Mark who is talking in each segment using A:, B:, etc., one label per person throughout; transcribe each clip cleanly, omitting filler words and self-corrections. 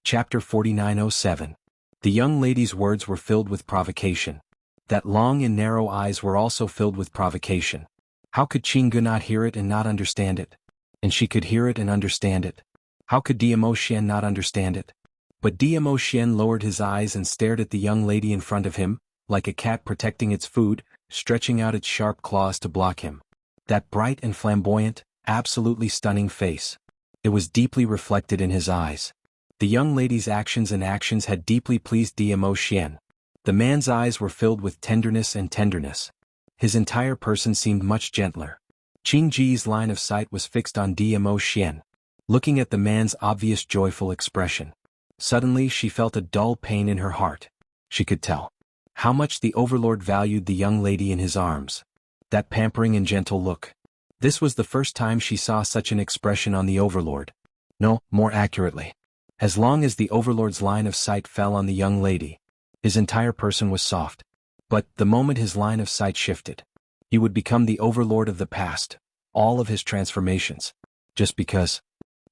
A: Chapter 4907. The young lady's words were filled with provocation. That long and narrow eyes were also filled with provocation. How could Jianghu not hear it and not understand it? And she could hear it and understand it. How could Diamo not understand it? But Diamo lowered his eyes and stared at the young lady in front of him, like a cat protecting its food, stretching out its sharp claws to block him. That bright and flamboyant, absolutely stunning face. It was deeply reflected in his eyes. The young lady's actions had deeply pleased Diamo. The man's eyes were filled with tenderness and tenderness. His entire person seemed much gentler. Qingji's line of sight was fixed on Diamo, looking at the man's obvious joyful expression. Suddenly she felt a dull pain in her heart. She could tell how much the overlord valued the young lady in his arms. That pampering and gentle look. This was the first time she saw such an expression on the overlord. No, more accurately. As long as the overlord's line of sight fell on the young lady, his entire person was soft. But the moment his line of sight shifted, he would become the overlord of the past, all of his transformations. Just because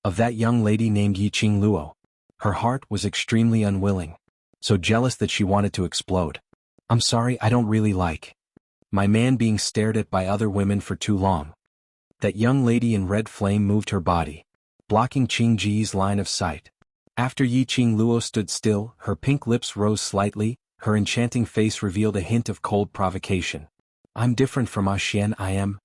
A: of that young lady named Yiqing. Her heart was extremely unwilling, so jealous that she wanted to explode. I'm sorry, I don't really like my man being stared at by other women for too long. That young lady in red flame moved her body, blocking Qingji's line of sight. After Yiqing stood still, her pink lips rose slightly, her enchanting face revealed a hint of cold provocation. I'm different from Xian, I am.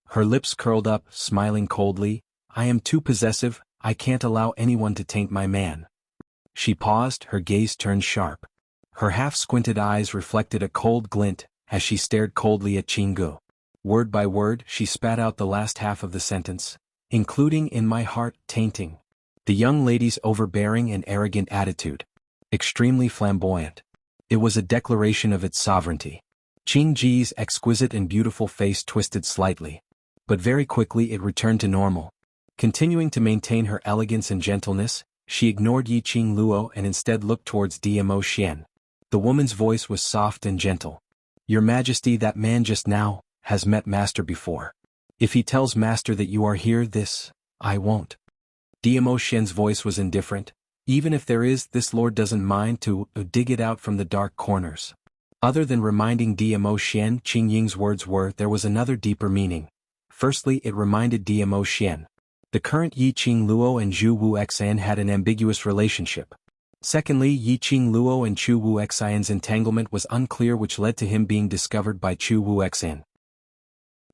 A: Her lips curled up, smiling coldly. I am too possessive, I can't allow anyone to taint my man. She paused, her gaze turned sharp. Her half-squinted eyes reflected a cold glint, as she stared coldly at Jianghu. Word by word, she spat out the last half of the sentence, including in my heart, tainting. The young lady's overbearing and arrogant attitude. Extremely flamboyant. It was a declaration of its sovereignty. Qingji's exquisite and beautiful face twisted slightly. But very quickly it returned to normal. Continuing to maintain her elegance and gentleness, she ignored Yiqing and instead looked towards Diamo. The woman's voice was soft and gentle. Your Majesty, that man just now has met Master before. If he tells Master that you are here, I won't. Diamo's voice was indifferent. Even if there is, this lord doesn't mind to dig it out from the dark corners. Other than reminding Diamo, Qingying's words there was another deeper meaning. Firstly, it reminded Diamo. The current Yiqing and Zhu Wuxian had an ambiguous relationship. Secondly, Yiqing and Chu Wuxian's entanglement was unclear, which led to him being discovered by Chu Wuxian.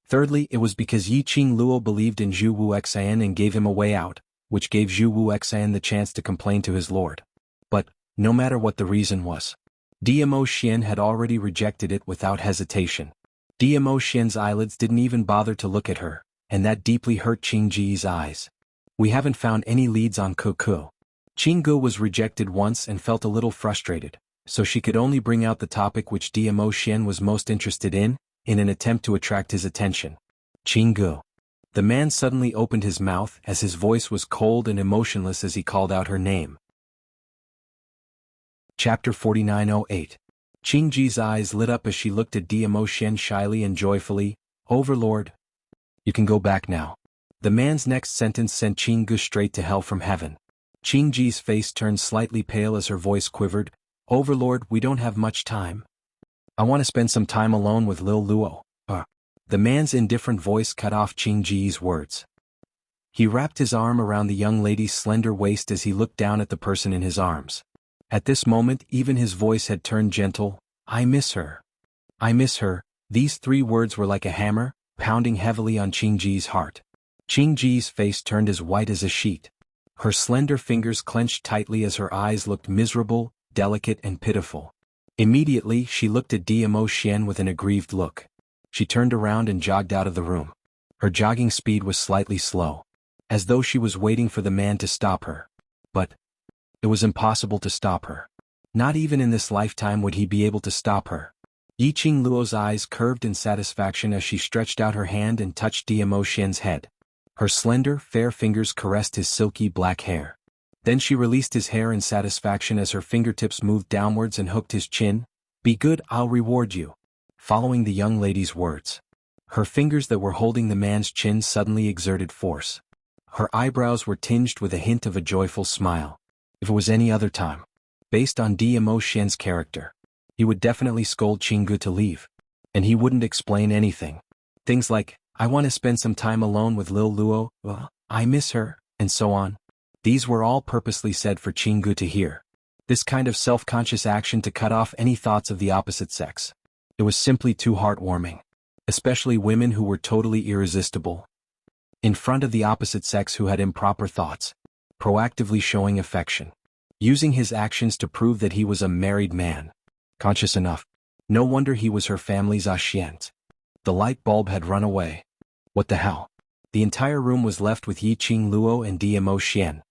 A: Thirdly, it was because Yiqing believed in Zhu Wuxian and gave him a way out, which gave Zhu Wuxian the chance to complain to his lord. But, no matter what the reason was, Diamo had already rejected it without hesitation. Diamo's eyelids didn't even bother to look at her, and that deeply hurt Qingji's eyes. We haven't found any leads on Kuku. Jianghu was rejected once and felt a little frustrated, so she could only bring out the topic which Diamo was most interested in an attempt to attract his attention. Jianghu. The man suddenly opened his mouth as his voice was cold and emotionless as he called out her name. Chapter 4908. Qingji's eyes lit up as she looked at Diamo shyly and joyfully. Overlord. You can go back now. The man's next sentence sent Jianghu straight to hell from heaven. Qingji's face turned slightly pale as her voice quivered. Overlord, we don't have much time. I want to spend some time alone with Lil Luo. The man's indifferent voice cut off Qingji's words. He wrapped his arm around the young lady's slender waist as he looked down at the person in his arms. At this moment, even his voice had turned gentle. I miss her. I miss her. These three words were like a hammer, pounding heavily on Qingji's heart. Qingji's face turned as white as a sheet. Her slender fingers clenched tightly as her eyes looked miserable, delicate and pitiful. Immediately, she looked at Diamo with an aggrieved look. She turned around and jogged out of the room. Her jogging speed was slightly slow, as though she was waiting for the man to stop her. But it was impossible to stop her. Not even in this lifetime would he be able to stop her. Yiqing's eyes curved in satisfaction as she stretched out her hand and touched Diamo's head. Her slender, fair fingers caressed his silky black hair. Then she released his hair in satisfaction as her fingertips moved downwards and hooked his chin. Be good, I'll reward you. Following the young lady's words, her fingers that were holding the man's chin suddenly exerted force. Her eyebrows were tinged with a hint of a joyful smile. If it was any other time, based on Dmo Xian's character, he would definitely scold Qinggu to leave. And he wouldn't explain anything. Things like, I want to spend some time alone with Lil Luo, I miss her, and so on. These were all purposely said for Qinggu to hear. This kind of self-conscious action to cut off any thoughts of the opposite sex. It was simply too heartwarming. Especially women who were totally irresistible. In front of the opposite sex who had improper thoughts. Proactively showing affection. Using his actions to prove that he was a married man. Conscious enough. No wonder he was her family's ascient. The light bulb had run away. What the hell? The entire room was left with Yiqing Luo and Dmo Xian.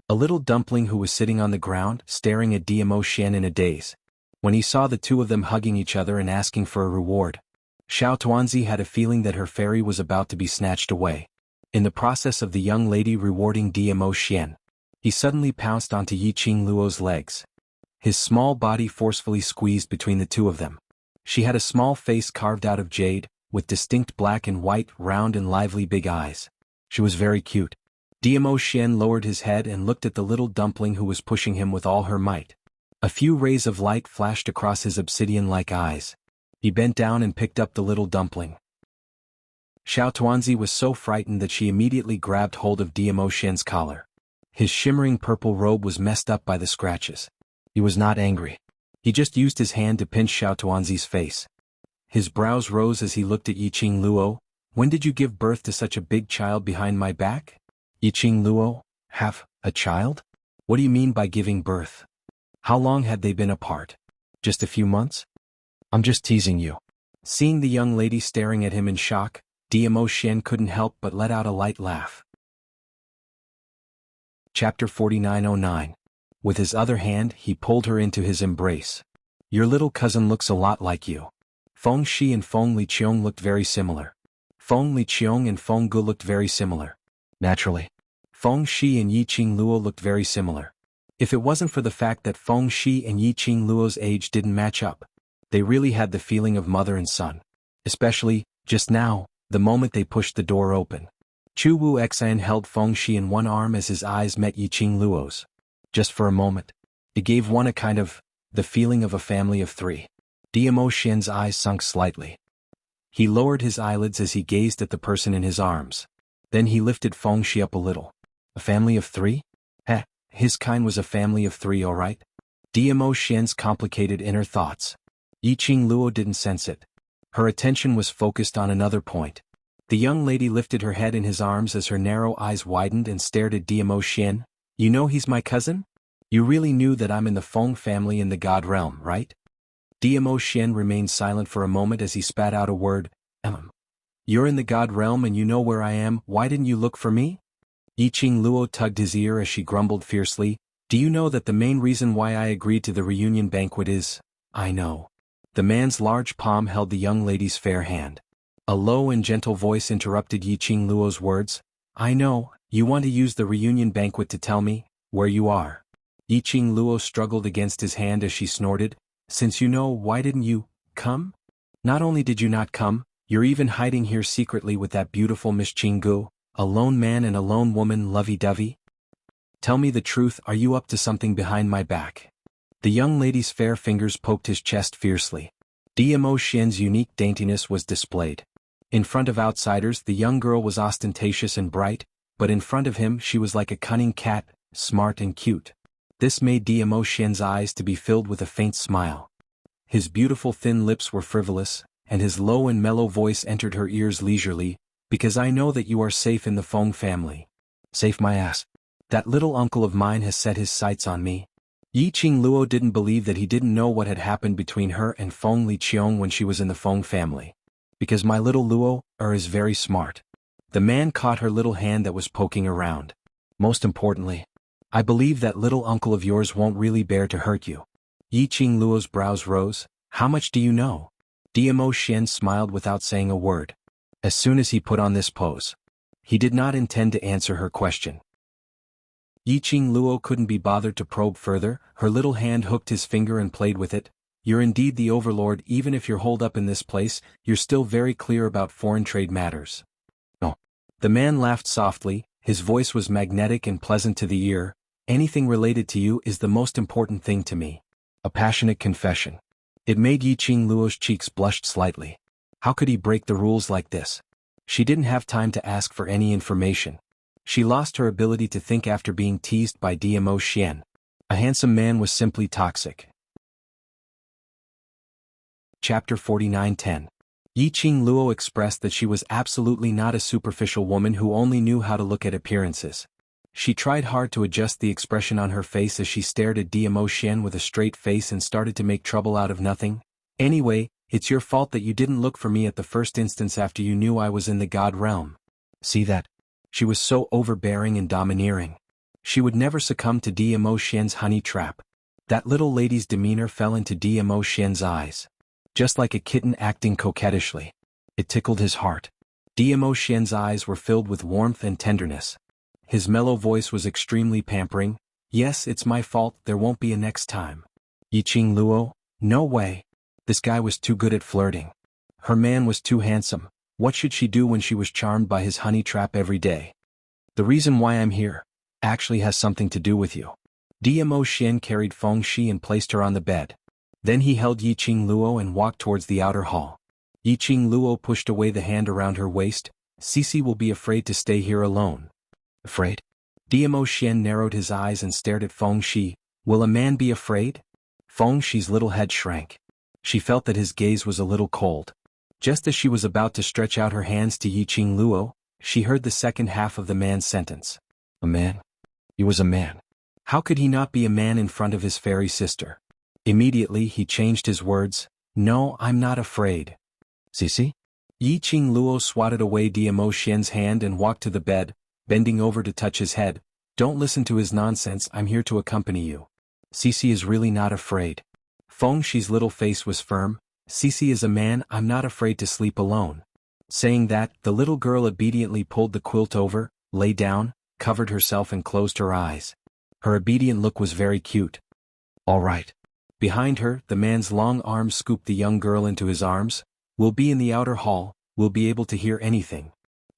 A: A little dumpling who was sitting on the ground, staring at Dmo Xian in a daze. When he saw the two of them hugging each other and asking for a reward, Xiao Tuanzi had a feeling that her fairy was about to be snatched away. In the process of the young lady rewarding Dmo Xian, he suddenly pounced onto Yiqing Luo's legs. His small body forcefully squeezed between the two of them. She had a small face carved out of jade, with distinct black and white, round and lively big eyes. She was very cute. Dmo Xian lowered his head and looked at the little dumpling who was pushing him with all her might. A few rays of light flashed across his obsidian-like eyes. He bent down and picked up the little dumpling. Xiao Tuanzi was so frightened that she immediately grabbed hold of Dmo Xian's collar. His shimmering purple robe was messed up by the scratches. He was not angry. He just used his hand to pinch Xiao Tuanzi's face. His brows rose as he looked at Yiqing Luo. When did you give birth to such a big child behind my back? Yiqing Luo, have a child? What do you mean by giving birth? How long had they been apart? Just a few months? I'm just teasing you. Seeing the young lady staring at him in shock, Dmo Xian couldn't help but let out a light laugh. Chapter 4909. With his other hand, he pulled her into his embrace. Your little cousin looks a lot like you. Feng Shi and Feng Liqiong looked very similar. Feng Liqiong and Feng Gu looked very similar. Naturally. Feng Shi and Yiqing Luo looked very similar. If it wasn't for the fact that Feng Shi and Yiqing Luo's age didn't match up, they really had the feeling of mother and son. Especially, just now, the moment they pushed the door open. Chu Wu Xian held Feng Shi in one arm as his eyes met Yiqing Luo's. Just for a moment. It gave one a kind of, the feeling of a family of three. Dmo Xian's eyes sunk slightly. He lowered his eyelids as he gazed at the person in his arms. Then he lifted Feng Shi up a little. A family of three? His kind was a family of three, alright? Dmo Xian's complicated inner thoughts. Yiqing Luo didn't sense it. Her attention was focused on another point. The young lady lifted her head in his arms as her narrow eyes widened and stared at Dmo Xian. You know he's my cousin? You really knew that I'm in the Feng family in the God realm, right? Dmo Xian remained silent for a moment as he spat out a word. You're in the God realm and you know where I am, why didn't you look for me? Yiqing Luo tugged his ear as she grumbled fiercely. Do you know that the main reason why I agreed to the reunion banquet is? I know. The man's large palm held the young lady's fair hand. A low and gentle voice interrupted Yiqing Luo's words. I know, you want to use the reunion banquet to tell me where you are. Yiqing Luo struggled against his hand as she snorted. Since you know, why didn't you come? Not only did you not come, you're even hiding here secretly with that beautiful Miss Qinggu, a lone man and a lone woman lovey-dovey? Tell me the truth, are you up to something behind my back? The young lady's fair fingers poked his chest fiercely. Dmo Xian's unique daintiness was displayed. In front of outsiders the young girl was ostentatious and bright, but in front of him she was like a cunning cat, smart and cute. This made Dmo Xian's eyes to be filled with a faint smile. His beautiful thin lips were frivolous, and his low and mellow voice entered her ears leisurely, because I know that you are safe in the Feng family. Safe my ass. That little uncle of mine has set his sights on me. Yiqing Luo didn't believe that he didn't know what had happened between her and Feng Liqiong when she was in the Feng family. Because my little Luo is very smart. The man caught her little hand that was poking around. Most importantly, I believe that little uncle of yours won't really bear to hurt you. Yiqing Luo's brows rose. How much do you know? Dmo Xian smiled without saying a word. As soon as he put on this pose, he did not intend to answer her question. Yiqing Luo couldn't be bothered to probe further. Her little hand hooked his finger and played with it. You're indeed the overlord. Even if you're holed up in this place, you're still very clear about foreign trade matters. Oh. The man laughed softly. His voice was magnetic and pleasant to the ear. Anything related to you is the most important thing to me. A passionate confession. It made Yiqing Luo's cheeks blushed slightly. How could he break the rules like this? She didn't have time to ask for any information. She lost her ability to think after being teased by DMO Xian. A handsome man was simply toxic. Chapter 49:10. Yiqing Luo expressed that she was absolutely not a superficial woman who only knew how to look at appearances. She tried hard to adjust the expression on her face as she stared at DMO Xian with a straight face and started to make trouble out of nothing. Anyway, it's your fault that you didn't look for me at the first instance after you knew I was in the God realm. See that? She was so overbearing and domineering. She would never succumb to DMO Xian's honey trap. That little lady's demeanor fell into DMO Xian's eyes. Just like a kitten acting coquettishly. It tickled his heart. DMO Xian's eyes were filled with warmth and tenderness. His mellow voice was extremely pampering. Yes, it's my fault, there won't be a next time. Yiqing Luo? No way. This guy was too good at flirting. Her man was too handsome. What should she do when she was charmed by his honey trap every day? The reason why I'm here actually has something to do with you. DMO Xian carried Feng Shi and placed her on the bed. Then he held Yiqing Luo and walked towards the outer hall. Yiqing Luo pushed away the hand around her waist. Cici will be afraid to stay here alone. Afraid? DMO Xian narrowed his eyes and stared at Feng Shi. Will a man be afraid? Feng Shi's little head shrank. She felt that his gaze was a little cold. Just as she was about to stretch out her hands to Yiqing Luo, she heard the second half of the man's sentence. A man? He was a man. How could he not be a man in front of his fairy sister? Immediately he changed his words. No, I'm not afraid. Cici? Yiqing Luo swatted away DMO Xian's hand and walked to the bed, bending over to touch his head. Don't listen to his nonsense, I'm here to accompany you. Cici is really not afraid. Feng Shi's little face was firm. Cici is a man, I'm not afraid to sleep alone. Saying that, the little girl obediently pulled the quilt over, lay down, covered herself and closed her eyes. Her obedient look was very cute. All right. Behind her, the man's long arms scooped the young girl into his arms. We'll be in the outer hall, we'll be able to hear anything.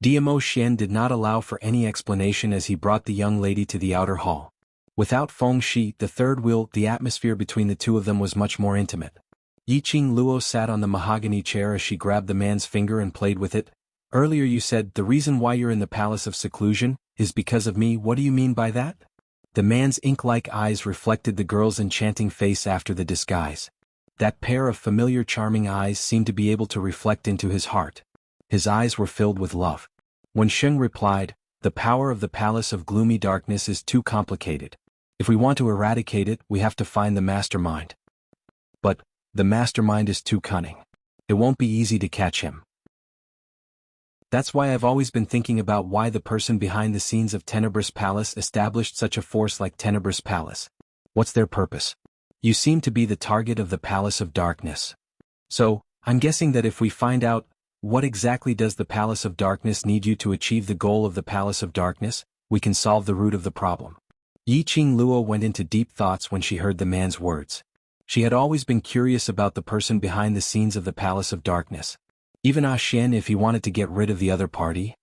A: DMO Xian did not allow for any explanation as he brought the young lady to the outer hall. Without Feng Shi, the third wheel, the atmosphere between the two of them was much more intimate. Yiqing Luo sat on the mahogany chair as she grabbed the man's finger and played with it. Earlier you said, the reason why you're in the palace of seclusion, is because of me. What do you mean by that? The man's ink-like eyes reflected the girl's enchanting face after the disguise. That pair of familiar charming eyes seemed to be able to reflect into his heart. His eyes were filled with love. When Sheng replied, the power of the palace of gloomy darkness is too complicated. If we want to eradicate it, we have to find the mastermind. But the mastermind is too cunning. It won't be easy to catch him. That's why I've always been thinking about why the person behind the scenes of Tenebrous Palace established such a force like Tenebrous Palace. What's their purpose? You seem to be the target of the Palace of Darkness. So, I'm guessing that if we find out, what exactly does the Palace of Darkness need you to achieve the goal of the Palace of Darkness, we can solve the root of the problem. Yiqing Luo went into deep thoughts when she heard the man's words. She had always been curious about the person behind the scenes of the Palace of Darkness. Even Xian, if he wanted to get rid of the other party?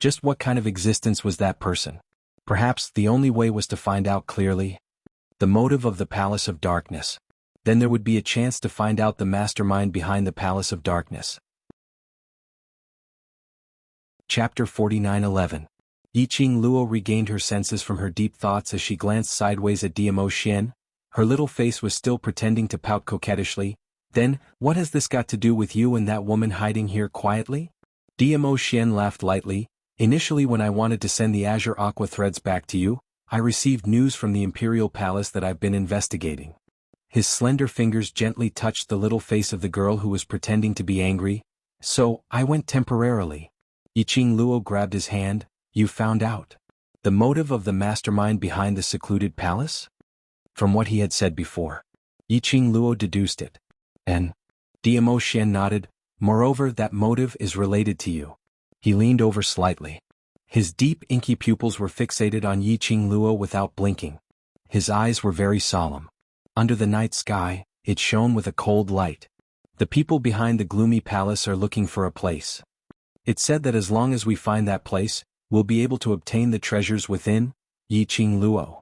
A: Just what kind of existence was that person? Perhaps the only way was to find out clearly the motive of the Palace of Darkness. Then there would be a chance to find out the mastermind behind the Palace of Darkness. Chapter 49:11. Yiqing Luo regained her senses from her deep thoughts as she glanced sideways at DMO Xian. Her little face was still pretending to pout coquettishly. Then, what has this got to do with you and that woman hiding here quietly? DMO Xian laughed lightly. Initially, when I wanted to send the azure aqua threads back to you, I received news from the Imperial Palace that I've been investigating. His slender fingers gently touched the little face of the girl who was pretending to be angry. So, I went temporarily. Yiqing Luo grabbed his hand. You found out the motive of the mastermind behind the secluded palace? From what he had said before, Yiqing Luo deduced it. And DMO Xian nodded. Moreover, that motive is related to you. He leaned over slightly. His deep inky pupils were fixated on Yiqing Luo without blinking. His eyes were very solemn. Under the night sky, it shone with a cold light. The people behind the gloomy palace are looking for a place. It said that as long as we find that place, we'll be able to obtain the treasures within. Yiqing Luo.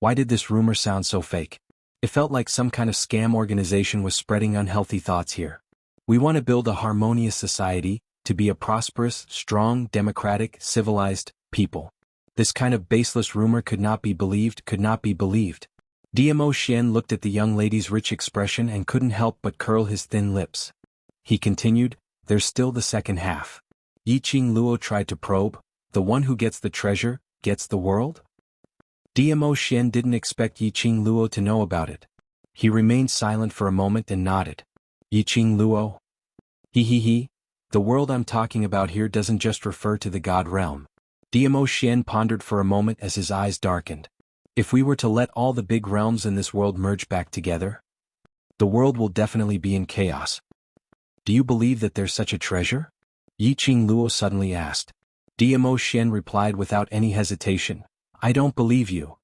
A: Why did this rumor sound so fake? It felt like some kind of scam organization was spreading unhealthy thoughts here. We want to build a harmonious society, to be a prosperous, strong, democratic, civilized people. This kind of baseless rumor could not be believed, could not be believed. Dmo Xian looked at the young lady's rich expression and couldn't help but curl his thin lips. He continued, there's still the second half. Yiqing Luo tried to probe, the one who gets the treasure, gets the world? Dmo Xian didn't expect Yiqing Luo to know about it. He remained silent for a moment and nodded. Yiqing Luo? He. The world I'm talking about here doesn't just refer to the God realm. Dmo Xian pondered for a moment as his eyes darkened. If we were to let all the big realms in this world merge back together, the world will definitely be in chaos. Do you believe that there's such a treasure? Yiqing Luo suddenly asked. Dmo Xian replied without any hesitation. I don't believe you.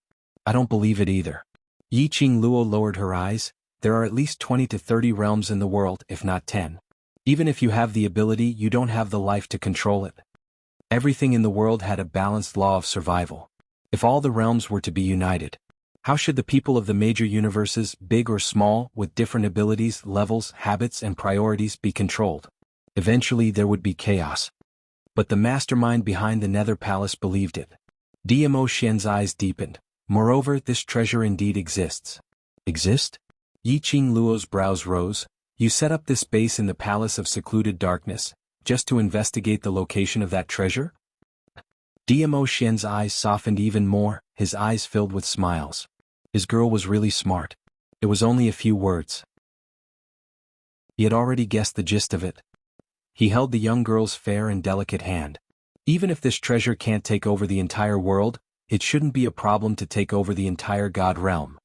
A: I don't believe it either. Yiqing Luo lowered her eyes. There are at least 20 to 30 realms in the world, if not 10. Even if you have the ability, you don't have the life to control it. Everything in the world had a balanced law of survival. If all the realms were to be united, how should the people of the major universes, big or small, with different abilities, levels, habits and priorities be controlled? Eventually there would be chaos. But the mastermind behind the Nether Palace believed it. Dmo Xian's eyes deepened. Moreover, this treasure indeed exists. Exist? Yiqing Luo's brows rose. You set up this base in the Palace of Secluded Darkness, just to investigate the location of that treasure? Dmo Xian's eyes softened even more, his eyes filled with smiles. His girl was really smart. It was only a few words. He had already guessed the gist of it. He held the young girl's fair and delicate hand. Even if this treasure can't take over the entire world, it shouldn't be a problem to take over the entire God realm.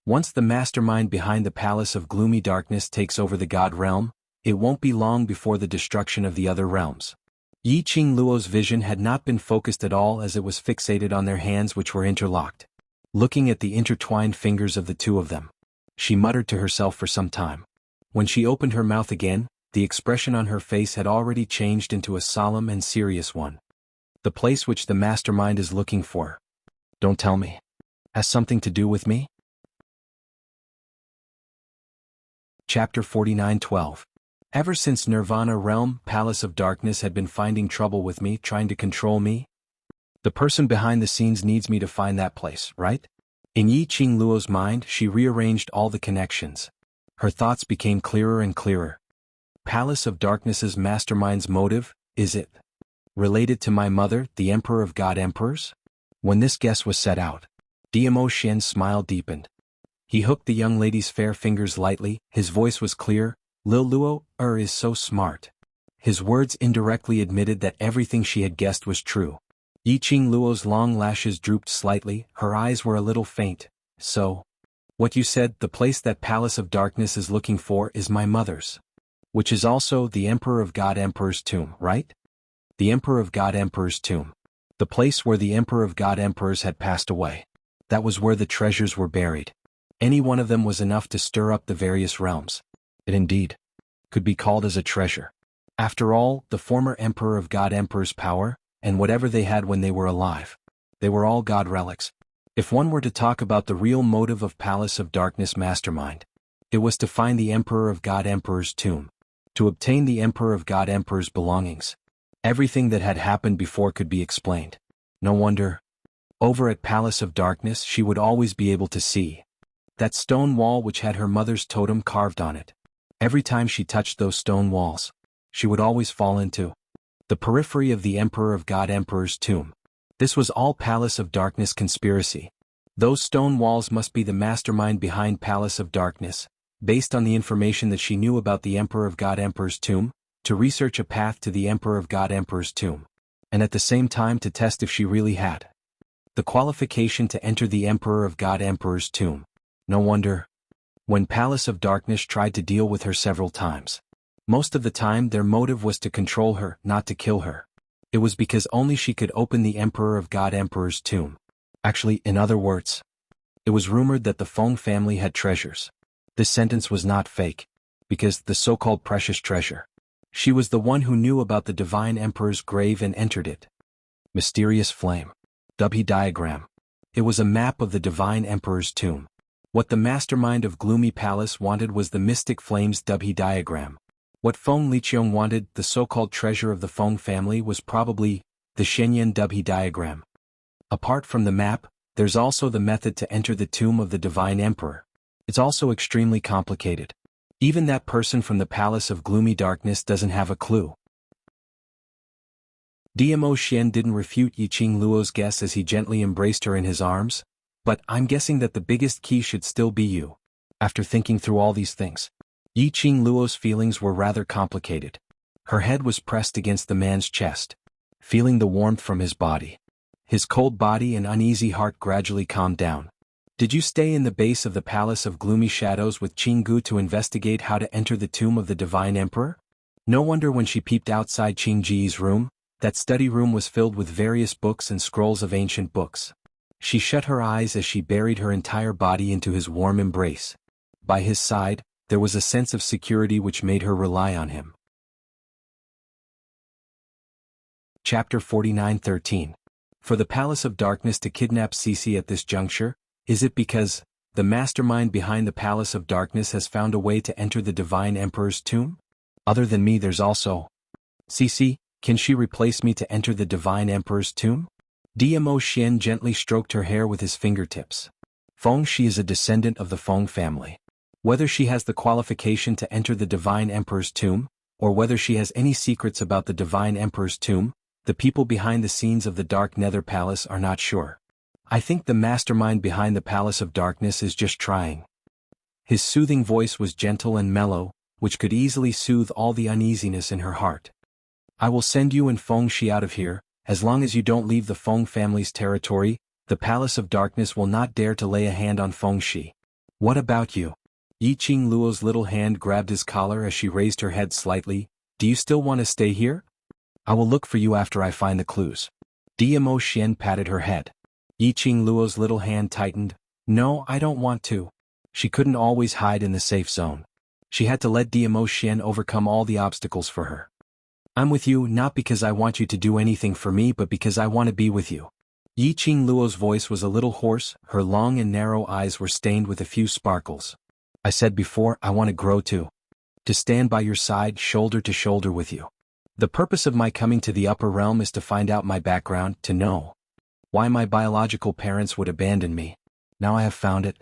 A: Once the mastermind behind the Palace of Gloomy Darkness takes over the God realm, it won't be long before the destruction of the other realms. Yiqing Luo's vision had not been focused at all as it was fixated on their hands which were interlocked. Looking at the intertwined fingers of the two of them, she muttered to herself for some time. When she opened her mouth again, the expression on her face had already changed into a solemn and serious one. The place which the mastermind is looking for. Don't tell me. Has something to do with me? Chapter 49:12. Ever since Nirvana Realm, Palace of Darkness had been finding trouble with me, trying to control me. The person behind the scenes needs me to find that place, right? In Yiqing Luo's mind, she rearranged all the connections. Her thoughts became clearer and clearer. Palace of Darkness's mastermind's motive, is it related to my mother, the Emperor of God Emperors? When this guess was set out, Dmo Xian's smile deepened. He hooked the young lady's fair fingers lightly, his voice was clear. Lil Luo, is so smart. His words indirectly admitted that everything she had guessed was true. Yiqing Luo's long lashes drooped slightly, her eyes were a little faint. So, what you said, the place that Palace of Darkness is looking for is my mother's. Which is also the Emperor of God Emperor's tomb, right? The Emperor of God Emperor's tomb. The place where the Emperor of God Emperors had passed away. That was where the treasures were buried. Any one of them was enough to stir up the various realms. It indeed could be called as a treasure. After all, the former Emperor of God Emperor's power, and whatever they had when they were alive, they were all God relics. If one were to talk about the real motive of Palace of Darkness mastermind, it was to find the Emperor of God Emperor's tomb, to obtain the Emperor of God Emperor's belongings. Everything that had happened before could be explained. No wonder. Over at Palace of Darkness she would always be able to see that stone wall which had her mother's totem carved on it. Every time she touched those stone walls, she would always fall into the periphery of the Emperor of God Emperor's tomb. This was all Palace of Darkness conspiracy. Those stone walls must be the mastermind behind Palace of Darkness, based on the information that she knew about the Emperor of God Emperor's tomb, to research a path to the Emperor of God Emperor's tomb, and at the same time to test if she really had the qualification to enter the Emperor of God Emperor's tomb. No wonder. When Palace of Darkness tried to deal with her several times, most of the time their motive was to control her, not to kill her. It was because only she could open the Emperor of God Emperor's tomb. Actually, in other words, it was rumored that the Feng family had treasures. This sentence was not fake, because the so-called precious treasure. She was the one who knew about the divine emperor's grave and entered it. Mysterious flame. Dubhe diagram. It was a map of the Divine Emperor's tomb. What the mastermind of Gloomy Palace wanted was the Mystic Flames Dubhe diagram. What Feng Liqiong wanted, the so-called treasure of the Feng family, was probably the Shenyan Dubhe diagram. Apart from the map, there's also the method to enter the tomb of the Divine Emperor. It's also extremely complicated. Even that person from the Palace of Gloomy Darkness doesn't have a clue. Dmo Xian didn't refute Yiqing Luo's guess as he gently embraced her in his arms, but I'm guessing that the biggest key should still be you. After thinking through all these things, Yiqing Luo's feelings were rather complicated. Her head was pressed against the man's chest, feeling the warmth from his body. His cold body and uneasy heart gradually calmed down. Did you stay in the base of the Palace of Gloomy Shadows with Jianghu to investigate how to enter the tomb of the Divine Emperor? No wonder when she peeped outside Qingji's room, that study room was filled with various books and scrolls of ancient books. She shut her eyes as she buried her entire body into his warm embrace. By his side, there was a sense of security which made her rely on him. Chapter 49:13. For the Palace of Darkness to kidnap Cece at this juncture, is it because the mastermind behind the Palace of Darkness has found a way to enter the Divine Emperor's tomb? Other than me, there's also Cece. Can she replace me to enter the Divine Emperor's tomb? Dmo Xian gently stroked her hair with his fingertips. Feng, she is a descendant of the Feng family. Whether she has the qualification to enter the Divine Emperor's tomb, or whether she has any secrets about the Divine Emperor's tomb, the people behind the scenes of the Dark Nether Palace are not sure. I think the mastermind behind the Palace of Darkness is just trying. His soothing voice was gentle and mellow, which could easily soothe all the uneasiness in her heart. I will send you and Feng Shi out of here. As long as you don't leave the Feng family's territory, the Palace of Darkness will not dare to lay a hand on Feng Shi. What about you? Yiqing Luo's little hand grabbed his collar as she raised her head slightly. Do you still want to stay here? I will look for you after I find the clues. Dmo Xian patted her head. Yiqing Luo's little hand tightened. No, I don't want to. She couldn't always hide in the safe zone. She had to let Dmo Xian overcome all the obstacles for her. I'm with you not because I want you to do anything for me but because I want to be with you. Yiqing Luo's voice was a little hoarse, her long and narrow eyes were stained with a few sparkles. I said before, I want to grow too. To stand by your side, shoulder to shoulder with you. The purpose of my coming to the upper realm is to find out my background, to know why my biological parents would abandon me. Now I have found it.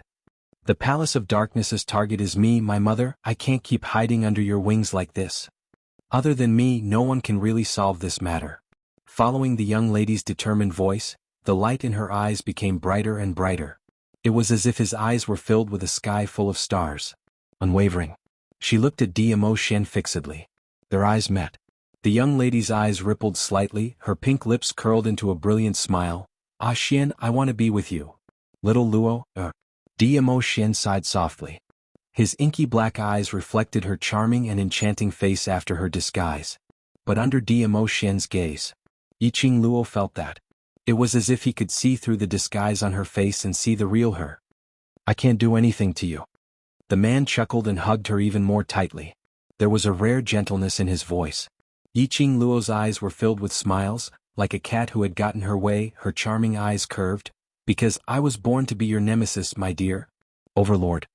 A: The Palace of Darkness's target is me, my mother. I can't keep hiding under your wings like this. Other than me, no one can really solve this matter. Following the young lady's determined voice, the light in her eyes became brighter and brighter. It was as if his eyes were filled with a sky full of stars. Unwavering. She looked at Dmo Xian fixedly. Their eyes met. The young lady's eyes rippled slightly, her pink lips curled into a brilliant smile. Ah Xian, I want to be with you. Little Luo, Dmo Xian sighed softly. His inky black eyes reflected her charming and enchanting face after her disguise. But under Dmo Xian's gaze, Yiqing Luo felt that. It was as if he could see through the disguise on her face and see the real her. I can't do anything to you. The man chuckled and hugged her even more tightly. There was a rare gentleness in his voice. Yiqing Luo's eyes were filled with smiles, like a cat who had gotten her way, her charming eyes curved. Because I was born to be your nemesis, my dear overlord.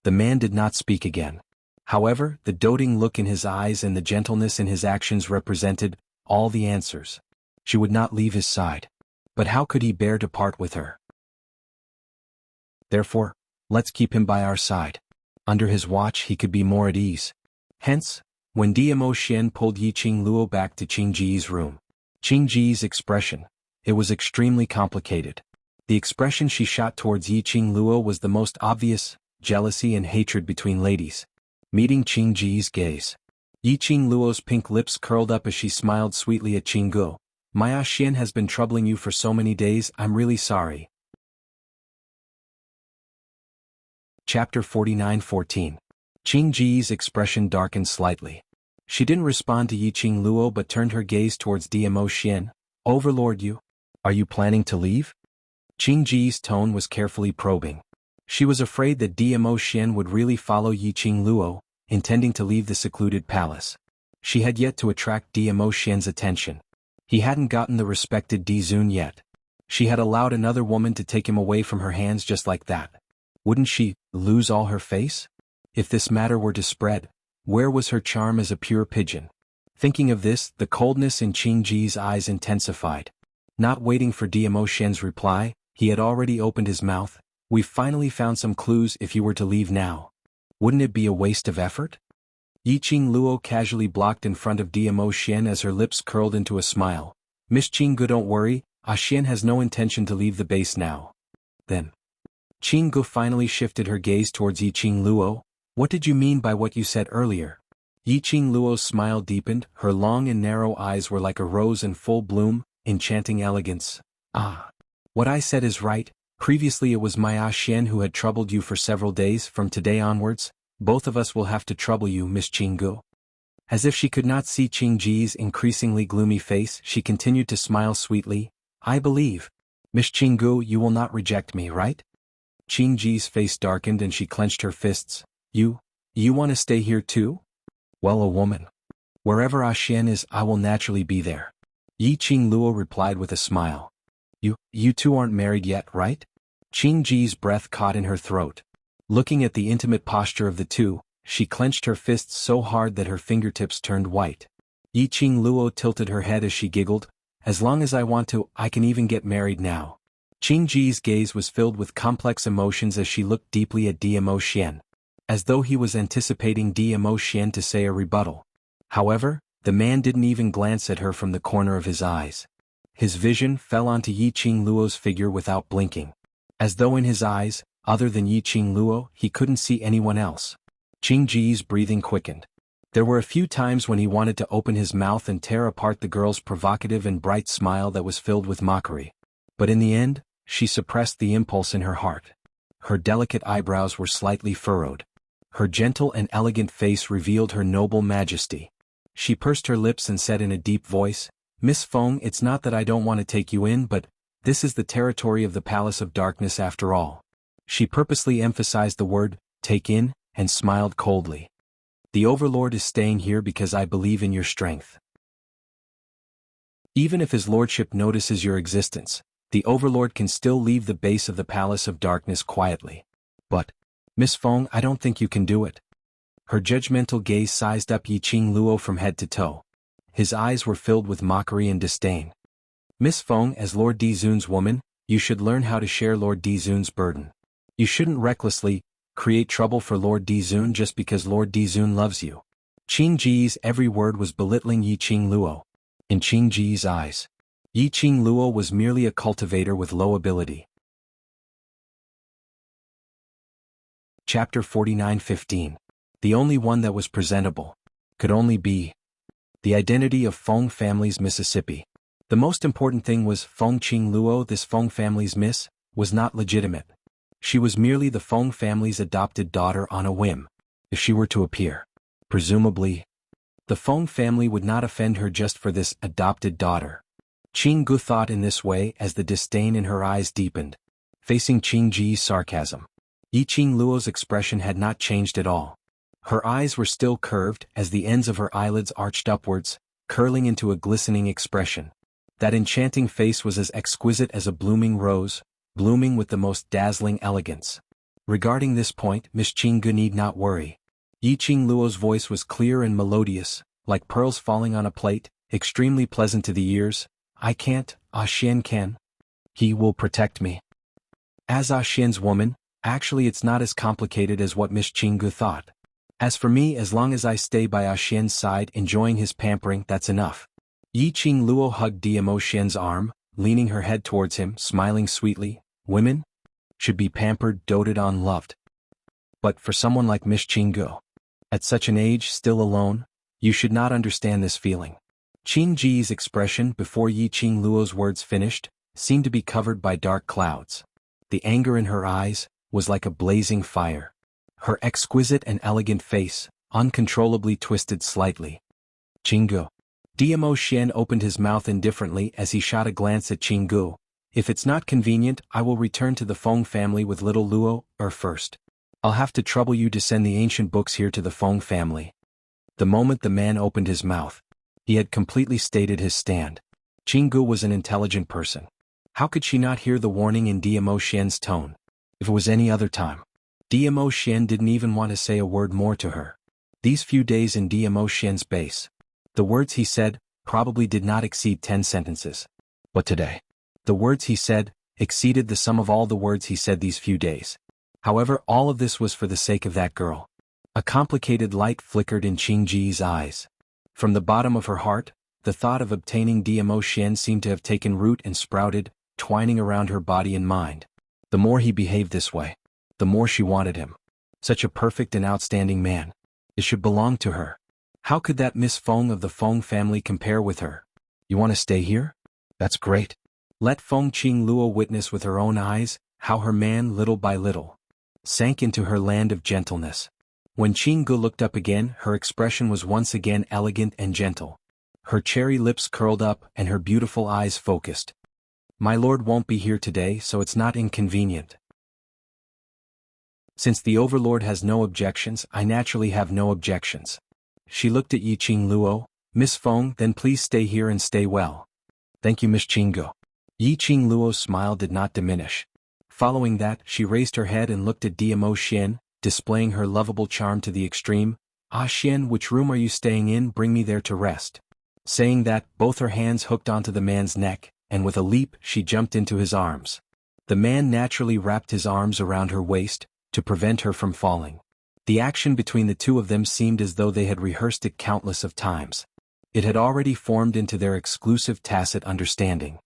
A: The man did not speak again. However, the doting look in his eyes and the gentleness in his actions represented all the answers. She would not leave his side. But how could he bear to part with her? Therefore, let's keep him by our side. Under his watch he could be more at ease. Hence, when Dmo Xian pulled Yiqing Luo back to Qingji's room, Qingji's expression, it was extremely complicated. The expression she shot towards Yiqing Luo was the most obvious, jealousy and hatred between ladies. Meeting Qingji's gaze, Yiqing Luo's pink lips curled up as she smiled sweetly at Qinggu. Maya Xian has been troubling you for so many days, I'm really sorry. Chapter 49:14. Qingji's expression darkened slightly. She didn't respond to Yiqing Luo but turned her gaze towards Dmo Xian. Overlord, are you planning to leave? Qingji's tone was carefully probing. She was afraid that Dmo Xian would really follow Yiqing Luo, intending to leave the secluded palace. She had yet to attract Dmo Xian's attention. He hadn't gotten the respected Dizun yet. She had allowed another woman to take him away from her hands just like that. Wouldn't she lose all her face? If this matter were to spread, where was her charm as a pure pigeon? Thinking of this, the coldness in Qing Ji's eyes intensified. Not waiting for Diamo Xian's reply, he had already opened his mouth. We've finally found some clues if you were to leave now. Wouldn't it be a waste of effort? Yiqing Luo casually blocked in front of Diamo Xian as her lips curled into a smile. Miss Qinggu, don't worry, Xian has no intention to leave the base now. Then. Qinggu finally shifted her gaze towards Yiqing Luo. What did you mean by what you said earlier? Yiqing Luo's smile deepened, her long and narrow eyes were like a rose in full bloom, enchanting elegance. What I said is right. Previously it was my Xian who had troubled you for several days. From today onwards, both of us will have to trouble you, Miss Qinggu. As if she could not see Qing Ji's increasingly gloomy face, she continued to smile sweetly. I believe. Miss Qinggu, you will not reject me, right? Qing Ji's face darkened and she clenched her fists. You want to stay here too? Well, a woman. Wherever Xian is, I will naturally be there. Yiqing Luo replied with a smile. You two aren't married yet, right? Qing Ji's breath caught in her throat. Looking at the intimate posture of the two, she clenched her fists so hard that her fingertips turned white. Yiqing Luo tilted her head as she giggled. As long as I want to, I can even get married now. Qing Ji's gaze was filled with complex emotions as she looked deeply at Diamo Xian, as though he was anticipating Diamo Xian to say a rebuttal. However, the man didn't even glance at her from the corner of his eyes. His vision fell onto Yiqing Luo's figure without blinking. As though in his eyes, other than Yiqing Luo, he couldn't see anyone else. Qing Ji's breathing quickened. There were a few times when he wanted to open his mouth and tear apart the girl's provocative and bright smile that was filled with mockery. But in the end, she suppressed the impulse in her heart. Her delicate eyebrows were slightly furrowed. Her gentle and elegant face revealed her noble majesty. She pursed her lips and said in a deep voice, Miss Feng, it's not that I don't want to take you in, but this is the territory of the Palace of Darkness after all. She purposely emphasized the word, take in, and smiled coldly. The Overlord is staying here because I believe in your strength. Even if his lordship notices your existence, the Overlord can still leave the base of the Palace of Darkness quietly. But, Miss Feng, I don't think you can do it. Her judgmental gaze sized up Yiqing Luo from head to toe. His eyes were filled with mockery and disdain. Miss Feng, as Lord Dizun's woman, you should learn how to share Lord Dizun's burden. You shouldn't recklessly create trouble for Lord Dizun just because Lord Dizun loves you. Qing Ji's every word was belittling Yiqing Luo. In Qing Ji's eyes, Yiqing Luo was merely a cultivator with low ability. Chapter 49:15. The only one that was presentable. Could only be. The identity of Feng family's Mississippi. The most important thing was Feng Qing Luo. This Feng family's miss was not legitimate. She was merely the Feng family's adopted daughter on a whim. If she were to appear, presumably, the Feng family would not offend her just for this adopted daughter. Qing Gu thought in this way as the disdain in her eyes deepened. Facing Qing Ji's sarcasm, Yiqing Luo's expression had not changed at all. Her eyes were still curved as the ends of her eyelids arched upwards, curling into a glistening expression. That enchanting face was as exquisite as a blooming rose, blooming with the most dazzling elegance. Regarding this point, Miss Qinggu need not worry. Yiqing Luo's voice was clear and melodious, like pearls falling on a plate, extremely pleasant to the ears. I can't, Xian can. He will protect me. As Xian's woman, actually it's not as complicated as what Miss Qinggu thought. As for me, as long as I stay by Xian's side enjoying his pampering, that's enough. Yiqing Luo hugged Diamo Xian's arm, leaning her head towards him, smiling sweetly. Women should be pampered, doted on, loved. But for someone like Miss Qinggu, at such an age, still alone, you should not understand this feeling. Qing Ji's expression before Yiqing Luo's words finished seemed to be covered by dark clouds. The anger in her eyes was like a blazing fire. Her exquisite and elegant face uncontrollably twisted slightly. Qinggu. Diamo Xian opened his mouth indifferently as he shot a glance at Qinggu. If it's not convenient, I will return to the Feng family with little Luo, or first. I'll have to trouble you to send the ancient books here to the Feng family. The moment the man opened his mouth, he had completely stated his stand. Qinggu was an intelligent person. How could she not hear the warning in Diamo Xian's tone? If it was any other time. Diamo Xian didn't even want to say a word more to her. These few days in Diamo Xian's base. The words he said probably did not exceed 10 sentences. But today, the words he said exceeded the sum of all the words he said these few days. However, all of this was for the sake of that girl. A complicated light flickered in Qingji's eyes. From the bottom of her heart, the thought of obtaining Diamo Xian seemed to have taken root and sprouted, twining around her body and mind. The more he behaved this way, the more she wanted him. Such a perfect and outstanding man. It should belong to her. How could that Miss Feng of the Feng family compare with her? You want to stay here? That's great. Let Feng Qingluo witness with her own eyes how her man little by little sank into her land of gentleness. When Qinggu looked up again, her expression was once again elegant and gentle. Her cherry lips curled up and her beautiful eyes focused. My lord won't be here today, so it's not inconvenient. Since the overlord has no objections, I naturally have no objections. She looked at Yi Qingluo. Miss Feng, then please stay here and stay well. Thank you, Miss Qinggu. Yi Qingluo's smile did not diminish. Following that, she raised her head and looked at Diamo Xian, displaying her lovable charm to the extreme. Ah Xian, which room are you staying in? Bring me there to rest. Saying that, both her hands hooked onto the man's neck, and with a leap she jumped into his arms. The man naturally wrapped his arms around her waist, to prevent her from falling. The action between the two of them seemed as though they had rehearsed it countless of times. It had already formed into their exclusive tacit understanding.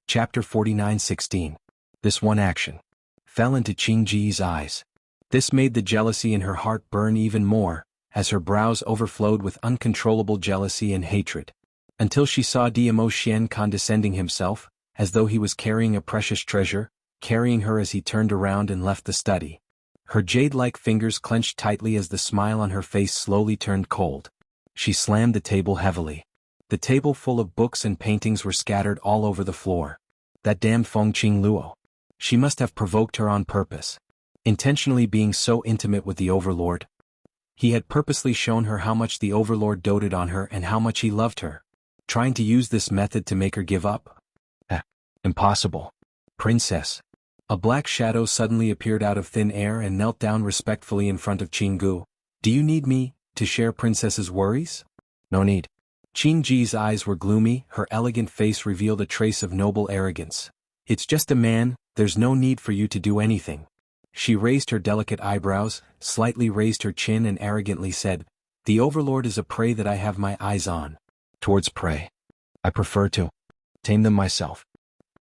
A: Chapter 49:16. This one action fell into Qingji's eyes. This made the jealousy in her heart burn even more, as her brows overflowed with uncontrollable jealousy and hatred. Until she saw Diamo Xian condescending himself, as though he was carrying a precious treasure, carrying her as he turned around and left the study. Her jade-like fingers clenched tightly as the smile on her face slowly turned cold. She slammed the table heavily. The table full of books and paintings were scattered all over the floor. That damned Feng Qingluo. She must have provoked her on purpose. Intentionally being so intimate with the overlord. He had purposely shown her how much the overlord doted on her and how much he loved her. Trying to use this method to make her give up? Impossible. Princess. A black shadow suddenly appeared out of thin air and knelt down respectfully in front of Qinggu. Do you need me to share princess's worries? No need. Qingji's eyes were gloomy, her elegant face revealed a trace of noble arrogance. It's just a man, there's no need for you to do anything. She raised her delicate eyebrows, slightly raised her chin and arrogantly said, The overlord is a prey that I have my eyes on. Towards prey. I prefer to tame them myself.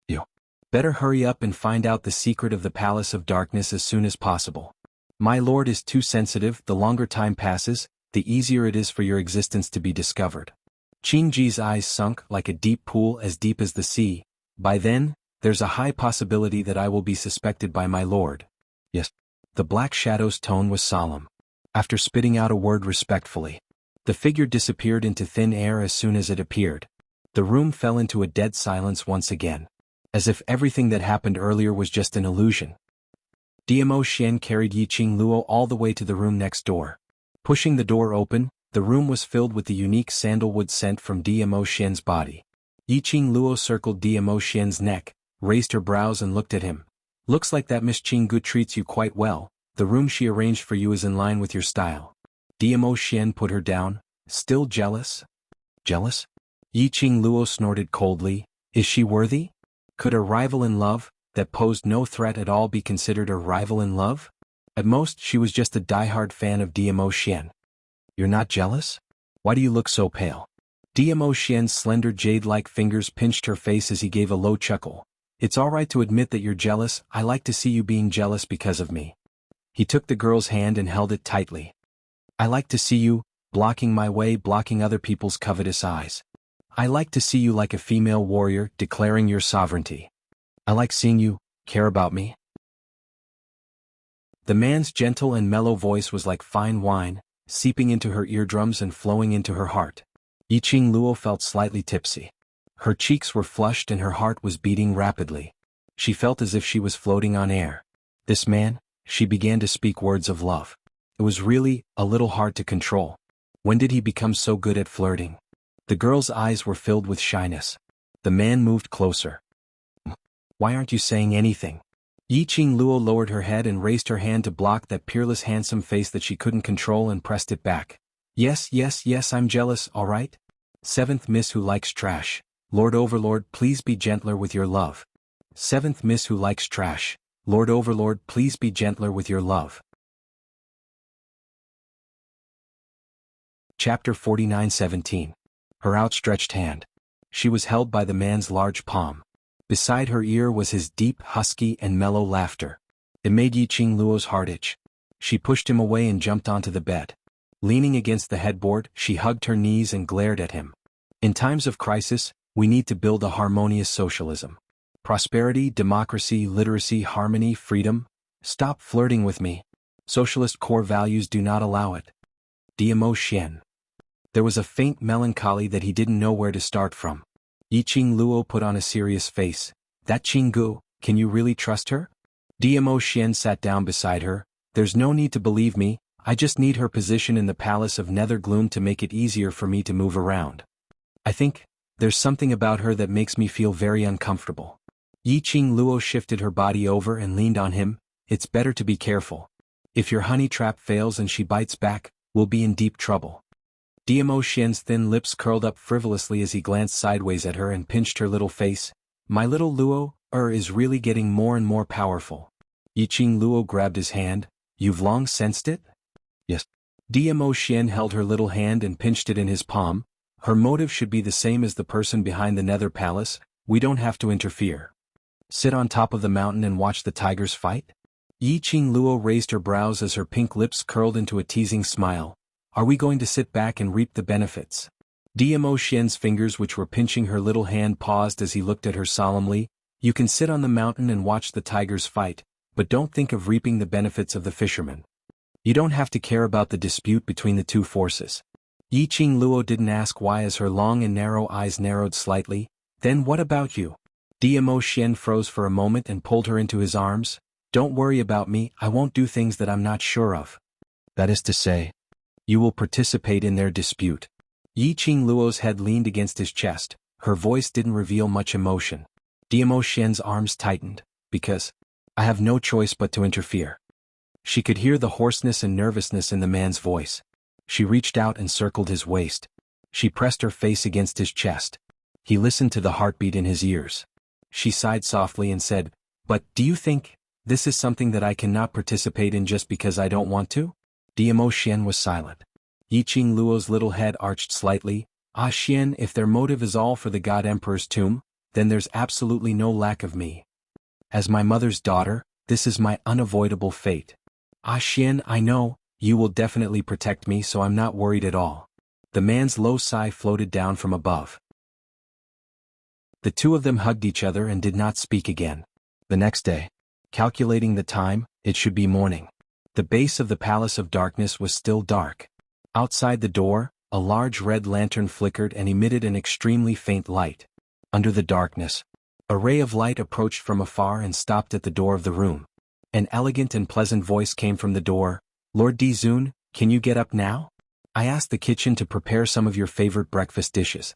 A: You better hurry up and find out the secret of the Palace of Darkness as soon as possible. My lord is too sensitive. The longer time passes, the easier it is for your existence to be discovered. Qingji's eyes sunk like a deep pool as deep as the sea. By then, there's a high possibility that I will be suspected by my lord. Yes. The black shadow's tone was solemn. After spitting out a word respectfully, the figure disappeared into thin air as soon as it appeared. The room fell into a dead silence once again, as if everything that happened earlier was just an illusion. Diamo Xian carried Yi Qingluo all the way to the room next door. Pushing the door open, the room was filled with the unique sandalwood scent from Diamo Xian's body. Yi Qingluo circled Diamo Xian's neck, raised her brows and looked at him. Looks like that Miss Qinggu treats you quite well. The room she arranged for you is in line with your style. Diamo Xian put her down. Still jealous? Jealous? Yi Qingluo snorted coldly. Is she worthy? Could a rival in love, that posed no threat at all, be considered a rival in love? At most, she was just a die-hard fan of Diamo Xian. You're not jealous? Why do you look so pale? Diamo Xian's slender jade-like fingers pinched her face as he gave a low chuckle. It's all right to admit that you're jealous. I like to see you being jealous because of me. He took the girl's hand and held it tightly. I like to see you, blocking my way, blocking other people's covetous eyes. I like to see you like a female warrior, declaring your sovereignty. I like seeing you care about me. The man's gentle and mellow voice was like fine wine, seeping into her eardrums and flowing into her heart. Yi Qingluo felt slightly tipsy. Her cheeks were flushed and her heart was beating rapidly. She felt as if she was floating on air. This man, she began to speak words of love. It was really a little hard to control. When did he become so good at flirting? The girl's eyes were filled with shyness. The man moved closer. Why aren't you saying anything? Yi Qing Luo lowered her head and raised her hand to block that peerless handsome face that she couldn't control and pressed it back. Yes, yes, yes, I'm jealous, alright? Seventh Miss Who Likes Trash. Lord Overlord, please be gentler with your love. Seventh Miss Who Likes Trash. Lord Overlord, please be gentler with your love. Chapter 49:17. Her outstretched hand. She was held by the man's large palm. Beside her ear was his deep, husky, and mellow laughter. It made Yi Qing Luo's heart itch. She pushed him away and jumped onto the bed. Leaning against the headboard, she hugged her knees and glared at him. In times of crisis, we need to build a harmonious socialism. Prosperity, democracy, literacy, harmony, freedom. Stop flirting with me. Socialist core values do not allow it. Diamo Xian. There was a faint melancholy that he didn't know where to start from. Yi Qing Luo put on a serious face. That Qinggu, can you really trust her? Diamo Xian sat down beside her. There's no need to believe me, I just need her position in the Palace of Nether Gloom to make it easier for me to move around. I think, there's something about her that makes me feel very uncomfortable. Yi Qing Luo shifted her body over and leaned on him. It's better to be careful. If your honey trap fails and she bites back, we'll be in deep trouble. Diamo Xian's thin lips curled up frivolously as he glanced sideways at her and pinched her little face. My little Luo, is really getting more and more powerful. Yi Qing Luo grabbed his hand. You've long sensed it? Yes. Diamo Xian held her little hand and pinched it in his palm. Her motive should be the same as the person behind the Nether Palace. We don't have to interfere. Sit on top of the mountain and watch the tigers fight? Yi Qing Luo raised her brows as her pink lips curled into a teasing smile. Are we going to sit back and reap the benefits? Diamo Xian's fingers which were pinching her little hand paused as he looked at her solemnly. You can sit on the mountain and watch the tigers fight, but don't think of reaping the benefits of the fishermen. You don't have to care about the dispute between the two forces. Yi Qing Luo didn't ask why as her long and narrow eyes narrowed slightly. Then what about you? Diamo Xian froze for a moment and pulled her into his arms. Don't worry about me, I won't do things that I'm not sure of. That is to say, you will participate in their dispute. Yi Qing Luo's head leaned against his chest. Her voice didn't reveal much emotion. Diamo Xian's arms tightened. Because I have no choice but to interfere. She could hear the hoarseness and nervousness in the man's voice. She reached out and circled his waist. She pressed her face against his chest. He listened to the heartbeat in his ears. She sighed softly and said, But do you think this is something that I cannot participate in just because I don't want to? Diamo Xian was silent. Yi Qing Luo's little head arched slightly. Ah Xian, if their motive is all for the God Emperor's tomb, then there's absolutely no lack of me. As my mother's daughter, this is my unavoidable fate. Ah Xian, I know, you will definitely protect me so I'm not worried at all. The man's low sigh floated down from above. The two of them hugged each other and did not speak again. The next day, calculating the time, it should be morning. The base of the Palace of Darkness was still dark. Outside the door, a large red lantern flickered and emitted an extremely faint light. Under the darkness, a ray of light approached from afar and stopped at the door of the room. An elegant and pleasant voice came from the door. Lord Dizun, can you get up now? I asked the kitchen to prepare some of your favorite breakfast dishes.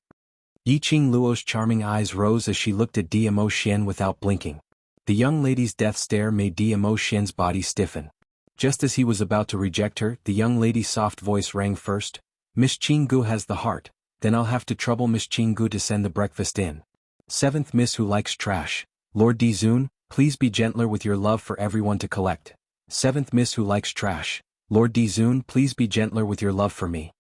A: Yi Qing Luo's charming eyes rose as she looked at Diamo Xian without blinking. The young lady's death stare made Diamo Xian's body stiffen. Just as he was about to reject her, the young lady's soft voice rang first. Miss Qinggu has the heart, then I'll have to trouble Miss Qinggu to send the breakfast in. Seventh Miss Who Likes Trash. Lord Dizun, please be gentler with your love for everyone to collect. Seventh Miss Who Likes Trash. Lord Dizun, please be gentler with your love for me.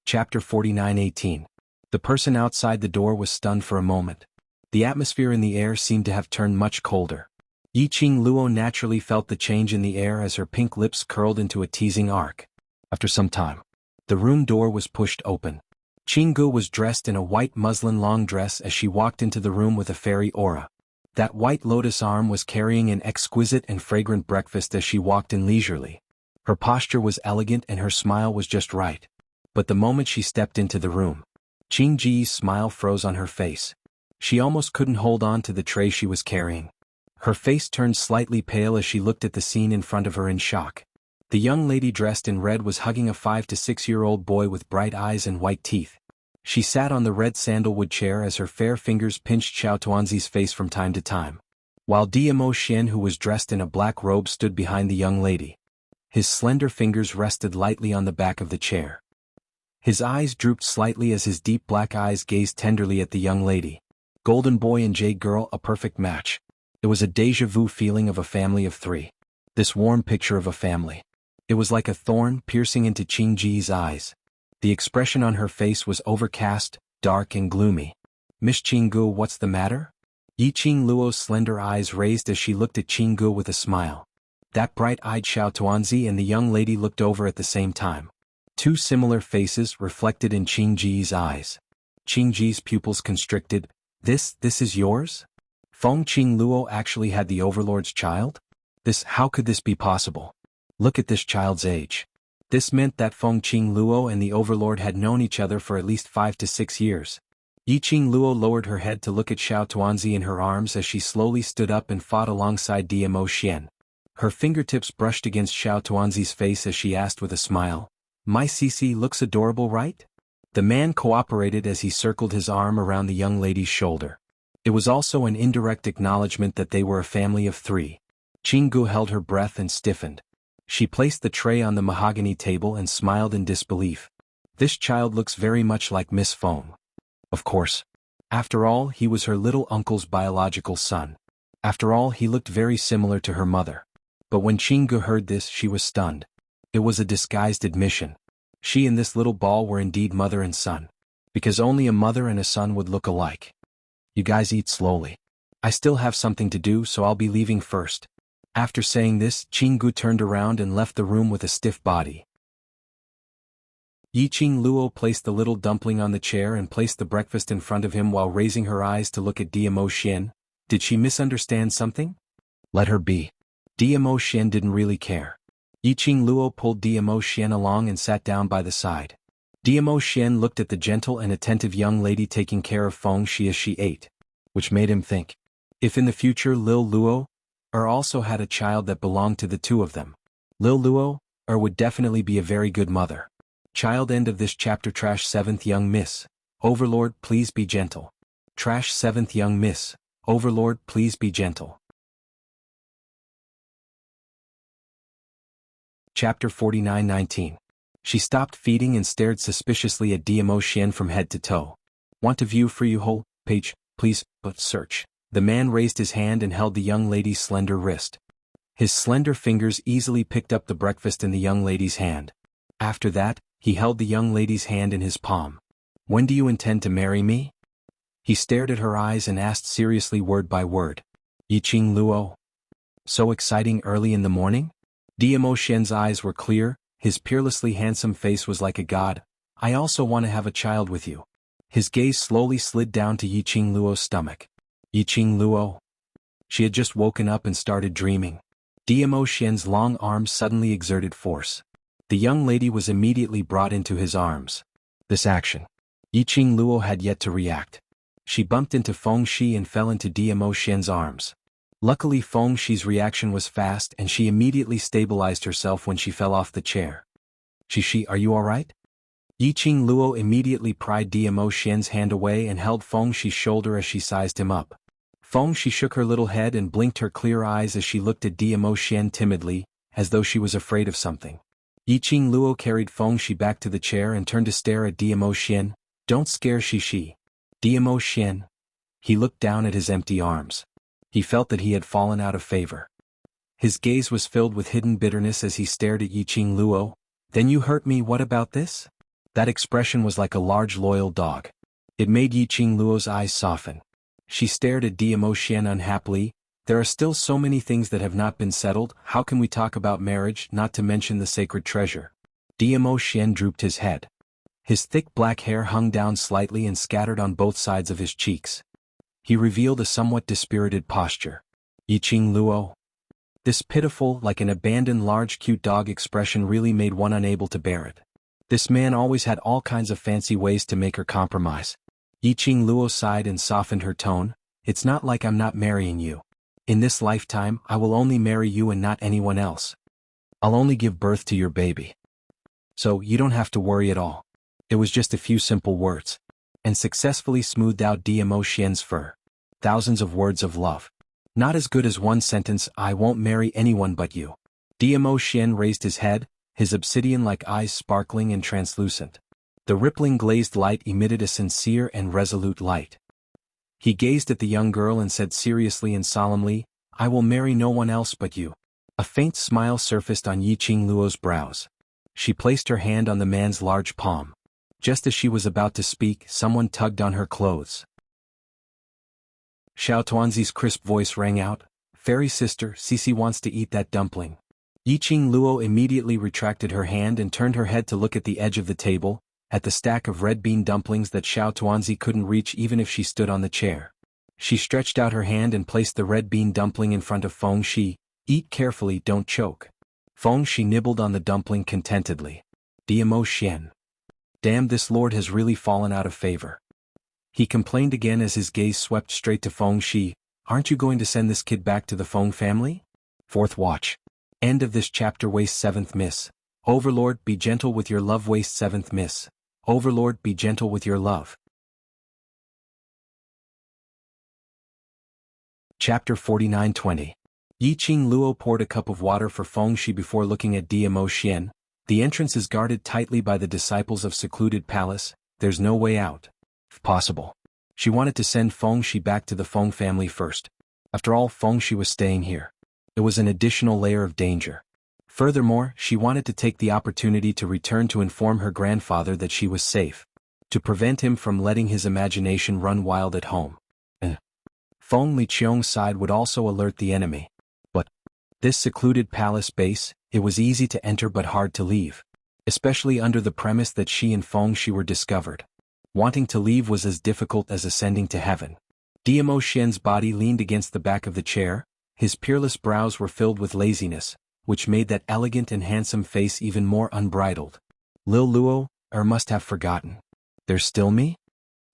A: Chapter 49:18. The person outside the door was stunned for a moment. The atmosphere in the air seemed to have turned much colder. Yi Qing Luo naturally felt the change in the air as her pink lips curled into a teasing arc. After some time, the room door was pushed open. Qinggu was dressed in a white muslin long dress as she walked into the room with a fairy aura. That white lotus arm was carrying an exquisite and fragrant breakfast as she walked in leisurely. Her posture was elegant and her smile was just right. But the moment she stepped into the room, Qingji's smile froze on her face. She almost couldn't hold on to the tray she was carrying. Her face turned slightly pale as she looked at the scene in front of her in shock. The young lady dressed in red was hugging a 5 to 6-year-old boy with bright eyes and white teeth. She sat on the red sandalwood chair as her fair fingers pinched Xiao Tuanzi's face from time to time, while Diamo Xian, who was dressed in a black robe, stood behind the young lady. His slender fingers rested lightly on the back of the chair. His eyes drooped slightly as his deep black eyes gazed tenderly at the young lady. Golden boy and jade girl, a perfect match. It was a déjà vu feeling of a family of three. This warm picture of a family. It was like a thorn piercing into Qingji's eyes. The expression on her face was overcast, dark and gloomy. Miss Qinggu, what's the matter? Yi Qingluo's slender eyes raised as she looked at Qinggu with a smile. That bright-eyed Xiao Tuanzi and the young lady looked over at the same time. Two similar faces reflected in Qingji's eyes. Qingji's pupils constricted. This is yours? Feng Qingluo actually had the overlord's child? How could this be possible? Look at this child's age. This meant that Feng Qingluo and the overlord had known each other for at least 5 to 6 years. Yi Qingluo lowered her head to look at Xiao Tuanzi in her arms as she slowly stood up and fought alongside Diamo Xian. Her fingertips brushed against Xiao Tuanzi's face as she asked with a smile, "My Cici looks adorable, right?" The man cooperated as he circled his arm around the young lady's shoulder. It was also an indirect acknowledgement that they were a family of three. Qinggu held her breath and stiffened. She placed the tray on the mahogany table and smiled in disbelief. This child looks very much like Miss Feng. Of course. After all, he was her little uncle's biological son. After all, he looked very similar to her mother. But when Qinggu heard this, she was stunned. It was a disguised admission. She and this little ball were indeed mother and son. Because only a mother and a son would look alike. You guys eat slowly. I still have something to do, so I'll be leaving first. After saying this, Qinggu turned around and left the room with a stiff body. Yi Qingluo placed the little dumpling on the chair and placed the breakfast in front of him while raising her eyes to look at Diamo Xian. Did she misunderstand something? Let her be. Diamo Xian didn't really care. Yi Qingluo pulled Diamo Xian along and sat down by the side. Diamo Xian looked at the gentle and attentive young lady taking care of Feng Shi as she ate, which made him think, if in the future Lil Luo also had a child that belonged to the two of them, Lil Luo would definitely be a very good mother. Child. End of this chapter. Trash 7th Young Miss. Overlord, please be gentle. Trash 7th Young Miss. Overlord, please be gentle. Chapter 49-19. She stopped feeding and stared suspiciously at Diamo Xian from head to toe. Want to view for you whole page, please, but search. The man raised his hand and held the young lady's slender wrist. His slender fingers easily picked up the breakfast in the young lady's hand. After that, he held the young lady's hand in his palm. When do you intend to marry me? He stared at her eyes and asked seriously word by word. Yi Qingluo. So exciting early in the morning? Diamo Xian's eyes were clear, his peerlessly handsome face was like a god. I also want to have a child with you. His gaze slowly slid down to Yi Qingluo's stomach. Yi Qingluo. She had just woken up and started dreaming. Diamo Xian's long arms suddenly exerted force. The young lady was immediately brought into his arms. This action. Yi Qingluo had yet to react. She bumped into Feng Shi and fell into Diamo Xian's arms. Luckily Feng Shi's reaction was fast and she immediately stabilized herself when she fell off the chair. Shi, are you alright? Yi Qingluo immediately pried Diamo Xian's hand away and held Feng Shi's shoulder as she sized him up. Feng Shi shook her little head and blinked her clear eyes as she looked at Diamo Xian timidly, as though she was afraid of something. Yi Qingluo carried Feng Shi back to the chair and turned to stare at Diamo Xian. Don't scare Shi. Diamo Xian. He looked down at his empty arms. He felt that he had fallen out of favor. His gaze was filled with hidden bitterness as he stared at Yi Qingluo. Then you hurt me, what about this? That expression was like a large loyal dog. It made Yi Qingluo's eyes soften. She stared at Diamo Xian unhappily. There are still so many things that have not been settled. How can we talk about marriage, not to mention the sacred treasure? Diamo Xian drooped his head. His thick black hair hung down slightly and scattered on both sides of his cheeks. He revealed a somewhat dispirited posture. Yi Qingluo. This pitiful, like an abandoned large cute dog expression really made one unable to bear it. This man always had all kinds of fancy ways to make her compromise. Yi Qingluo sighed and softened her tone. It's not like I'm not marrying you. In this lifetime, I will only marry you and not anyone else. I'll only give birth to your baby. So you don't have to worry at all. It was just a few simple words. And successfully smoothed out Dmo Xian's fur. Thousands of words of love. Not as good as one sentence, I won't marry anyone but you. Dmo Xian raised his head, his obsidian-like eyes sparkling and translucent. The rippling glazed light emitted a sincere and resolute light. He gazed at the young girl and said seriously and solemnly, I will marry no one else but you. A faint smile surfaced on Yiqing Luo's brows. She placed her hand on the man's large palm. Just as she was about to speak, someone tugged on her clothes. Xiao Tuanzi's crisp voice rang out, Fairy sister, Cici wants to eat that dumpling. Yiqing Luo immediately retracted her hand and turned her head to look at the edge of the table, at the stack of red bean dumplings that Xiao Tuanzi couldn't reach even if she stood on the chair. She stretched out her hand and placed the red bean dumpling in front of Feng Shi. Eat carefully, don't choke. Feng Shi nibbled on the dumpling contentedly. Dmo Xian. Damn, this lord has really fallen out of favor. He complained again as his gaze swept straight to Feng Shi. Aren't you going to send this kid back to the Feng family? Fourth watch. End of this chapter. Waste 7th miss. Overlord, be gentle with your love. Waste 7th miss. Overlord, be gentle with your love. Chapter 49-20. Yiqing Luo poured a cup of water for Feng Shi before looking at Dmo Xian. The entrance is guarded tightly by the disciples of secluded palace. There's no way out. If possible. She wanted to send Feng Shi back to the Feng family first. After all, Feng Shi was staying here. It was an additional layer of danger. Furthermore, she wanted to take the opportunity to return to inform her grandfather that she was safe. To prevent him from letting his imagination run wild at home. Feng Liqiong's side would also alert the enemy. But this secluded palace base, it was easy to enter but hard to leave. Especially under the premise that she and Feng Shi were discovered. Wanting to leave was as difficult as ascending to heaven. Dmo Xian's body leaned against the back of the chair, his peerless brows were filled with laziness, which made that elegant and handsome face even more unbridled. Lil Luo, must have forgotten. There's still me?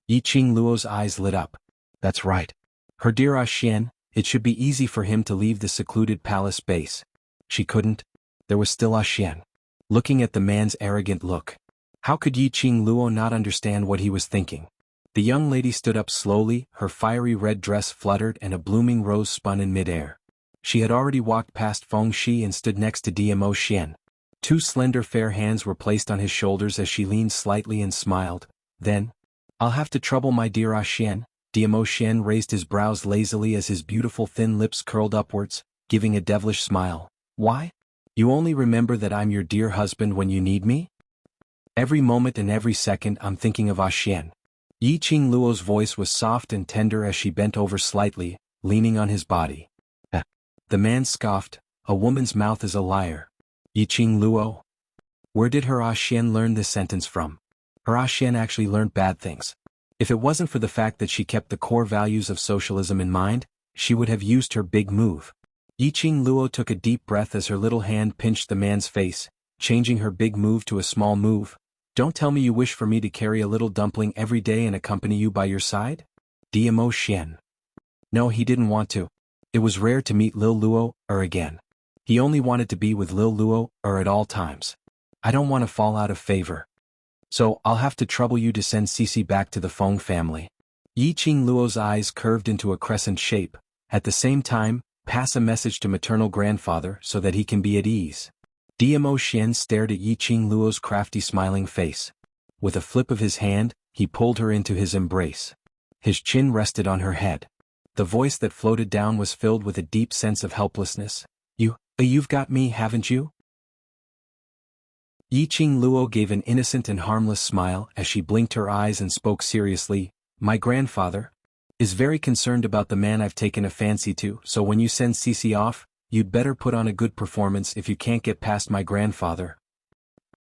A: Yiqing Luo's eyes lit up. That's right. Her dear Xian, it should be easy for him to leave the secluded palace base. She couldn't. There was still Xian. Looking at the man's arrogant look. How could Yiqing Luo not understand what he was thinking? The young lady stood up slowly, her fiery red dress fluttered and a blooming rose spun in midair. She had already walked past Feng Shi and stood next to Dmo Xian. Two slender fair hands were placed on his shoulders as she leaned slightly and smiled. Then, I'll have to trouble my dear Xian. Dmo Xian raised his brows lazily as his beautiful thin lips curled upwards, giving a devilish smile. Why? You only remember that I'm your dear husband when you need me? Every moment and every second I'm thinking of Xian. Yiqing Luo's voice was soft and tender as she bent over slightly, leaning on his body. The man scoffed, a woman's mouth is a liar. Yiqing Luo? Where did her Xian learn this sentence from? Her Xian actually learned bad things. If it wasn't for the fact that she kept the core values of socialism in mind, she would have used her big move. Yiqing Luo took a deep breath as her little hand pinched the man's face, changing her big move to a small move. Don't tell me you wish for me to carry a little dumpling every day and accompany you by your side? Dmo Xian. No, he didn't want to. It was rare to meet Lil Luo, again. He only wanted to be with Lil Luo, at all times. I don't want to fall out of favor. So, I'll have to trouble you to send Cici back to the Feng family. Yiqing Luo's eyes curved into a crescent shape. At the same time, pass a message to maternal grandfather so that he can be at ease. Dmo Xian stared at Yiqing Luo's crafty smiling face. With a flip of his hand, he pulled her into his embrace. His chin rested on her head. The voice that floated down was filled with a deep sense of helplessness. You've got me, haven't you? Yiqing Luo gave an innocent and harmless smile as she blinked her eyes and spoke seriously. My grandfather is very concerned about the man I've taken a fancy to, so when you send Cici off, you'd better put on a good performance if you can't get past my grandfather.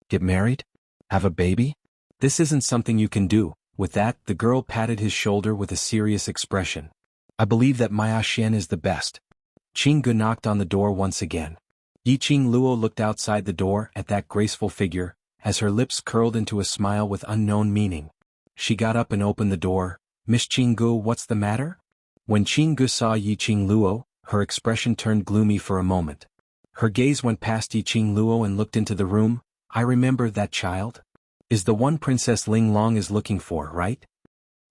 A: Get married? Have a baby? This isn't something you can do. With that, the girl patted his shoulder with a serious expression. I believe that my Xian is the best. Qinggu knocked on the door once again. Yiqing Luo looked outside the door at that graceful figure, as her lips curled into a smile with unknown meaning. She got up and opened the door. Miss Qinggu, what's the matter? When Qinggu saw Yiqing Luo, her expression turned gloomy for a moment. Her gaze went past Yiqing Luo and looked into the room. I remember that child? Is the one Princess Ling Long is looking for, right?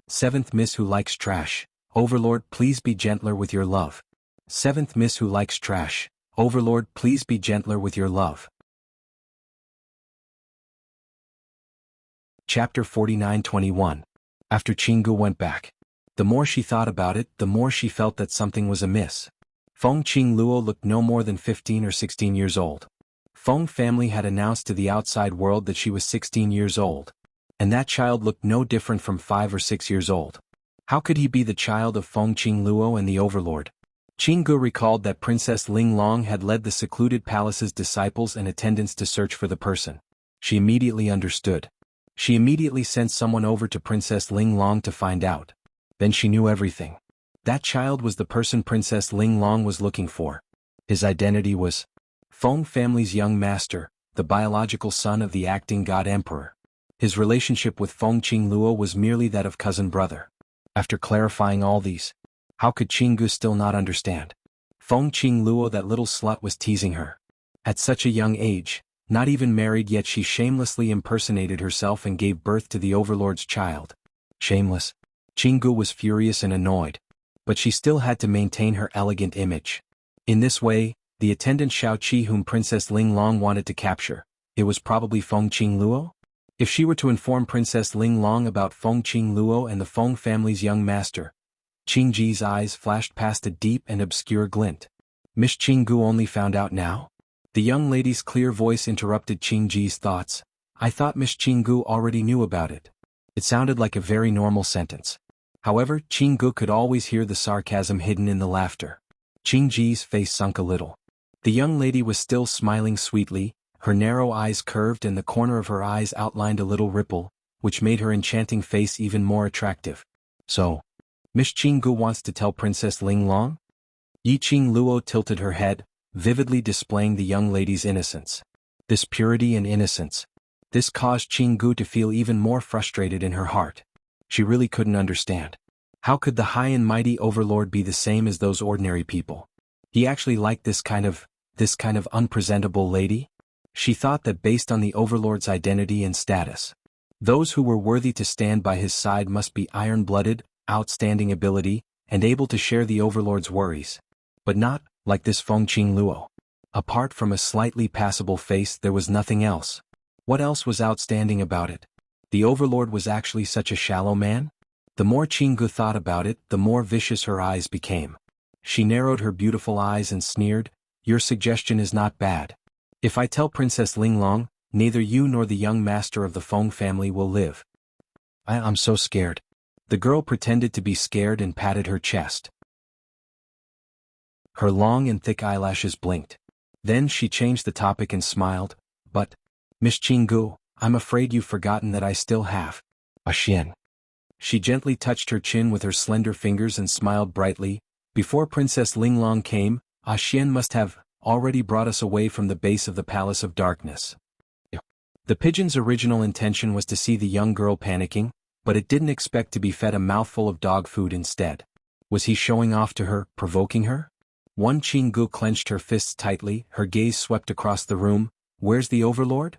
A: Seventh Miss who likes trash. Overlord, please be gentler with your love. Seventh Miss who likes trash. Overlord, please be gentler with your love. Chapter 49-21. After Jianghu went back. The more she thought about it, the more she felt that something was amiss. Feng Qingluo looked no more than 15 or 16 years old. Feng family had announced to the outside world that she was 16 years old. And that child looked no different from 5 or 6 years old. How could he be the child of Feng Qingluo and the Overlord? Jianghu recalled that Princess Ling Long had led the secluded palace's disciples and attendants to search for the person. She immediately understood. She immediately sent someone over to Princess Ling Long to find out. Then she knew everything. That child was the person Princess Ling Long was looking for. His identity was Feng family's young master, the biological son of the acting god emperor. His relationship with Feng Qingluo was merely that of cousin-brother. After clarifying all these, how could Jianghu still not understand? Feng Qingluo, that little slut, was teasing her. At such a young age, not even married yet, she shamelessly impersonated herself and gave birth to the Overlord's child. Shameless. Jianghu was furious and annoyed. But she still had to maintain her elegant image. In this way, the attendant Xiaoqi whom Princess Ling Long wanted to capture, it was probably Feng Qingluo? If she were to inform Princess Ling Long about Feng Qingluo and the Feng family's young master, Qingji's eyes flashed past a deep and obscure glint. Miss Jianghu only found out now? The young lady's clear voice interrupted Qingji's thoughts. I thought Miss Jianghu already knew about it. It sounded like a very normal sentence. However, Jianghu could always hear the sarcasm hidden in the laughter. Qingji's face sunk a little. The young lady was still smiling sweetly, her narrow eyes curved and the corner of her eyes outlined a little ripple, which made her enchanting face even more attractive. So, Miss Jianghu wants to tell Princess Ling Long? Yiqing Luo tilted her head, vividly displaying the young lady's innocence. This purity and innocence. This caused Jianghu to feel even more frustrated in her heart. She really couldn't understand. How could the high and mighty Overlord be the same as those ordinary people? He actually liked this kind of unpresentable lady? She thought that based on the Overlord's identity and status, those who were worthy to stand by his side must be iron-blooded, outstanding ability, and able to share the Overlord's worries. But not like this Feng Qingluo. Apart from a slightly passable face, there was nothing else. What else was outstanding about it? The Overlord was actually such a shallow man? The more Jianghu thought about it, the more vicious her eyes became. She narrowed her beautiful eyes and sneered, your suggestion is not bad. If I tell Princess Ling Long, neither you nor the young master of the Feng family will live. I'm so scared. The girl pretended to be scared and patted her chest. Her long and thick eyelashes blinked. Then she changed the topic and smiled. But, Miss Jianghu, I'm afraid you've forgotten that I still have a Xian. She gently touched her chin with her slender fingers and smiled brightly. Before Princess Ling Long came, A Xian must have already brought us away from the base of the Palace of Darkness. The pigeon's original intention was to see the young girl panicking, but it didn't expect to be fed a mouthful of dog food instead. Was he showing off to her, provoking her? One Jianghu clenched her fists tightly, her gaze swept across the room. Where's the Overlord?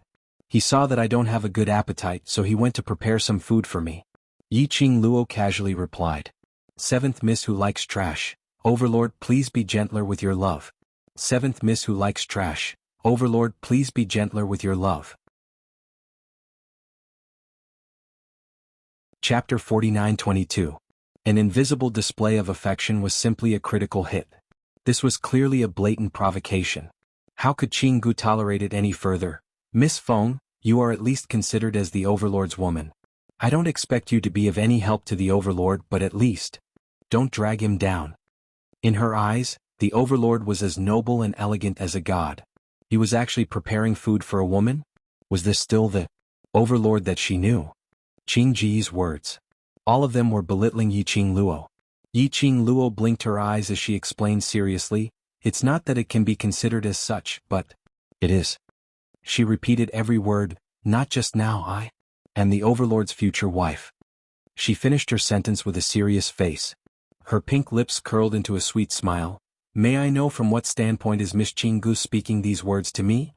A: He saw that I don't have a good appetite, so he went to prepare some food for me. Yiqing Luo casually replied. Seventh Miss who likes trash. Overlord, please be gentler with your love. Seventh Miss who likes trash. Overlord, please be gentler with your love. Chapter 49-22. An invisible display of affection was simply a critical hit. This was clearly a blatant provocation. How could Jianghu tolerate it any further? Miss Feng, you are at least considered as the Overlord's woman. I don't expect you to be of any help to the Overlord, but at least, don't drag him down. In her eyes, the Overlord was as noble and elegant as a god. He was actually preparing food for a woman? Was this still the Overlord that she knew? Qingji's words. All of them were belittling Yiqing Luo. Yiqing Luo blinked her eyes as she explained seriously, it's not that it can be considered as such, but it is. She repeated every word, not just now I am the Overlord's future wife. She finished her sentence with a serious face. Her pink lips curled into a sweet smile. May I know from what standpoint is Miss Jianghu speaking these words to me?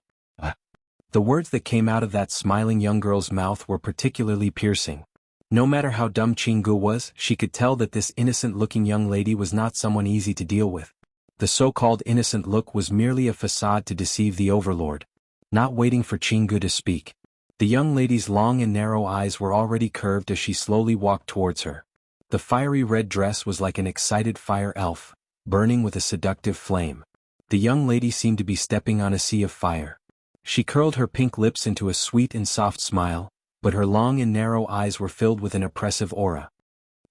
A: The words that came out of that smiling young girl's mouth were particularly piercing. No matter how dumb Jianghu was, she could tell that this innocent-looking young lady was not someone easy to deal with. The so-called innocent look was merely a facade to deceive the overlord. Not waiting for Jianghu to speak, the young lady's long and narrow eyes were already curved as she slowly walked towards her. The fiery red dress was like an excited fire elf, burning with a seductive flame. The young lady seemed to be stepping on a sea of fire. She curled her pink lips into a sweet and soft smile, but her long and narrow eyes were filled with an oppressive aura.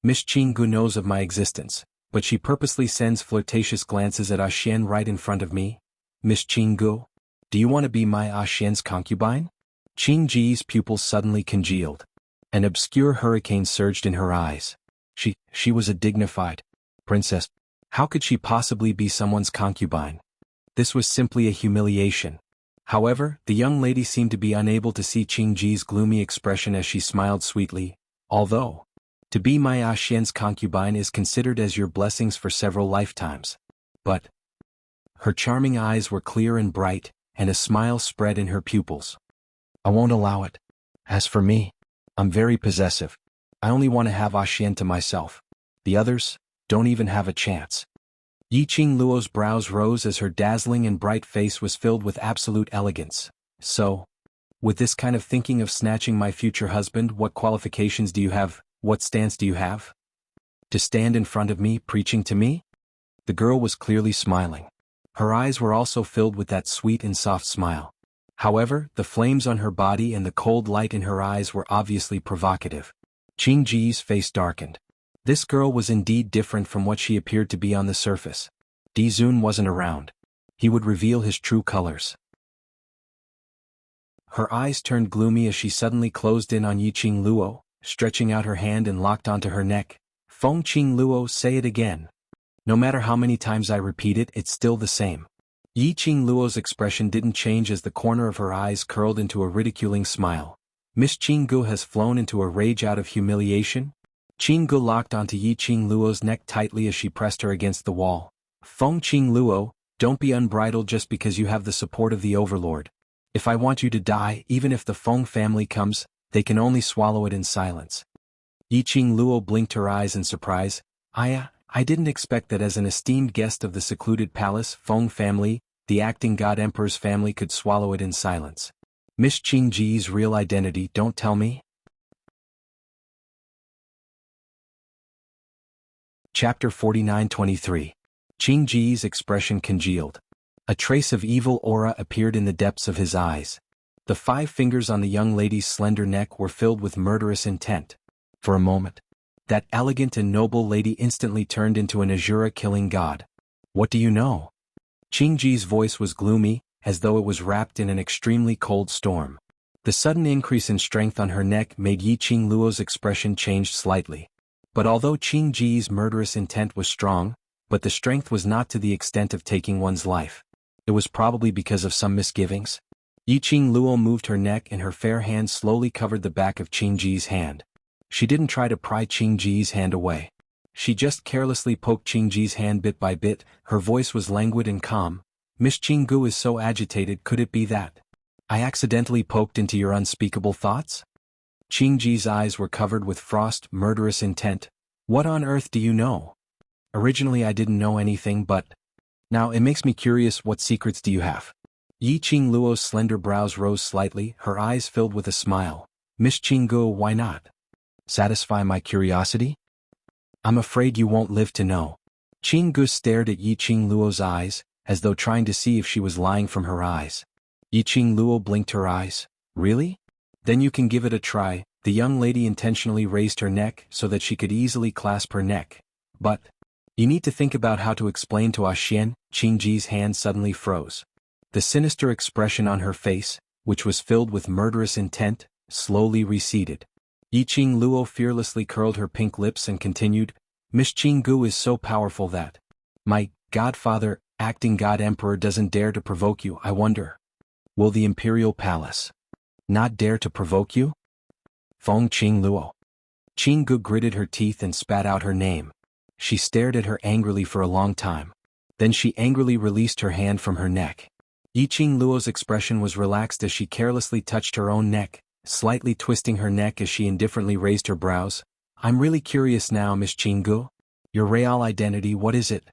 A: Miss Jianghu knows of my existence, but she purposely sends flirtatious glances at Xian right in front of me. Miss Jianghu, do you want to be my Xian's concubine? Ji's pupils suddenly congealed. An obscure hurricane surged in her eyes. She was a dignified princess. How could she possibly be someone's concubine? This was simply a humiliation. However, the young lady seemed to be unable to see Ji's gloomy expression as she smiled sweetly. Although, to be my Xian's concubine is considered as your blessings for several lifetimes. But her charming eyes were clear and bright, and a smile spread in her pupils. I won't allow it. As for me, I'm very possessive. I only want to have Xian to myself. The others don't even have a chance. Luo's brows rose as her dazzling and bright face was filled with absolute elegance. So, with this kind of thinking of snatching my future husband, what qualifications do you have? What stance do you have? To stand in front of me, preaching to me? The girl was clearly smiling. Her eyes were also filled with that sweet and soft smile. However, the flames on her body and the cold light in her eyes were obviously provocative. Ji's face darkened. This girl was indeed different from what she appeared to be on the surface. Dizun wasn't around. He would reveal his true colors. Her eyes turned gloomy as she suddenly closed in on Luo, stretching out her hand and locked onto her neck. Feng Luo, say it again. No matter how many times I repeat it, it's still the same. Luo's expression didn't change as the corner of her eyes curled into a ridiculing smile. Miss Jianghu has flown into a rage out of humiliation? Jianghu locked onto Luo's neck tightly as she pressed her against the wall. Feng Luo, don't be unbridled just because you have the support of the overlord. If I want you to die, even if the Feng family comes, they can only swallow it in silence. Luo blinked her eyes in surprise. I didn't expect that as an esteemed guest of the secluded palace, Feng family, the acting god emperor's family could swallow it in silence. Miss Ji's real identity, don't tell me? Chapter 49-23. Ji's expression congealed. A trace of evil aura appeared in the depths of his eyes. The 5 fingers on the young lady's slender neck were filled with murderous intent. For a moment, that elegant and noble lady instantly turned into an Azura-killing god. What do you know? Ji's voice was gloomy, as though it was wrapped in an extremely cold storm. The sudden increase in strength on her neck made Luo's expression change slightly. But although Ji's murderous intent was strong, but the strength was not to the extent of taking one's life. It was probably because of some misgivings. Luo moved her neck and her fair hand slowly covered the back of Ji's hand. She didn't try to pry Ji's hand away. She just carelessly poked Ji's hand bit by bit. Her voice was languid and calm. Miss Jianghu is so agitated, could it be that I accidentally poked into your unspeakable thoughts? Ji's eyes were covered with frost, murderous intent. What on earth do you know? Originally I didn't know anything, but now it makes me curious, what secrets do you have? Luo's slender brows rose slightly, her eyes filled with a smile. Miss Jianghu, why not? Satisfy my curiosity? I'm afraid you won't live to know. Jianghu stared at Luo's eyes, as though trying to see if she was lying from her eyes. Luo blinked her eyes. Really? Then you can give it a try. The young lady intentionally raised her neck so that she could easily clasp her neck. But you need to think about how to explain to Xian. Ji's hand suddenly froze. The sinister expression on her face, which was filled with murderous intent, slowly receded. Luo fearlessly curled her pink lips and continued, Miss Jianghu is so powerful that my godfather, acting god emperor, doesn't dare to provoke you. I wonder, will the imperial palace not dare to provoke you? Feng Luo. Jianghu gritted her teeth and spat out her name. She stared at her angrily for a long time. Then she angrily released her hand from her neck. Yi Qingluo's expression was relaxed as she carelessly touched her own neck, slightly twisting her neck as she indifferently raised her brows. I'm really curious now, Miss Qinggu. Your real identity, what is it?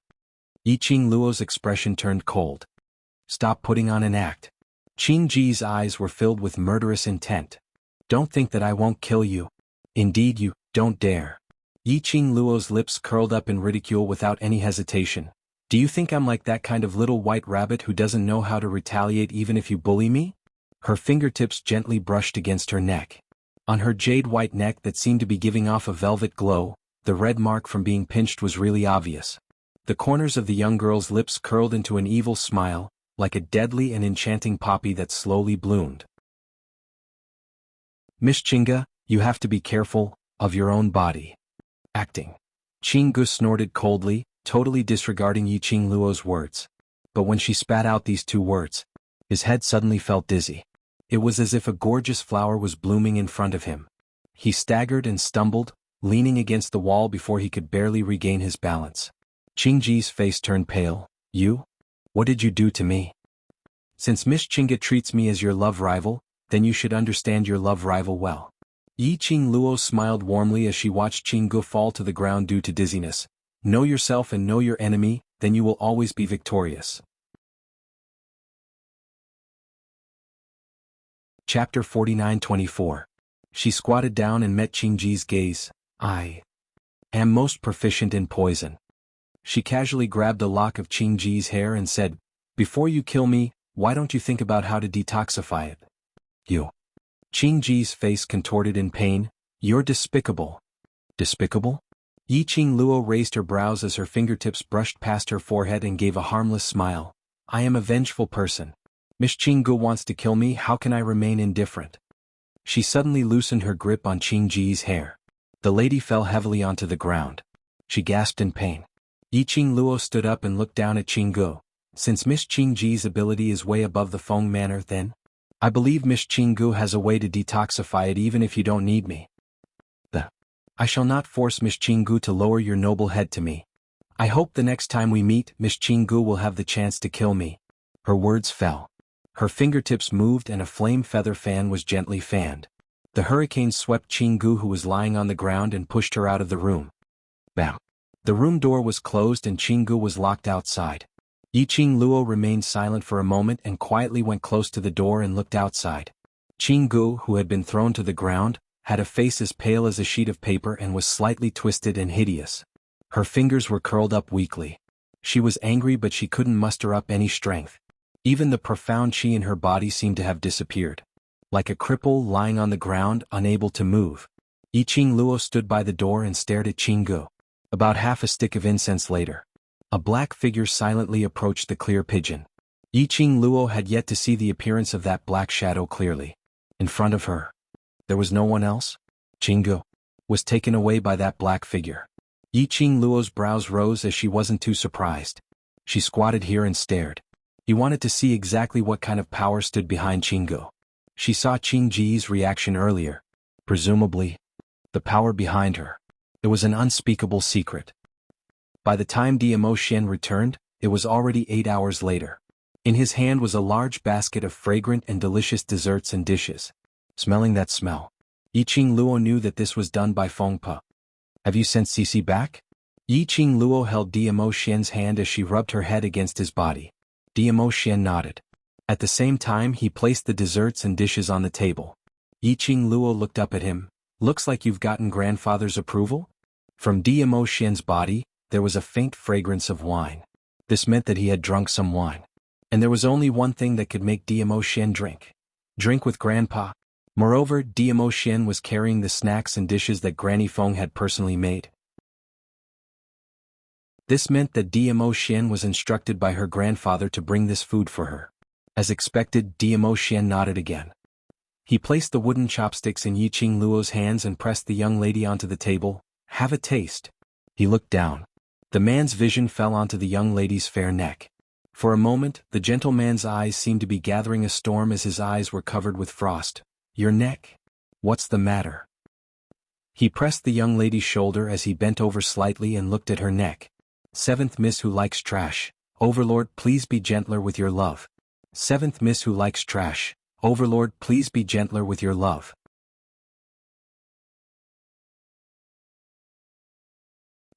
A: Yi Qingluo's expression turned cold. Stop putting on an act. Qingji's eyes were filled with murderous intent. Don't think that I won't kill you. Indeed you don't dare. Yi Qingluo's lips curled up in ridicule without any hesitation. Do you think I'm like that kind of little white rabbit who doesn't know how to retaliate even if you bully me? Her fingertips gently brushed against her neck. On her jade-white neck that seemed to be giving off a velvet glow, the red mark from being pinched was really obvious. The corners of the young girl's lips curled into an evil smile, like a deadly and enchanting poppy that slowly bloomed. Miss Qinggu, you have to be careful of your own body. Acting. Qinggu snorted coldly, totally disregarding Yi Qingluo's words. But when she spat out these two words, his head suddenly felt dizzy. It was as if a gorgeous flower was blooming in front of him. He staggered and stumbled, leaning against the wall before he could barely regain his balance. Qingji's face turned pale. You? What did you do to me? Since Miss Qinggu treats me as your love rival, then you should understand your love rival well. Yi Qingluo smiled warmly as she watched Qinggu fall to the ground due to dizziness. Know yourself and know your enemy, then you will always be victorious. Chapter 49-24. She squatted down and met Qingji's gaze. I am most proficient in poison. She casually grabbed a lock of Qingji's hair and said, Before you kill me, why don't you think about how to detoxify it? You. Qingji's face contorted in pain. You're despicable. Despicable? Yi Qingluo raised her brows as her fingertips brushed past her forehead and gave a harmless smile. I am a vengeful person. Miss Qinggu wants to kill me, how can I remain indifferent? She suddenly loosened her grip on Qingji's hair. The lady fell heavily onto the ground. She gasped in pain. Yi Qingluo stood up and looked down at Qinggu. Since Miss Qingji's ability is way above the Feng manner, then I believe Miss Qinggu has a way to detoxify it even if you don't need me. I shall not force Miss Qinggu to lower your noble head to me. I hope the next time we meet, Miss Qinggu will have the chance to kill me. Her words fell. Her fingertips moved and a flame feather fan was gently fanned. The hurricane swept Qinggu, who was lying on the ground, and pushed her out of the room. Bam. The room door was closed and Qinggu was locked outside. Yi Qingluo remained silent for a moment and quietly went close to the door and looked outside. Qinggu, who had been thrown to the ground, had a face as pale as a sheet of paper and was slightly twisted and hideous. Her fingers were curled up weakly. She was angry, but she couldn't muster up any strength. Even the profound chi in her body seemed to have disappeared. Like a cripple lying on the ground, unable to move. Yi Qingluo stood by the door and stared at Qinggu. About half a stick of incense later, a black figure silently approached the clear pigeon. Yi Qingluo had yet to see the appearance of that black shadow clearly. In front of her, there was no one else. Qinggu was taken away by that black figure. Yi Qingluo's brows rose as she wasn't too surprised. She squatted here and stared. He wanted to see exactly what kind of power stood behind Qinggu. She saw Qingji's reaction earlier. Presumably, the power behind her. It was an unspeakable secret. By the time Diamo Xian returned, it was already 8 hours later. In his hand was a large basket of fragrant and delicious desserts and dishes. Smelling that smell, Yi Qingluo knew that this was done by Feng Pe. Have you sent Cici back? Yi Qingluo held Diamo Xian's hand as she rubbed her head against his body. Diamo Xian nodded. At the same time, he placed the desserts and dishes on the table. Yi Qingluo looked up at him. Looks like you've gotten grandfather's approval? From Diamo Xian's body, there was a faint fragrance of wine. This meant that he had drunk some wine. And there was only one thing that could make Diamo Xian drink. Drink with Grandpa. Moreover, Diamo Xian was carrying the snacks and dishes that Granny Feng had personally made. This meant that Diamo Xian was instructed by her grandfather to bring this food for her. As expected, Diamo Xian nodded again. He placed the wooden chopsticks in Yi Qingluo's hands and pressed the young lady onto the table. Have a taste. He looked down. The man's vision fell onto the young lady's fair neck. For a moment, the gentleman's eyes seemed to be gathering a storm as his eyes were covered with frost. Your neck? What's the matter? He pressed the young lady's shoulder as he bent over slightly and looked at her neck. Seventh Miss who likes trash. Overlord, please be gentler with your love. Seventh Miss who likes trash. Overlord, please be gentler with your love.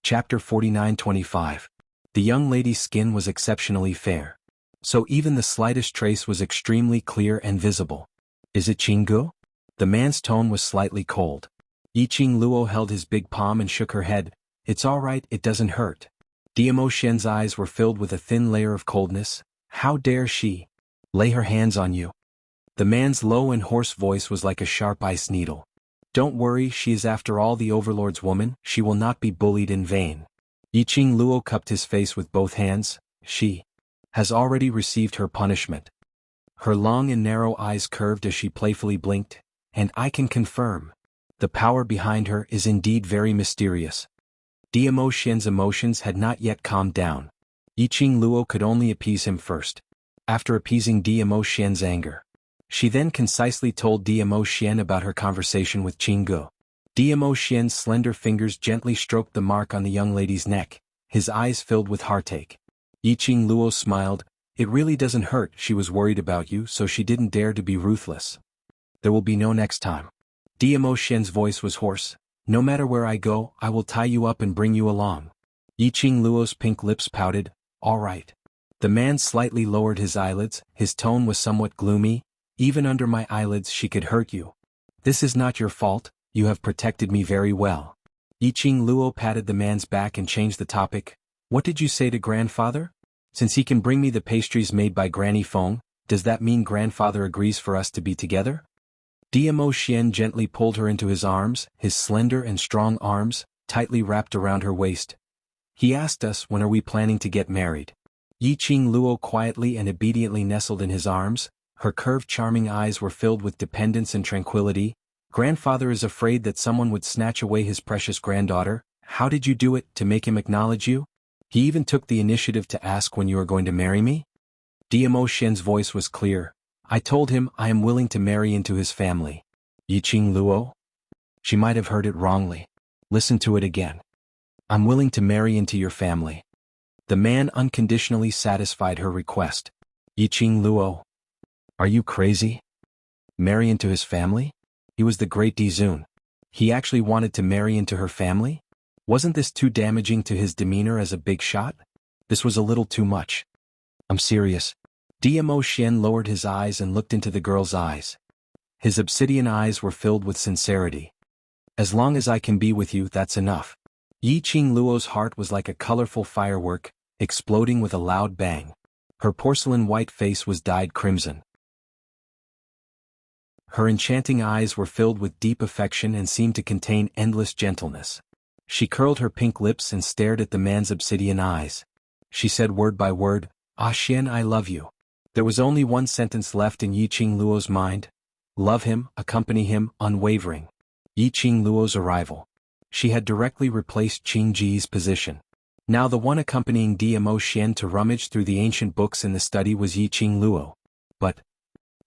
A: Chapter 49-25. The young lady's skin was exceptionally fair. So even the slightest trace was extremely clear and visible. Is it Jianghu? The man's tone was slightly cold. Yiqing Luo held his big palm and shook her head. It's all right, it doesn't hurt. Diamo Xian's eyes were filled with a thin layer of coldness. How dare she lay her hands on you? The man's low and hoarse voice was like a sharp ice needle. Don't worry, she is after all the Overlord's woman, she will not be bullied in vain. Yiqing Luo cupped his face with both hands. She has already received her punishment. Her long and narrow eyes curved as she playfully blinked, and I can confirm. The power behind her is indeed very mysterious. Diamo Xian's emotions had not yet calmed down. Yiqing Luo could only appease him first. After appeasing Diamo Xian's anger, she then concisely told Diamo Xian about her conversation with Jianghu. Diamo Xian's slender fingers gently stroked the mark on the young lady's neck, his eyes filled with heartache. Yiqing Luo smiled. It really doesn't hurt, she was worried about you so she didn't dare to be ruthless. There will be no next time. Diamo Xian's voice was hoarse. No matter where I go, I will tie you up and bring you along. Yiqing Luo's pink lips pouted. All right. The man slightly lowered his eyelids, his tone was somewhat gloomy. Even under my eyelids she could hurt you. This is not your fault, you have protected me very well. Yiqing Luo patted the man's back and changed the topic. What did you say to grandfather? Since he can bring me the pastries made by Granny Feng, does that mean grandfather agrees for us to be together? Diamo Xian gently pulled her into his arms, his slender and strong arms, tightly wrapped around her waist. He asked us when are we planning to get married. Yiqing Luo quietly and obediently nestled in his arms, her curved charming eyes were filled with dependence and tranquility. Grandfather is afraid that someone would snatch away his precious granddaughter. How did you do it to make him acknowledge you? He even took the initiative to ask when you are going to marry me? Diamo Xian's voice was clear. I told him I am willing to marry into his family. Yiqing Luo? She might have heard it wrongly. Listen to it again. I'm willing to marry into your family. The man unconditionally satisfied her request. Yiqing Luo. Are you crazy? Marry into his family? He was the great Dizun. He actually wanted to marry into her family? Wasn't this too damaging to his demeanor as a big shot? This was a little too much. I'm serious. Diamo Xian lowered his eyes and looked into the girl's eyes. His obsidian eyes were filled with sincerity. As long as I can be with you, that's enough. Yiqing Luo's heart was like a colorful firework, exploding with a loud bang. Her porcelain white face was dyed crimson. Her enchanting eyes were filled with deep affection and seemed to contain endless gentleness. She curled her pink lips and stared at the man's obsidian eyes. She said word by word, Ah Xian, I love you. There was only one sentence left in Yiqing Luo's mind. Love him, accompany him, unwavering. Yiqing Luo's arrival. She had directly replaced Qing Ji's position. Now the one accompanying Diamo Xian to rummage through the ancient books in the study was Yiqing Luo. But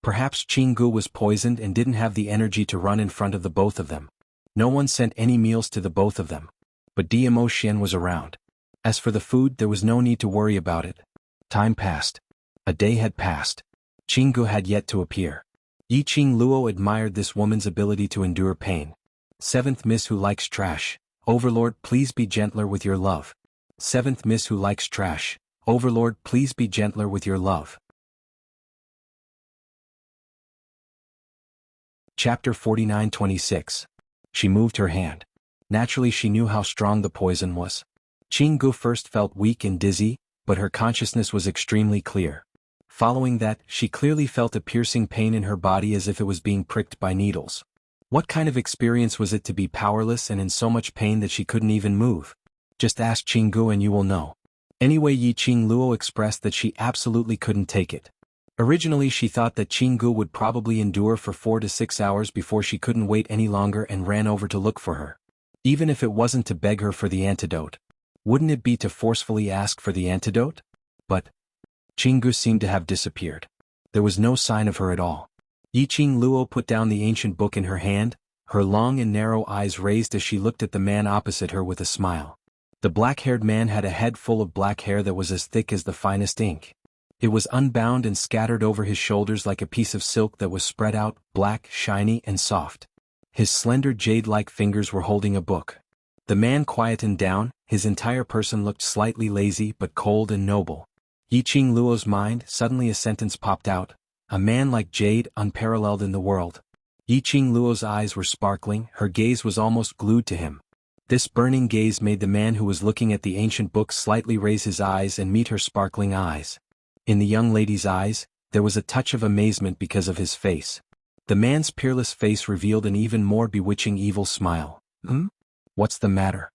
A: perhaps Jianghu was poisoned and didn't have the energy to run in front of the both of them. No one sent any meals to the both of them. But Diamo Xian was around. As for the food, there was no need to worry about it. Time passed. A day had passed. Jianghu had yet to appear. Yiqing Luo admired this woman's ability to endure pain. Seventh Miss who likes trash. Overlord, please be gentler with your love. Seventh Miss who likes trash. Overlord, please be gentler with your love. Chapter 49-26. She moved her hand. Naturally she knew how strong the poison was. Jianghu first felt weak and dizzy, but her consciousness was extremely clear. Following that, she clearly felt a piercing pain in her body as if it was being pricked by needles. What kind of experience was it to be powerless and in so much pain that she couldn't even move? Just ask Jianghu and you will know. Anyway, Yiqing Luo expressed that she absolutely couldn't take it. Originally she thought that Jianghu would probably endure for 4 to 6 hours before she couldn't wait any longer and ran over to look for her. Even if it wasn't to beg her for the antidote. Wouldn't it be to forcefully ask for the antidote? But Jianghu seemed to have disappeared. There was no sign of her at all. Yiqing Luo put down the ancient book in her hand, her long and narrow eyes raised as she looked at the man opposite her with a smile. The black-haired man had a head full of black hair that was as thick as the finest ink. It was unbound and scattered over his shoulders like a piece of silk that was spread out, black, shiny, and soft. His slender jade-like fingers were holding a book. The man quietened down, his entire person looked slightly lazy but cold and noble. Yiqing Luo's mind, suddenly a sentence popped out. A man like Jade, unparalleled in the world. Yiqing Luo's eyes were sparkling, her gaze was almost glued to him. This burning gaze made the man who was looking at the ancient book slightly raise his eyes and meet her sparkling eyes. In the young lady's eyes, there was a touch of amazement because of his face. The man's peerless face revealed an even more bewitching evil smile. What's the matter?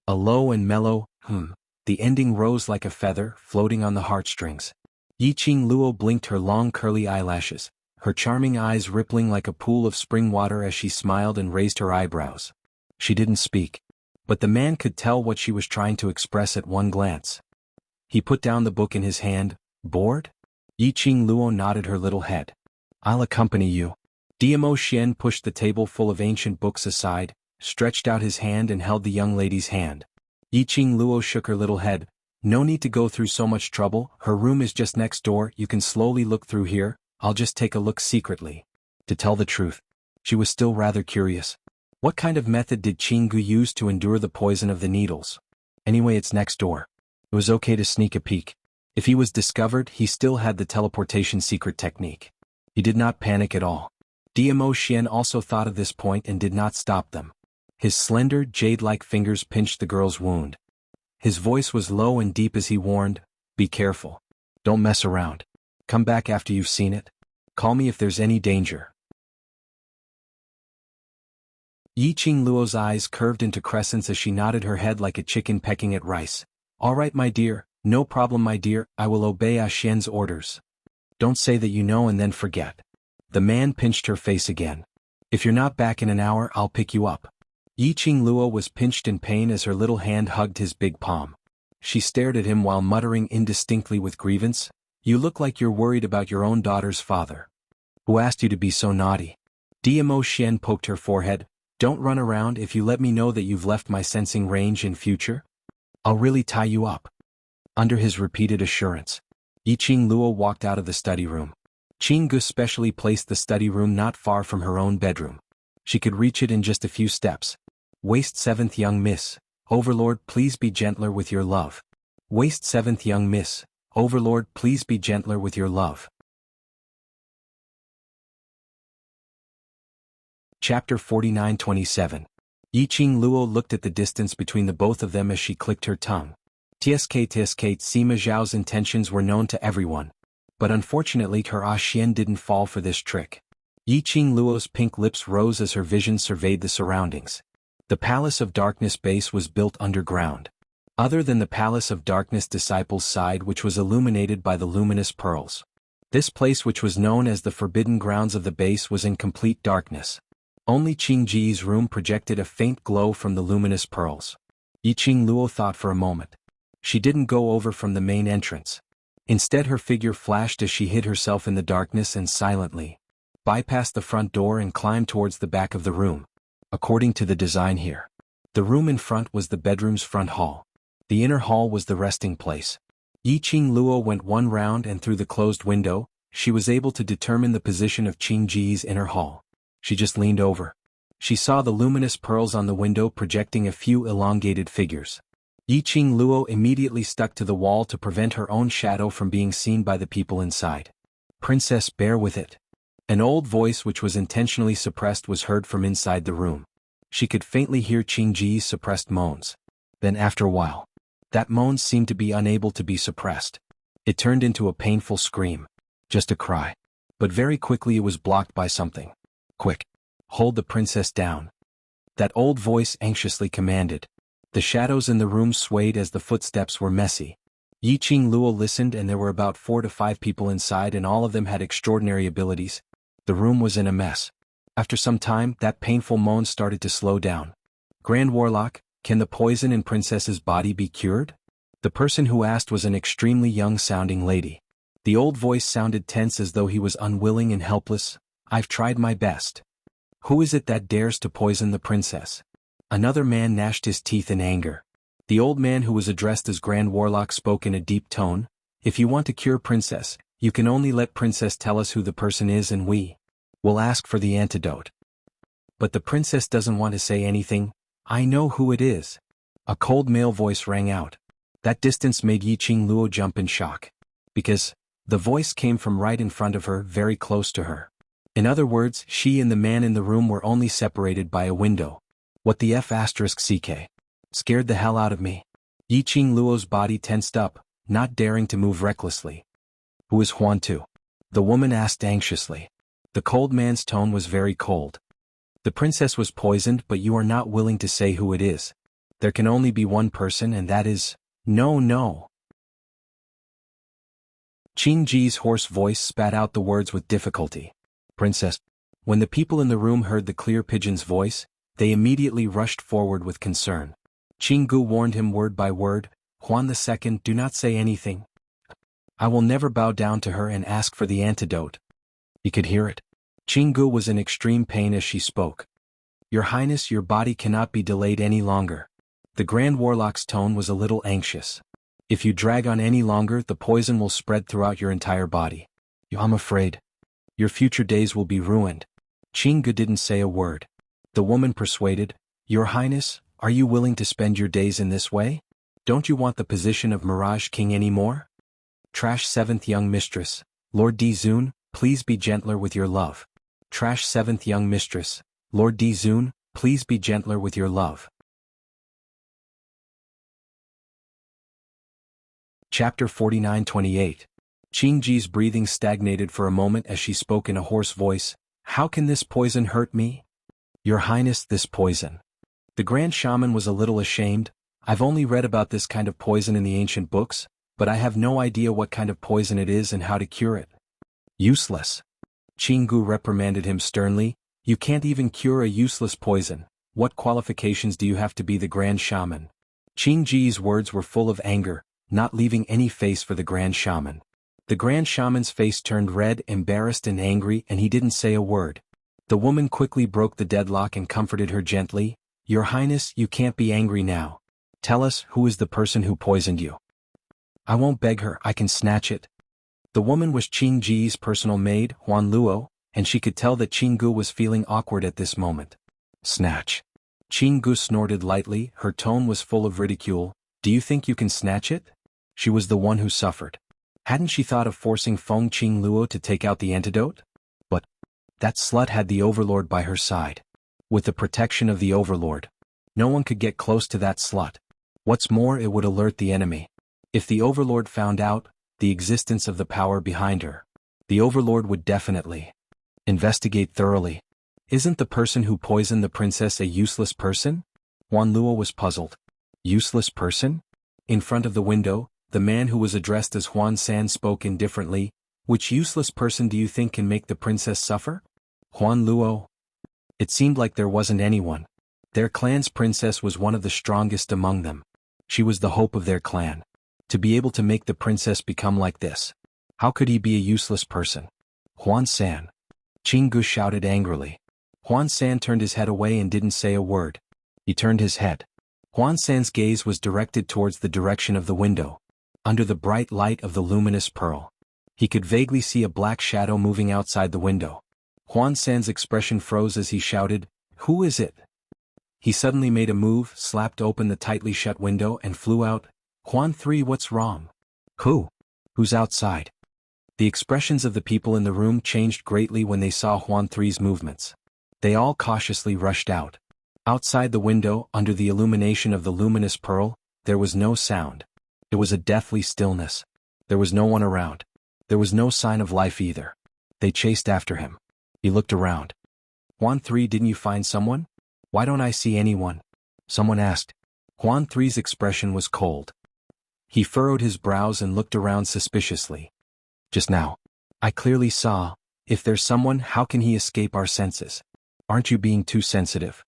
A: A low and mellow, The ending rose like a feather, floating on the heartstrings. Yiqing Luo blinked her long curly eyelashes, her charming eyes rippling like a pool of spring water as she smiled and raised her eyebrows. She didn't speak. But the man could tell what she was trying to express at one glance. He put down the book in his hand. Bored? Yiqing Luo nodded her little head. I'll accompany you. Diamo Xian pushed the table full of ancient books aside, stretched out his hand and held the young lady's hand. Yiqing Luo shook her little head. No need to go through so much trouble, her room is just next door, you can slowly look through here, I'll just take a look secretly. To tell the truth, she was still rather curious. What kind of method did Jianghu use to endure the poison of the needles? Anyway, it's next door. It was okay to sneak a peek. If he was discovered, he still had the teleportation secret technique. He did not panic at all. Diamo Xian also thought of this point and did not stop them. His slender, jade-like fingers pinched the girl's wound. His voice was low and deep as he warned, be careful. Don't mess around. Come back after you've seen it. Call me if there's any danger. Yiqing Luo's eyes curved into crescents as she nodded her head like a chicken pecking at rice. All right, my dear, no problem, my dear, I will obey Ah Xian's orders. Don't say that you know and then forget. The man pinched her face again. If you're not back in an hour, I'll pick you up. Yiqing Luo was pinched in pain as her little hand hugged his big palm. She stared at him while muttering indistinctly with grievance, You look like you're worried about your own daughter's father. Who asked you to be so naughty? Diamo Xian poked her forehead. Don't run around if you let me know that you've left my sensing range in future. I'll really tie you up. Under his repeated assurance, Yiqing Luo walked out of the study room. Jianghu specially placed the study room not far from her own bedroom. She could reach it in just a few steps. Waist 7th young miss, Overlord, please be gentler with your love. Waist 7th young miss, Overlord, please be gentler with your love. Chapter 49-27. Yiqing Luo looked at the distance between the both of them as she clicked her tongue. Tsk Sima Zhao's intentions were known to everyone. But unfortunately her Ah Xian didn't fall for this trick. Yiqing Luo's pink lips rose as her vision surveyed the surroundings. The Palace of Darkness base was built underground. Other than the Palace of Darkness disciples' side which was illuminated by the luminous pearls. This place which was known as the Forbidden Grounds of the base was in complete darkness. Only Qingji's room projected a faint glow from the luminous pearls. Yiqing Luo thought for a moment. She didn't go over from the main entrance. Instead her figure flashed as she hid herself in the darkness and silently bypassed the front door and climbed towards the back of the room. According to the design here, the room in front was the bedroom's front hall. The inner hall was the resting place. Yiqing Luo went one round and through the closed window, she was able to determine the position of Qingji's inner hall. She just leaned over. She saw the luminous pearls on the window projecting a few elongated figures. Yiqing Luo immediately stuck to the wall to prevent her own shadow from being seen by the people inside. Princess, bear with it. An old voice which was intentionally suppressed was heard from inside the room. She could faintly hear Qingji's suppressed moans. Then after a while, that moan seemed to be unable to be suppressed. It turned into a painful scream. Just a cry. But very quickly it was blocked by something. Quick. Hold the princess down. That old voice anxiously commanded. The shadows in the room swayed as the footsteps were messy. Yiqing Luo listened and there were about 4 to 5 people inside and all of them had extraordinary abilities. The room was in a mess. After some time, that painful moan started to slow down. Grand Warlock, can the poison in Princess's body be cured? The person who asked was an extremely young-sounding lady. The old voice sounded tense as though he was unwilling and helpless. I've tried my best. Who is it that dares to poison the princess? Another man gnashed his teeth in anger. The old man who was addressed as Grand Warlock spoke in a deep tone. If you want to cure Princess, you can only let Princess tell us who the person is and we will ask for the antidote. But the Princess doesn't want to say anything. I know who it is. A cold male voice rang out. That distance made Yiqing Luo jump in shock. Because the voice came from right in front of her, very close to her. In other words, she and the man in the room were only separated by a window. What the F***ck? Scared the hell out of me. Yiqing Luo's body tensed up, not daring to move recklessly. Who is Huan Tu? The woman asked anxiously. The cold man's tone was very cold. The princess was poisoned, but you are not willing to say who it is. There can only be one person, and that is... No. Qing Ji's hoarse voice spat out the words with difficulty. Princess. When the people in the room heard the clear pigeon's voice, they immediately rushed forward with concern. Qinggu warned him word by word, Huan II, do not say anything. I will never bow down to her and ask for the antidote. He could hear it. Qinggu was in extreme pain as she spoke. Your Highness, your body cannot be delayed any longer. The Grand Warlock's tone was a little anxious. If you drag on any longer, the poison will spread throughout your entire body. I'm afraid. Your future days will be ruined. Qinggu didn't say a word. The woman persuaded, Your Highness, are you willing to spend your days in this way? Don't you want the position of Mirage King anymore? Trash 7th young mistress, Lord Di Zun, please be gentler with your love. Trash 7th young mistress, Lord Di Zun, please be gentler with your love. Chapter 49-28. Qing Ji's breathing stagnated for a moment as she spoke in a hoarse voice. How can this poison hurt me? Your Highness, this poison. The Grand Shaman was a little ashamed. I've only read about this kind of poison in the ancient books, but I have no idea what kind of poison it is and how to cure it. Useless. Qinggu reprimanded him sternly. You can't even cure a useless poison. What qualifications do you have to be the Grand Shaman? Qing Ji's words were full of anger, not leaving any face for the Grand Shaman. The Grand Shaman's face turned red, embarrassed and angry, and he didn't say a word. The woman quickly broke the deadlock and comforted her gently. Your Highness, you can't be angry now. Tell us, who is the person who poisoned you? I won't beg her, I can snatch it. The woman was Qing Ji's personal maid, Huan Luo, and she could tell that Qinggu was feeling awkward at this moment. Snatch. Qinggu snorted lightly, her tone was full of ridicule. Do you think you can snatch it? She was the one who suffered. Hadn't she thought of forcing Feng Qing Luo to take out the antidote? But that slut had the Overlord by her side. With the protection of the Overlord, no one could get close to that slut. What's more, it would alert the enemy. If the Overlord found out the existence of the power behind her, the Overlord would definitely investigate thoroughly. Isn't the person who poisoned the princess a useless person? Huan Luo was puzzled. Useless person? In front of the window, the man who was addressed as Huan San spoke indifferently. Which useless person do you think can make the princess suffer? Huan Luo. It seemed like there wasn't anyone. Their clan's princess was one of the strongest among them. She was the hope of their clan. To be able to make the princess become like this. How could he be a useless person? Huan San. Qinggu shouted angrily. Huan San turned his head away and didn't say a word. He turned his head. Huan San's gaze was directed towards the direction of the window. Under the bright light of the luminous pearl, he could vaguely see a black shadow moving outside the window. Huan San's expression froze as he shouted, Who is it? He suddenly made a move, slapped open the tightly shut window and flew out. Huan III, what's wrong? Who's outside? The expressions of the people in the room changed greatly when they saw Huan III's movements. They all cautiously rushed out. Outside the window, under the illumination of the luminous pearl, there was no sound. It was a deathly stillness. There was no one around. There was no sign of life either. They chased after him. He looked around. Huan III, didn't you find someone? Why don't I see anyone? Someone asked. Huan III's expression was cold. He furrowed his brows and looked around suspiciously. Just now, I clearly saw. If there's someone, how can he escape our senses? Aren't you being too sensitive?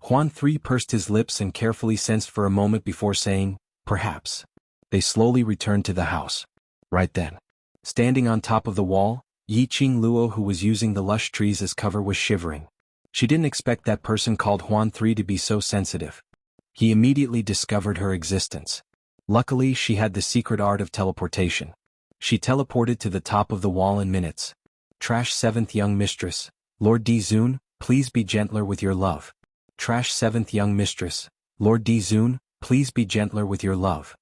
A: Huan III pursed his lips and carefully sensed for a moment before saying, Perhaps. They slowly returned to the house. Right then, standing on top of the wall, Yiqing Luo, who was using the lush trees as cover, was shivering. She didn't expect that person called Huan III to be so sensitive. He immediately discovered her existence. Luckily, she had the secret art of teleportation. She teleported to the top of the wall in minutes. Trash 7th young mistress. Lord D. Zun, please be gentler with your love. Trash 7th young mistress. Lord D. Zun, please be gentler with your love.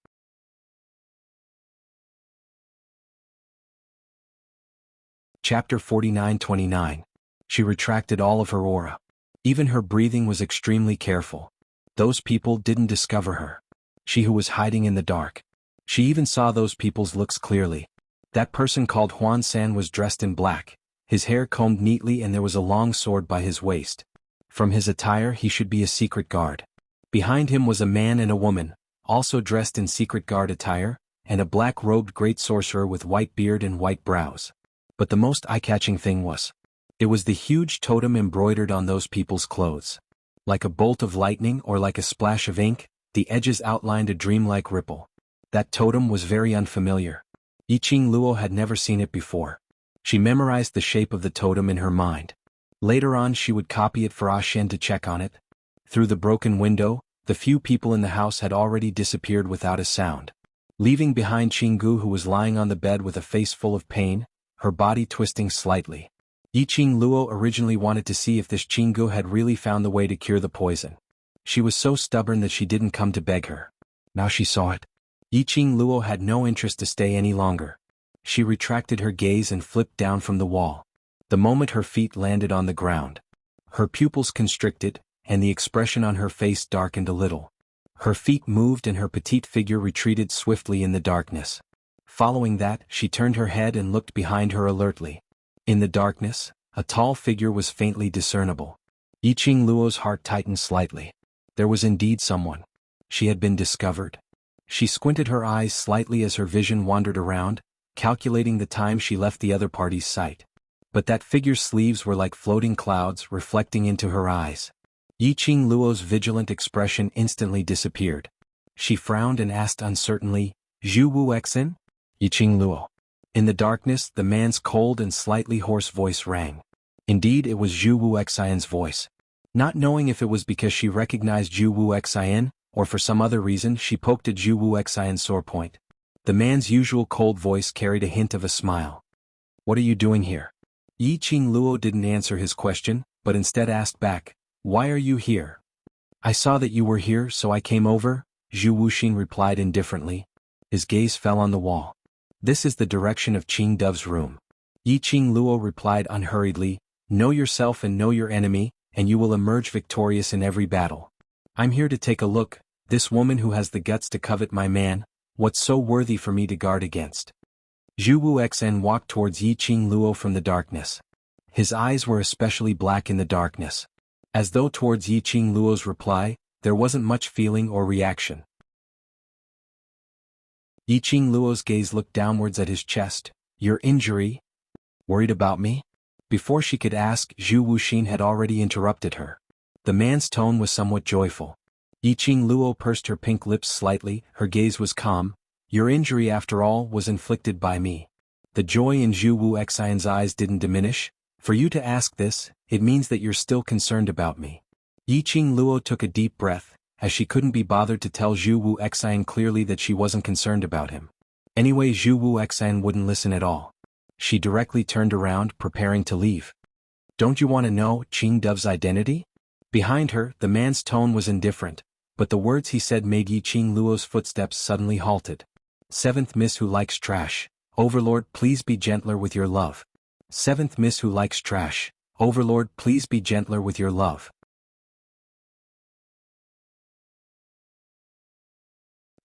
A: Chapter 49-29. She retracted all of her aura. Even her breathing was extremely careful. Those people didn't discover her. She who was hiding in the dark. She even saw those people's looks clearly. That person called Huan San was dressed in black, his hair combed neatly, and there was a long sword by his waist. From his attire he should be a secret guard. Behind him was a man and a woman, also dressed in secret guard attire, and a black-robed great sorcerer with white beard and white brows. But the most eye-catching thing was, it was the huge totem embroidered on those people's clothes. Like a bolt of lightning or like a splash of ink, the edges outlined a dreamlike ripple. That totem was very unfamiliar. Yiqing Luo had never seen it before. She memorized the shape of the totem in her mind. Later on she would copy it for Ah Shen to check on it. Through the broken window, the few people in the house had already disappeared without a sound. Leaving behind Jianghu, who was lying on the bed with a face full of pain, her body twisting slightly. Yiqing Luo originally wanted to see if this Jianghu had really found the way to cure the poison. She was so stubborn that she didn't come to beg her. Now she saw it. Yiqing Luo had no interest to stay any longer. She retracted her gaze and flipped down from the wall. The moment her feet landed on the ground, her pupils constricted, and the expression on her face darkened a little. Her feet moved and her petite figure retreated swiftly in the darkness. Following that, she turned her head and looked behind her alertly. In the darkness, a tall figure was faintly discernible. Yiqing Luo's heart tightened slightly. There was indeed someone. She had been discovered. She squinted her eyes slightly as her vision wandered around, calculating the time she left the other party's sight. But that figure's sleeves were like floating clouds reflecting into her eyes. Yiqing Luo's vigilant expression instantly disappeared. She frowned and asked uncertainly, "Zhu Wu Xen?" Yiqing Luo. In the darkness, the man's cold and slightly hoarse voice rang. Indeed, it was Zhu Wu Xian's voice. Not knowing if it was because she recognized Zhu Wu Xian, or for some other reason, she poked at Zhu Wu Xian's sore point. The man's usual cold voice carried a hint of a smile. "What are you doing here?" Yiqing Luo didn't answer his question, but instead asked back, "Why are you here?" "I saw that you were here, so I came over," Zhu Wuxin replied indifferently. His gaze fell on the wall. "This is the direction of Qing Dove's room." Yiqing Luo replied unhurriedly, "Know yourself and know your enemy, and you will emerge victorious in every battle. I'm here to take a look, this woman who has the guts to covet my man, what's so worthy for me to guard against?" Zhu Wu Xen walked towards Yiqing Luo from the darkness. His eyes were especially black in the darkness. As though towards Yiqing Luo's reply, there wasn't much feeling or reaction. Yiqing Luo's gaze looked downwards at his chest. "Your injury? Worried about me?" Before she could ask, Zhu Wuxin had already interrupted her. The man's tone was somewhat joyful. Yiqing Luo pursed her pink lips slightly, her gaze was calm. "Your injury, after all, was inflicted by me." The joy in Zhu Wu Xian's eyes didn't diminish. "For you to ask this, it means that you're still concerned about me." Yiqing Luo took a deep breath, as she couldn't be bothered to tell Zhu Wu Xian clearly that she wasn't concerned about him. Anyway, Zhu Wu Xian wouldn't listen at all. She directly turned around, preparing to leave. "Don't you want to know Qing Dove's identity?" Behind her, the man's tone was indifferent, but the words he said made Yiqing Luo's footsteps suddenly halted. "Seventh Miss who likes trash. Overlord, please be gentler with your love." "Seventh Miss who likes trash. Overlord, please be gentler with your love."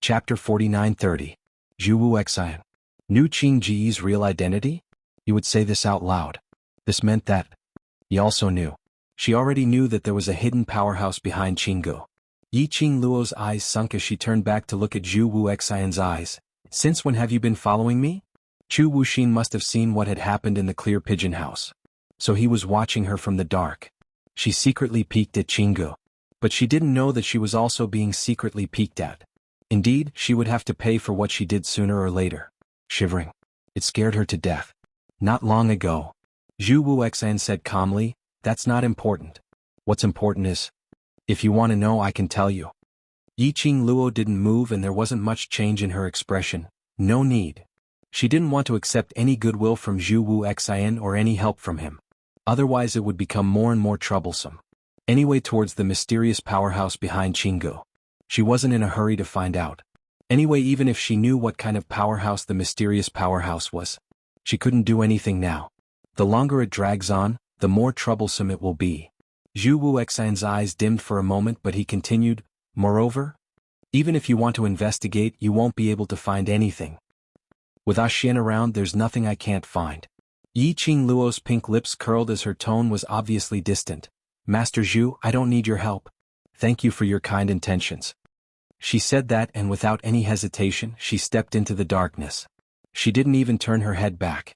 A: Chapter 49-30. Zhu Wu Xian. Knew Qing Ji's real identity? He would say this out loud. This meant that he also knew. She already knew that there was a hidden powerhouse behind Qinggu. Yiqing Luo's eyes sunk as she turned back to look at Zhu Wu Xian's eyes. "Since when have you been following me?" Zhu Wuxin must have seen what had happened in the clear pigeon house. So he was watching her from the dark. She secretly peeked at Qinggu. But she didn't know that she was also being secretly peeked at. Indeed, she would have to pay for what she did sooner or later. Shivering. It scared her to death. "Not long ago." Zhu Wu Xian said calmly, "That's not important. What's important is, if you want to know, I can tell you." Yiqing Luo didn't move and there wasn't much change in her expression. No need. She didn't want to accept any goodwill from Zhu Wu Xian or any help from him. Otherwise it would become more and more troublesome. Anyway, towards the mysterious powerhouse behind Jianghu. She wasn't in a hurry to find out. Anyway, even if she knew what kind of powerhouse the mysterious powerhouse was, she couldn't do anything now. The longer it drags on, the more troublesome it will be. Zhu Wu Xian's eyes dimmed for a moment, but he continued, moreover, even if you want to investigate, you won't be able to find anything. With Xian around, there's nothing I can't find. Yiqing Luo's pink lips curled as her tone was obviously distant. Master Zhu, I don't need your help. Thank you for your kind intentions. She said that, and without any hesitation, she stepped into the darkness. She didn't even turn her head back.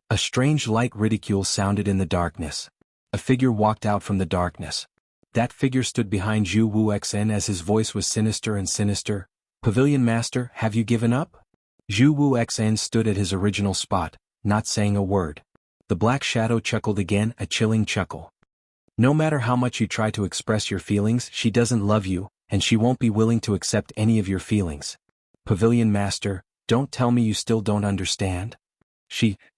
A: A strange light ridicule sounded in the darkness. A figure walked out from the darkness. That figure stood behind Zhu Wu Xian as his voice was sinister and sinister. Pavilion Master, have you given up? Zhu Wu Xian stood at his original spot, not saying a word. The black shadow chuckled again, a chilling chuckle. No matter how much you try to express your feelings, she doesn't love you, and she won't be willing to accept any of your feelings. Pavilion Master, don't tell me you still don't understand?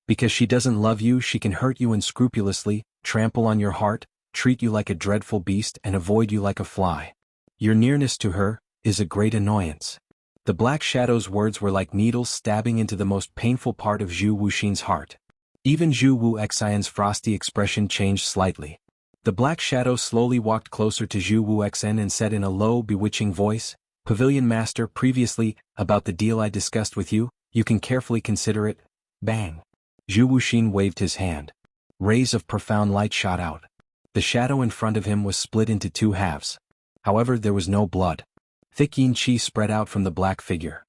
A: Because she doesn't love you, she can hurt you unscrupulously, trample on your heart, treat you like a dreadful beast and avoid you like a fly. Your nearness to her is a great annoyance. The black shadow's words were like needles stabbing into the most painful part of Zhu Wuxin's heart. Even Zhu Wu Xian's frosty expression changed slightly. The black shadow slowly walked closer to Zhu Wu Xian and said in a low, bewitching voice, Pavilion Master, previously, about the deal I discussed with you, you can carefully consider it. Bang. Zhu Wuxin waved his hand. Rays of profound light shot out. The shadow in front of him was split into two halves. However, there was no blood. Thick yin qi spread out from the black figure.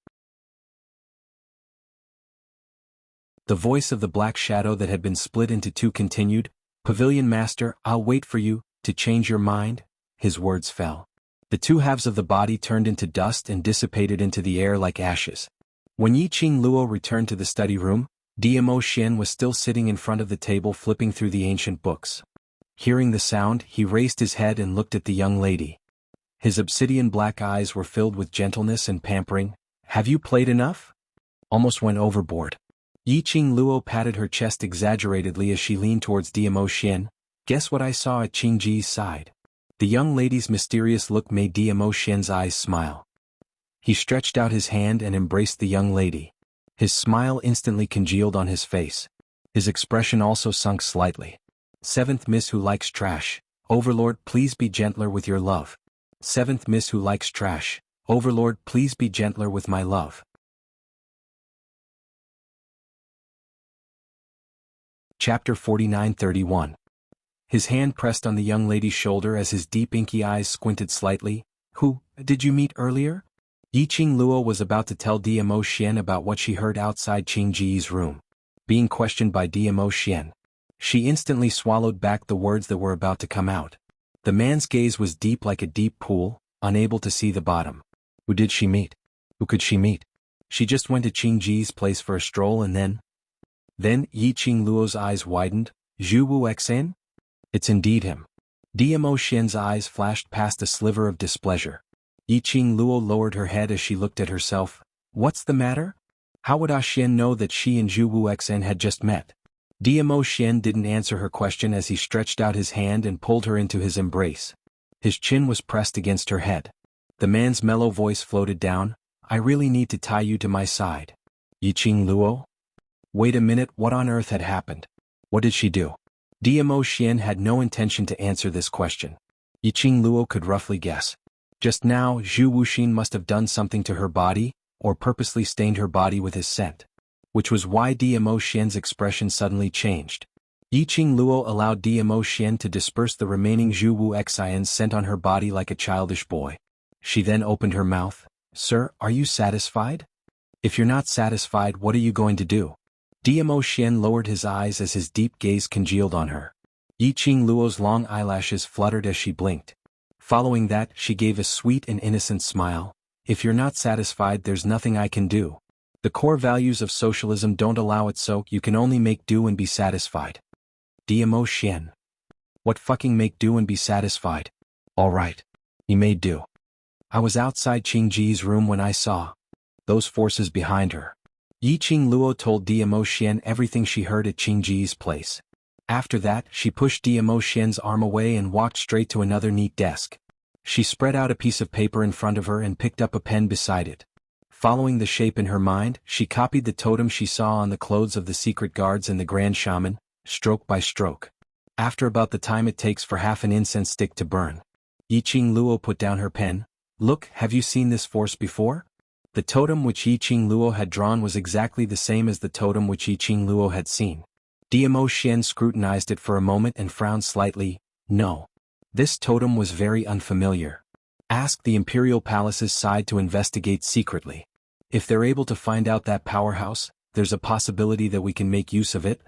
A: The voice of the black shadow that had been split into two continued, Pavilion Master, I'll wait for you, to change your mind. His words fell. The two halves of the body turned into dust and dissipated into the air like ashes. When Yiqing Luo returned to the study room, Dmo Xian was still sitting in front of the table flipping through the ancient books. Hearing the sound, he raised his head and looked at the young lady. His obsidian black eyes were filled with gentleness and pampering. Have you played enough? Almost went overboard. Yiqing Luo patted her chest exaggeratedly as she leaned towards Dmo Xian. Guess what I saw at Qingji's side? The young lady's mysterious look made Dmo Xian's eyes smile. He stretched out his hand and embraced the young lady. His smile instantly congealed on his face. His expression also sunk slightly. Seventh Miss who likes trash. Overlord, please be gentler with your love. Seventh Miss who likes trash. Overlord, please be gentler with my love. Chapter 49-31. His hand pressed on the young lady's shoulder as his deep inky eyes squinted slightly. Who did you meet earlier? Yiqing Luo was about to tell Dmo Xian about what she heard outside Qingji's room. Being questioned by Dmo Xian, she instantly swallowed back the words that were about to come out. The man's gaze was deep like a deep pool, unable to see the bottom. Who did she meet? Who could she meet? She just went to Qingji's place for a stroll and then Yiqing Luo's eyes widened. Zhu Wu Xian? It's indeed him. Dmo Xian's eyes flashed past a sliver of displeasure. Yiqing Luo lowered her head as she looked at herself. What's the matter? How would Xian know that she and Zhu Wu Xian had just met? Dmo Xian didn't answer her question as he stretched out his hand and pulled her into his embrace. His chin was pressed against her head. The man's mellow voice floated down. I really need to tie you to my side. Yiqing Luo? Wait a minute, what on earth had happened? What did she do? Dmo Xian had no intention to answer this question. Yiqing Luo could roughly guess. Just now, Zhu Wuxin must have done something to her body, or purposely stained her body with his scent. Which was why Dmo Xian's expression suddenly changed. Yiqing Luo allowed Dmo Xian to disperse the remaining Zhu Wu Xian's scent on her body like a childish boy. She then opened her mouth. Sir, are you satisfied? If you're not satisfied, what are you going to do? Dmo Xian lowered his eyes as his deep gaze congealed on her. Yiqing Luo's long eyelashes fluttered as she blinked. Following that, she gave a sweet and innocent smile. If you're not satisfied, there's nothing I can do. The core values of socialism don't allow it, so you can only make do and be satisfied. Dmo Xian. What fucking make do and be satisfied? Alright. He made do. I was outside Qingji's room when I saw those forces behind her. Yi Qingluo told Diamo Xian everything she heard at Qingji's place. After that, she pushed Diamo Xian's arm away and walked straight to another neat desk. She spread out a piece of paper in front of her and picked up a pen beside it. Following the shape in her mind, she copied the totem she saw on the clothes of the secret guards and the Grand Shaman, stroke by stroke. After about the time it takes for half an incense stick to burn, Yi Qingluo put down her pen. Look, have you seen this force before? The totem which Yi Qingluo had drawn was exactly the same as the totem which Yi Qingluo had seen. Diamo Xian scrutinized it for a moment and frowned slightly. No. This totem was very unfamiliar. Ask the Imperial Palace's side to investigate secretly. If they're able to find out that powerhouse, there's a possibility that we can make use of it.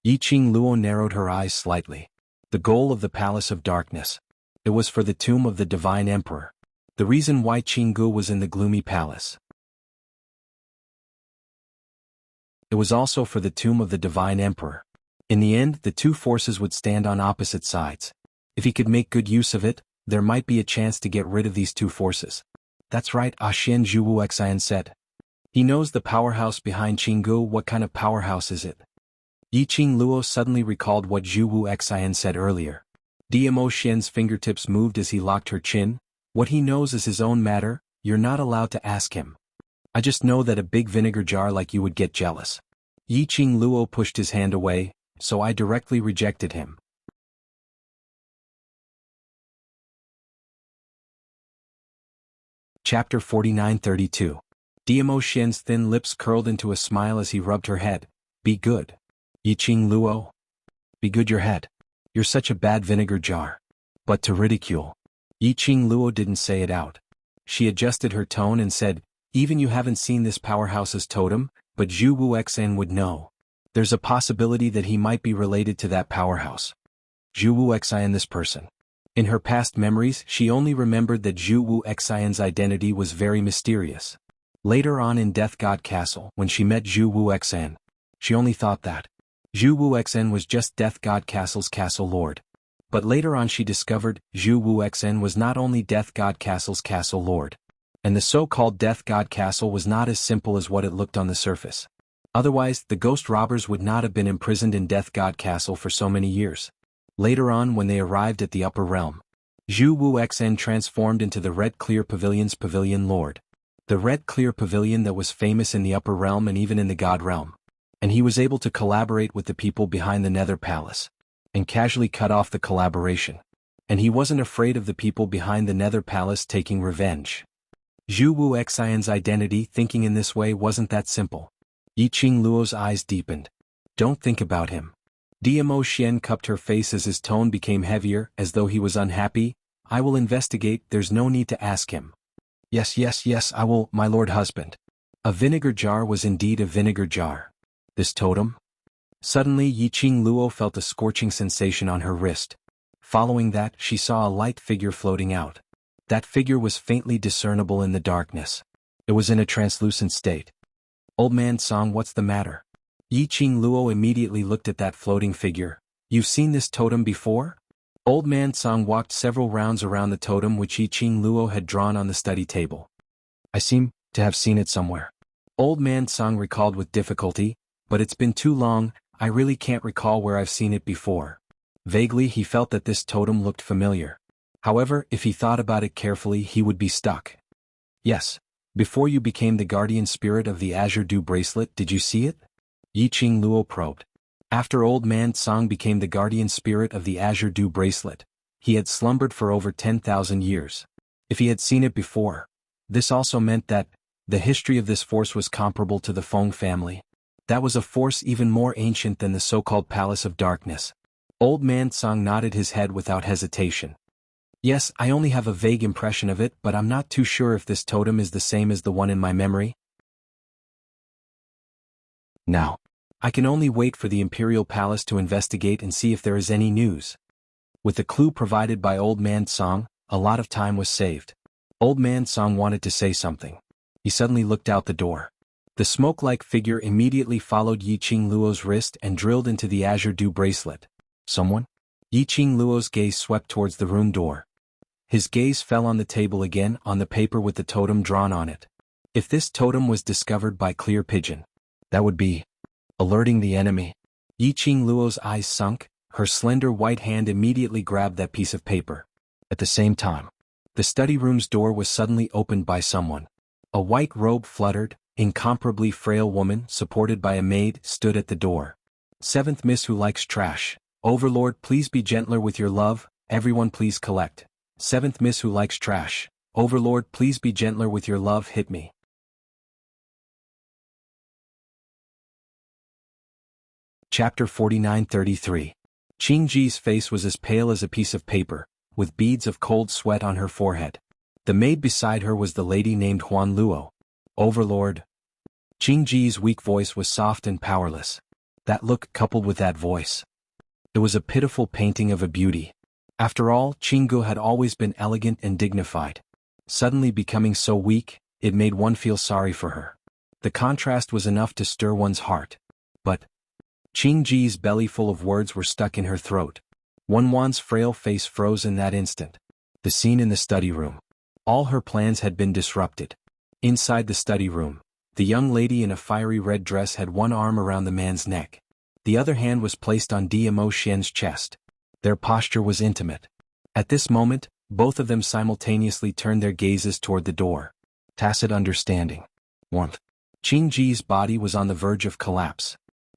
A: Yi Qingluo narrowed her eyes slightly. The goal of the Palace of Darkness. It was for the tomb of the Divine Emperor. The reason why Jianghu was in the gloomy palace. It was also for the tomb of the Divine Emperor. In the end, the two forces would stand on opposite sides. If he could make good use of it, there might be a chance to get rid of these two forces. That's right, Xian Zhu Wuxian said. He knows the powerhouse behind Jianghu. What kind of powerhouse is it? Yi Qingluo suddenly recalled what Zhu Wuxian said earlier. Diamo Xian's fingertips moved as he locked her chin. What he knows is his own matter, you're not allowed to ask him. I just know that a big vinegar jar like you would get jealous. Yi Qingluo pushed his hand away, so I directly rejected him. Chapter 49-32. Diamo Xian's thin lips curled into a smile as he rubbed her head. Be good. Yi Qingluo. Be good your head. You're such a bad vinegar jar. But to ridicule. Yi Qingluo didn't say it out. She adjusted her tone and said, even you haven't seen this powerhouse's totem, but Zhu Wuxian would know. There's a possibility that he might be related to that powerhouse. Zhu Wuxian, this person. In her past memories, she only remembered that Zhu Wuxian's identity was very mysterious. Later on in Death God Castle, when she met Zhu Wuxian, she only thought that Zhu Wuxian was just Death God Castle's castle lord. But later on she discovered Zhu Wuxian was not only Death God Castle's castle lord. And the so-called Death God Castle was not as simple as what it looked on the surface. Otherwise, the ghost robbers would not have been imprisoned in Death God Castle for so many years. Later on, when they arrived at the upper realm, Zhu Wuxian transformed into the Red Clear Pavilion's Pavilion Lord. The Red Clear Pavilion that was famous in the upper realm and even in the God realm. And he was able to collaborate with the people behind the Nether Palace. And casually cut off the collaboration. And he wasn't afraid of the people behind the Nether Palace taking revenge. Zhu Wuxian's identity thinking in this way wasn't that simple. Yi Qingluo's eyes deepened. Don't think about him. Diamo Xian cupped her face as his tone became heavier, as though he was unhappy. I will investigate, there's no need to ask him. Yes, I will, my lord husband. A vinegar jar was indeed a vinegar jar. This totem? Suddenly Yi Qingluo felt a scorching sensation on her wrist. Following that, she saw a light figure floating out. That figure was faintly discernible in the darkness. It was in a translucent state. Old man Song, what's the matter? Yi Qingluo immediately looked at that floating figure. You've seen this totem before? Old man Song walked several rounds around the totem which Yi Qingluo had drawn on the study table. I seem to have seen it somewhere. Old man Song recalled with difficulty, but it's been too long, I really can't recall where I've seen it before. Vaguely he felt that this totem looked familiar. However, if he thought about it carefully he would be stuck. Yes. Before you became the guardian spirit of the Azure Dew Bracelet, did you see it? Yi Qingluo probed. After Old Man Song became the guardian spirit of the Azure Dew Bracelet, he had slumbered for over 10,000 years. If he had seen it before, this also meant that the history of this force was comparable to the Feng family. That was a force even more ancient than the so-called Palace of Darkness. Old Man Song nodded his head without hesitation. Yes, I only have a vague impression of it, but I'm not too sure if this totem is the same as the one in my memory. Now, I can only wait for the Imperial Palace to investigate and see if there is any news. With the clue provided by Old Man Song, a lot of time was saved. Old Man Song wanted to say something. He suddenly looked out the door. The smoke-like figure immediately followed Yi Qingluo's wrist and drilled into the Azure Dew Bracelet. Someone? Yi Qingluo's gaze swept towards the room door. His gaze fell on the table again, on the paper with the totem drawn on it. If this totem was discovered by Clear Pigeon, that would be alerting the enemy. Yi Qingluo's eyes sunk, her slender white hand immediately grabbed that piece of paper. At the same time, the study room's door was suddenly opened by someone. A white robe fluttered, incomparably frail woman, supported by a maid, stood at the door. Seventh Miss Who Likes Trash. Overlord, please be gentler with your love, everyone please collect. Seventh Miss Who Likes Trash. Overlord, please be gentler with your love, hit me. Chapter 49-33. Qingji's face was as pale as a piece of paper, with beads of cold sweat on her forehead. The maid beside her was the lady named Huan Luo. Overlord. Qingji's weak voice was soft and powerless. That look coupled with that voice. It was a pitiful painting of a beauty. After all, Jianghu had always been elegant and dignified. Suddenly becoming so weak, it made one feel sorry for her. The contrast was enough to stir one's heart. But Qingji's belly full of words were stuck in her throat. Wan's frail face froze in that instant. The scene in the study room. All her plans had been disrupted. Inside the study room, the young lady in a fiery red dress had one arm around the man's neck. The other hand was placed on Mo Xian's chest. Their posture was intimate. At this moment, both of them simultaneously turned their gazes toward the door. Tacit understanding. Warmth. Qingji's body was on the verge of collapse.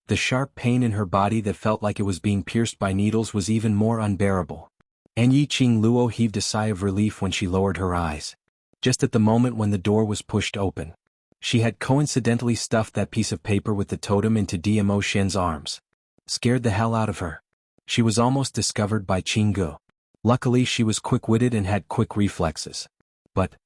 A: The sharp pain in her body that felt like it was being pierced by needles was even more unbearable. And Yi Qingluo heaved a sigh of relief when she lowered her eyes. Just at the moment when the door was pushed open, she had coincidentally stuffed that piece of paper with the totem into Mo Xian's arms. Scared the hell out of her. She was almost discovered by Jianghu. Luckily she was quick-witted and had quick reflexes. But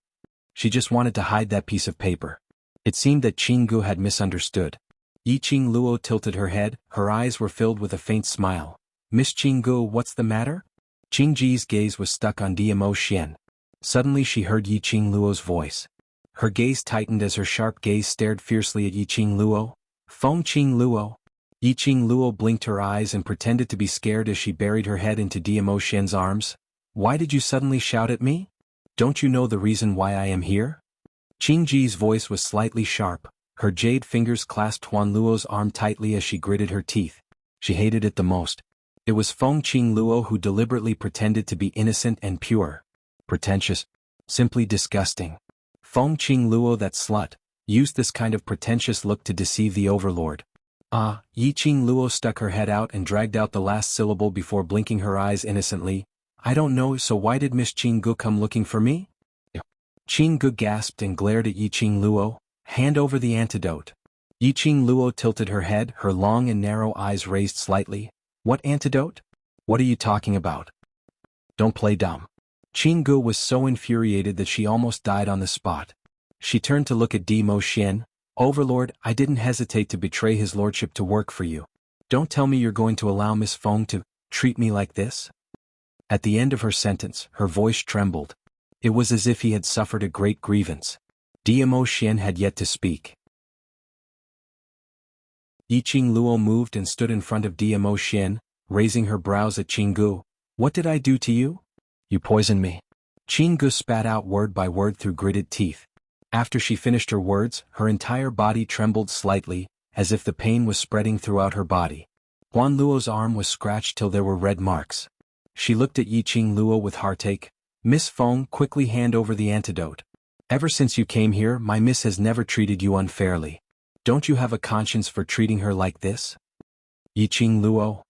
A: she just wanted to hide that piece of paper. It seemed that Jianghu had misunderstood. Yi Qingluo tilted her head, her eyes were filled with a faint smile. Miss Jianghu, what's the matter? Qingji's gaze was stuck on Mo Xian. Suddenly she heard Yi Qingluo's voice. Her gaze tightened as her sharp gaze stared fiercely at Yi Qingluo. Feng Qingluo. Yi Qingluo blinked her eyes and pretended to be scared as she buried her head into Mo Xian's arms. Why did you suddenly shout at me? Don't you know the reason why I am here? Qingji's voice was slightly sharp. Her jade fingers clasped Huan Luo's arm tightly as she gritted her teeth. She hated it the most. It was Feng Qingluo who deliberately pretended to be innocent and pure. Pretentious. Simply disgusting. Feng Qingluo, that slut, used this kind of pretentious look to deceive the overlord. Yi Qingluo stuck her head out and dragged out the last syllable before blinking her eyes innocently. I don't know, so why did Miss Jianghu come looking for me? Jianghu gasped and glared at Yi Qingluo. Hand over the antidote. Yi Qingluo tilted her head, her long and narrow eyes raised slightly. What antidote? What are you talking about? Don't play dumb. Jianghu was so infuriated that she almost died on the spot. She turned to look at Mo Xian. Overlord, I didn't hesitate to betray his lordship to work for you. Don't tell me you're going to allow Miss Feng to treat me like this? At the end of her sentence, her voice trembled. It was as if he had suffered a great grievance. Mo Xian had yet to speak. Yi Qingluo moved and stood in front of Mo Xian, raising her brows at Jianghu. What did I do to you? You poisoned me. Jianghu spat out word by word through gritted teeth. After she finished her words, her entire body trembled slightly, as if the pain was spreading throughout her body. Huan Luo's arm was scratched till there were red marks. She looked at Yi Qingluo with heartache. Miss Feng, quickly hand over the antidote. Ever since you came here, my miss has never treated you unfairly. Don't you have a conscience for treating her like this? Yi Qingluo?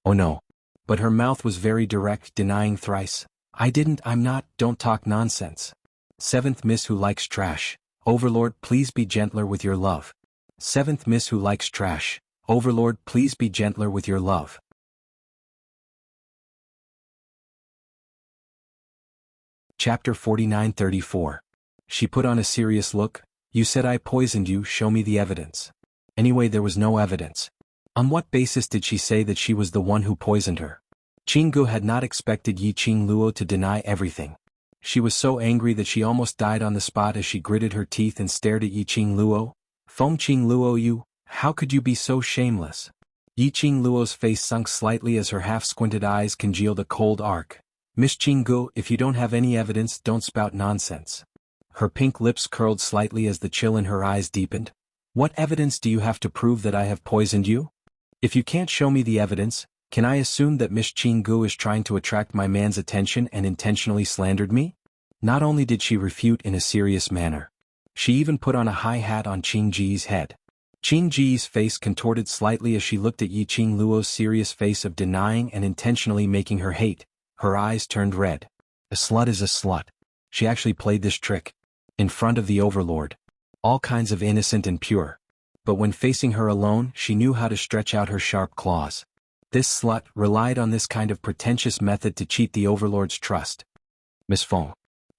A: Oh no. But her mouth was very direct, denying thrice. I'm not, don't talk nonsense. Seventh Miss Who Likes Trash. Overlord, please be gentler with your love. Seventh Miss Who Likes Trash. Overlord, please be gentler with your love. Chapter 49-34. She put on a serious look. You said I poisoned you, show me the evidence. Anyway, there was no evidence. On what basis did she say that she was the one who poisoned her? Jianghu had not expected Yi Qingluo to deny everything. She was so angry that she almost died on the spot as she gritted her teeth and stared at Yi Qingluo. Feng Qingluo, how could you be so shameless? Yi Qingluo's face sunk slightly as her half-squinted eyes congealed a cold arc. Miss Jianghu, if you don't have any evidence, don't spout nonsense. Her pink lips curled slightly as the chill in her eyes deepened. What evidence do you have to prove that I have poisoned you? If you can't show me the evidence, can I assume that Miss Jianghu is trying to attract my man's attention and intentionally slandered me? Not only did she refute in a serious manner, she even put on a high hat on Qing Ji's head. Qing Ji's face contorted slightly as she looked at Yi Qing Luo's serious face of denying and intentionally making her hate. Her eyes turned red. A slut is a slut. She actually played this trick. In front of the overlord. All kinds of innocent and pure. But when facing her alone, she knew how to stretch out her sharp claws. This slut relied on this kind of pretentious method to cheat the overlord's trust. Miss Feng.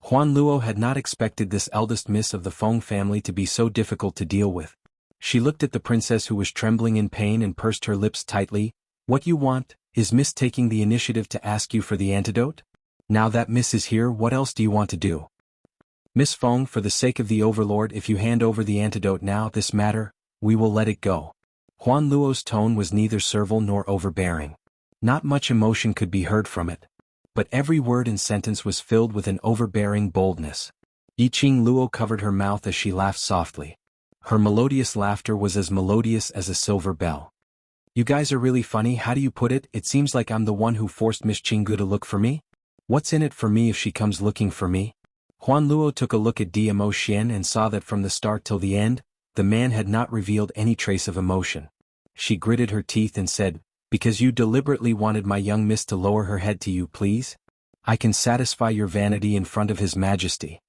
A: Huan Luo had not expected this eldest miss of the Feng family to be so difficult to deal with. She looked at the princess who was trembling in pain and pursed her lips tightly. What you want, is Miss taking the initiative to ask you for the antidote? Now that Miss is here, what else do you want to do? Miss Feng, for the sake of the overlord, if you hand over the antidote now, this matter, we will let it go. Huan Luo's tone was neither servile nor overbearing. Not much emotion could be heard from it. But every word and sentence was filled with an overbearing boldness. Yi Qing Luo covered her mouth as she laughed softly. Her melodious laughter was as melodious as a silver bell. You guys are really funny. How do you put it? It seems like I'm the one who forced Miss Jianghu to look for me? What's in it for me if she comes looking for me? Huan Luo took a look at Dmo Xian and saw that from the start till the end, the man had not revealed any trace of emotion. She gritted her teeth and said, because you deliberately wanted my young miss to lower her head to you, please? I can satisfy your vanity in front of His Majesty.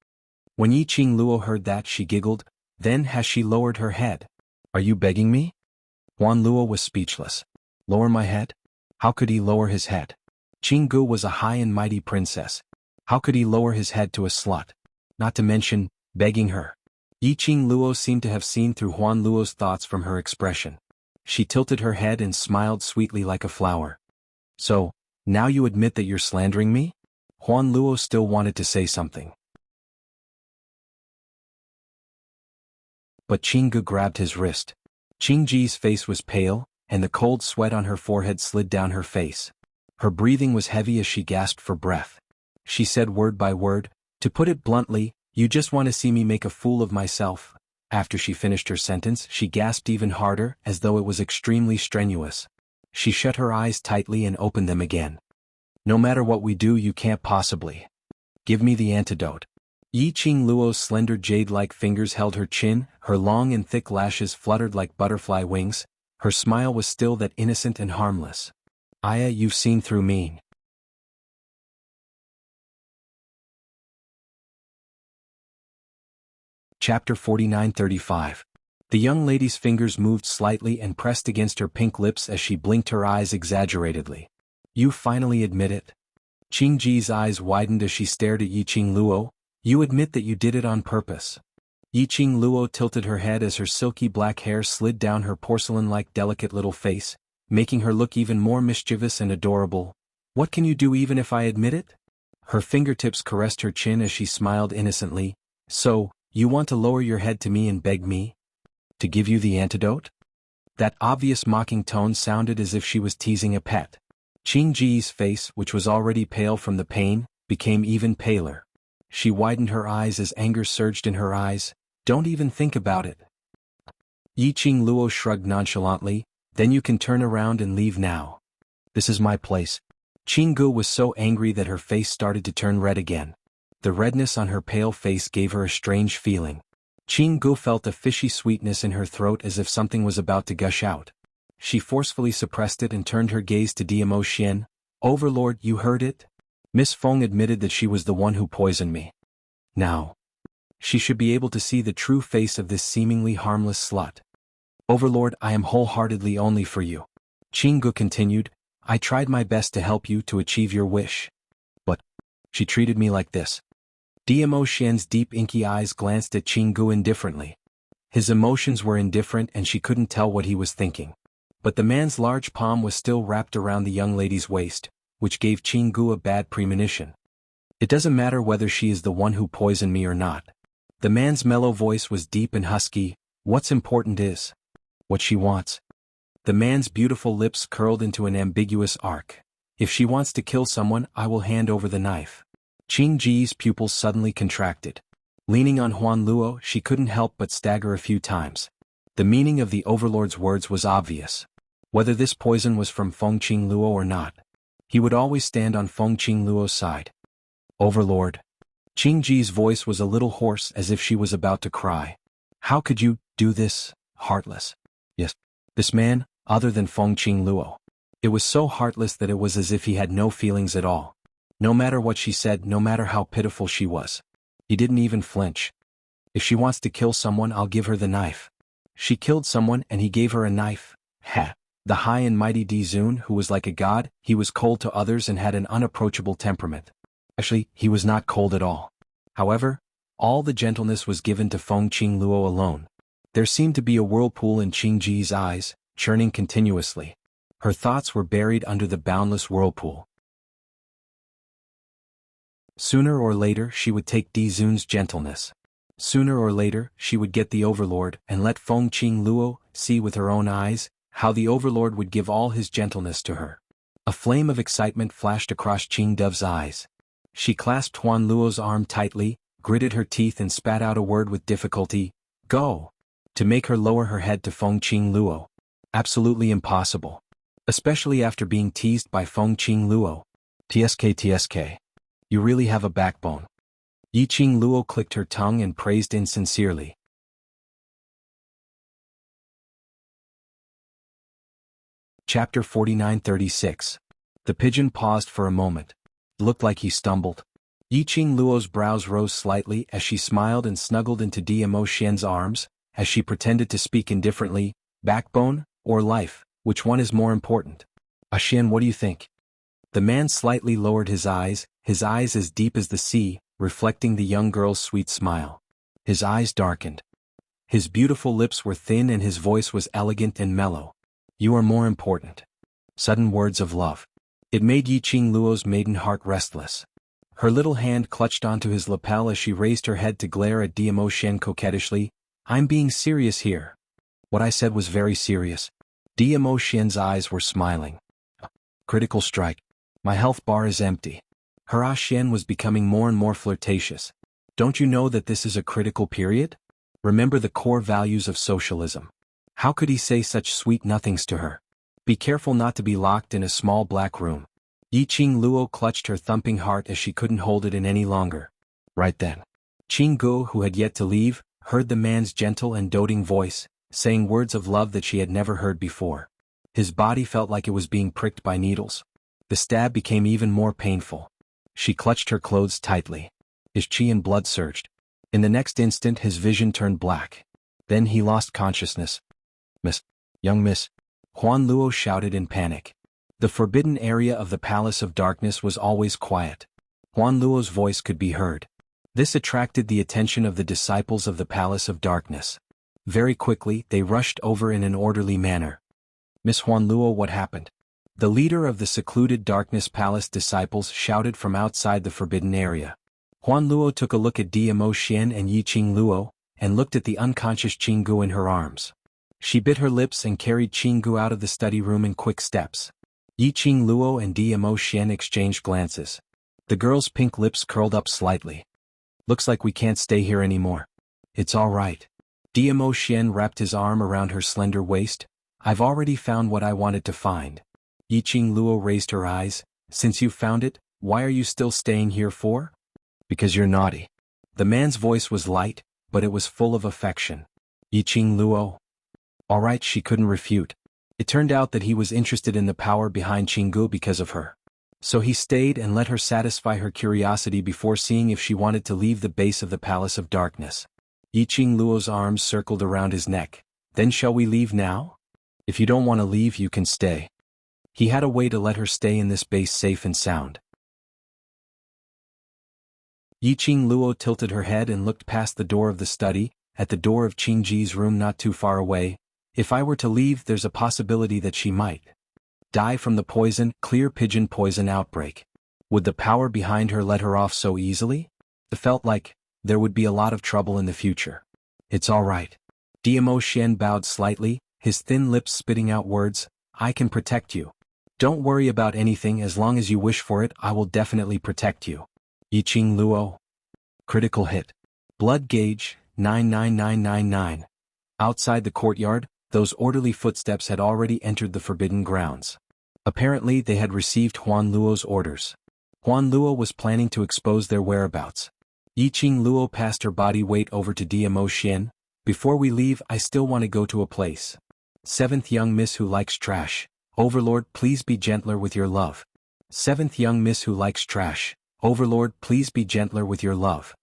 A: When Yi Qing Luo heard that, she giggled. Then has she lowered her head? Are you begging me? Huan Luo was speechless. Lower my head? How could he lower his head? Qinggu was a high and mighty princess. How could he lower his head to a slut? Not to mention, begging her. Yi Qing Luo seemed to have seen through Huan Luo's thoughts from her expression. She tilted her head and smiled sweetly like a flower. So, now you admit that you're slandering me? Huan Luo still wanted to say something. But Qinggu grabbed his wrist. Qingji's face was pale, and the cold sweat on her forehead slid down her face. Her breathing was heavy as she gasped for breath. She said word by word, to put it bluntly, you just want to see me make a fool of myself. After she finished her sentence, she gasped even harder, as though it was extremely strenuous. She shut her eyes tightly and opened them again. No matter what we do, you can't possibly. Give me the antidote. Yi Qing Luo's slender jade-like fingers held her chin, her long and thick lashes fluttered like butterfly wings. Her smile was still that innocent and harmless. Aya, you've seen through me. Chapter 49-35. The young lady's fingers moved slightly and pressed against her pink lips as she blinked her eyes exaggeratedly. You finally admit it? Qingji's eyes widened as she stared at Yi Qing Luo. You admit that you did it on purpose. Yi Qing Luo tilted her head as her silky black hair slid down her porcelain-like delicate little face, making her look even more mischievous and adorable. What can you do even if I admit it? Her fingertips caressed her chin as she smiled innocently. So, you want to lower your head to me and beg me to give you the antidote? That obvious mocking tone sounded as if she was teasing a pet. Qingji's face, which was already pale from the pain, became even paler. She widened her eyes as anger surged in her eyes. Don't even think about it. Yi Qing Luo shrugged nonchalantly. Then you can turn around and leave now. This is my place. Qinggu was so angry that her face started to turn red again. The redness on her pale face gave her a strange feeling. Qinggu felt a fishy sweetness in her throat as if something was about to gush out. She forcefully suppressed it and turned her gaze to Dmo Xian. Overlord, you heard it? Miss Feng admitted that she was the one who poisoned me. Now, she should be able to see the true face of this seemingly harmless slut. Overlord, I am wholeheartedly only for you. Qinggu continued. I tried my best to help you to achieve your wish. But she treated me like this. Dmo Xian's deep inky eyes glanced at Qinggu indifferently. His emotions were indifferent and she couldn't tell what he was thinking. But the man's large palm was still wrapped around the young lady's waist, which gave Qinggu a bad premonition. It doesn't matter whether she is the one who poisoned me or not. The man's mellow voice was deep and husky. What's important is what she wants. The man's beautiful lips curled into an ambiguous arc. If she wants to kill someone, I will hand over the knife. Qing Ji's pupils suddenly contracted. Leaning on Huan Luo, she couldn't help but stagger a few times. The meaning of the overlord's words was obvious. Whether this poison was from Feng Qing Luo or not, he would always stand on Feng Qing Luo's side. Overlord. Qing Ji's voice was a little hoarse, as if she was about to cry. How could you do this, heartless? Yes. This man, other than Feng Qing Luo. It was so heartless that it was as if he had no feelings at all. No matter what she said, no matter how pitiful she was. He didn't even flinch. If she wants to kill someone, I'll give her the knife. She killed someone and he gave her a knife. Ha! The high and mighty Di Zun, who was like a god, he was cold to others and had an unapproachable temperament. Actually, he was not cold at all. However, all the gentleness was given to Feng Qing Luo alone. There seemed to be a whirlpool in Qing Ji's eyes, churning continuously. Her thoughts were buried under the boundless whirlpool. Sooner or later she would take Di Zun's gentleness. Sooner or later she would get the overlord and let Feng Qing Luo see with her own eyes how the overlord would give all his gentleness to her. A flame of excitement flashed across Qing Dove's eyes. She clasped Huan Luo's arm tightly, gritted her teeth and spat out a word with difficulty, "Go!" to make her lower her head to Feng Qing Luo. Absolutely impossible. Especially after being teased by Feng Qing Luo. TSK. You really have a backbone. Yi Qing Luo clicked her tongue and praised insincerely. Chapter 49-36. The pigeon paused for a moment. It looked like he stumbled. Yi Qing Luo's brows rose slightly as she smiled and snuggled into Di Xian's arms, as she pretended to speak indifferently, backbone, or life, which one is more important? Xian, what do you think? The man slightly lowered his eyes as deep as the sea, reflecting the young girl's sweet smile. His eyes darkened. His beautiful lips were thin and his voice was elegant and mellow. You are more important. Sudden words of love. It made Yi Qing Luo's maiden heart restless. Her little hand clutched onto his lapel as she raised her head to glare at Di Xian coquettishly. I'm being serious here. What I said was very serious. Di Xian's eyes were smiling. Critical strike. My health bar is empty. Her Xian was becoming more and more flirtatious. Don't you know that this is a critical period? Remember the core values of socialism. How could he say such sweet nothings to her? Be careful not to be locked in a small black room. Yi Qing Luo clutched her thumping heart as she couldn't hold it in any longer. Right then. Qing Gu, who had yet to leave, heard the man's gentle and doting voice, saying words of love that she had never heard before. His body felt like it was being pricked by needles. The stab became even more painful. She clutched her clothes tightly. His chi and blood surged. In the next instant his vision turned black. Then he lost consciousness. Young miss. Huan Luo shouted in panic. The forbidden area of the Palace of Darkness was always quiet. Huan Luo's voice could be heard. This attracted the attention of the disciples of the Palace of Darkness. Very quickly, they rushed over in an orderly manner. Miss Huan Luo, what happened? The leader of the secluded Darkness Palace disciples shouted from outside the forbidden area. Huan Luo took a look at Di Xian and Yi Qing Luo, and looked at the unconscious Qing Gu in her arms. She bit her lips and carried Qing Gu out of the study room in quick steps. Yi Qing Luo and Di Xian exchanged glances. The girl's pink lips curled up slightly. Looks like we can't stay here anymore. It's all right. Di Xian wrapped his arm around her slender waist. I've already found what I wanted to find. Yi Qing Luo raised her eyes. Since you found it, why are you still staying here for? Because you're naughty. The man's voice was light, but it was full of affection. Yi Qing Luo. All right, she couldn't refute. It turned out that he was interested in the power behind Qinggu because of her. So he stayed and let her satisfy her curiosity before seeing if she wanted to leave the base of the Palace of Darkness. Yi Qing Luo's arms circled around his neck. Then shall we leave now? If you don't want to leave, you can stay. He had a way to let her stay in this base safe and sound. Yi Qing Luo tilted her head and looked past the door of the study, at the door of Qing Ji's room not too far away. If I were to leave, there's a possibility that she might die from the clear pigeon poison outbreak. Would the power behind her let her off so easily? It felt like there would be a lot of trouble in the future. It's all right. Di Xian bowed slightly, his thin lips spitting out words, I can protect you. Don't worry about anything as long as you wish for it, I will definitely protect you. Yiqing Luo. Critical hit. Blood gauge, 99999. Outside the courtyard, those orderly footsteps had already entered the forbidden grounds. Apparently they had received Huan Luo's orders. Huan Luo was planning to expose their whereabouts. Yiqing Luo passed her body weight over to Diamo Xian. Before we leave, I still want to go to a place. Seventh young miss who likes trash. Overlord, please be gentler with your love. Seventh young miss who likes trash. Overlord, please be gentler with your love.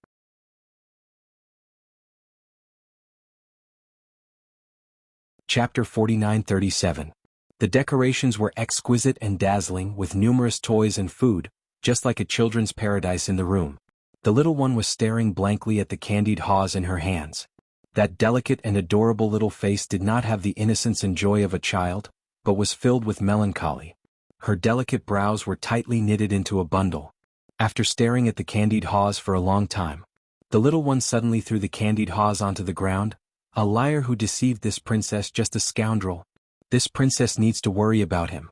A: Chapter 4937. The decorations were exquisite and dazzling with numerous toys and food, just like a children's paradise in the room. The little one was staring blankly at the candied haws in her hands. That delicate and adorable little face did not have the innocence and joy of a child, but was filled with melancholy. Her delicate brows were tightly knitted into a bundle. After staring at the candied haws for a long time, the little one suddenly threw the candied haws onto the ground. A liar who deceived this princess, just a scoundrel. This princess needs to worry about him.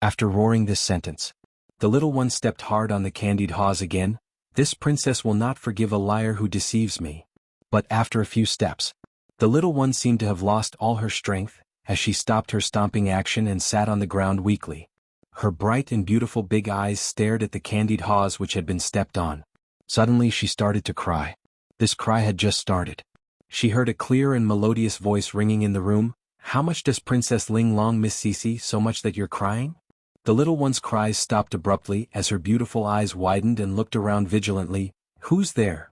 A: After roaring this sentence, the little one stepped hard on the candied haws again. This princess will not forgive a liar who deceives me. But after a few steps, the little one seemed to have lost all her strength, as she stopped her stomping action and sat on the ground weakly. Her bright and beautiful big eyes stared at the candied haws which had been stepped on. Suddenly she started to cry. This cry had just started. She heard a clear and melodious voice ringing in the room. How much does Princess Ling Long miss Cici, so much that you're crying? The little one's cries stopped abruptly as her beautiful eyes widened and looked around vigilantly. Who's there?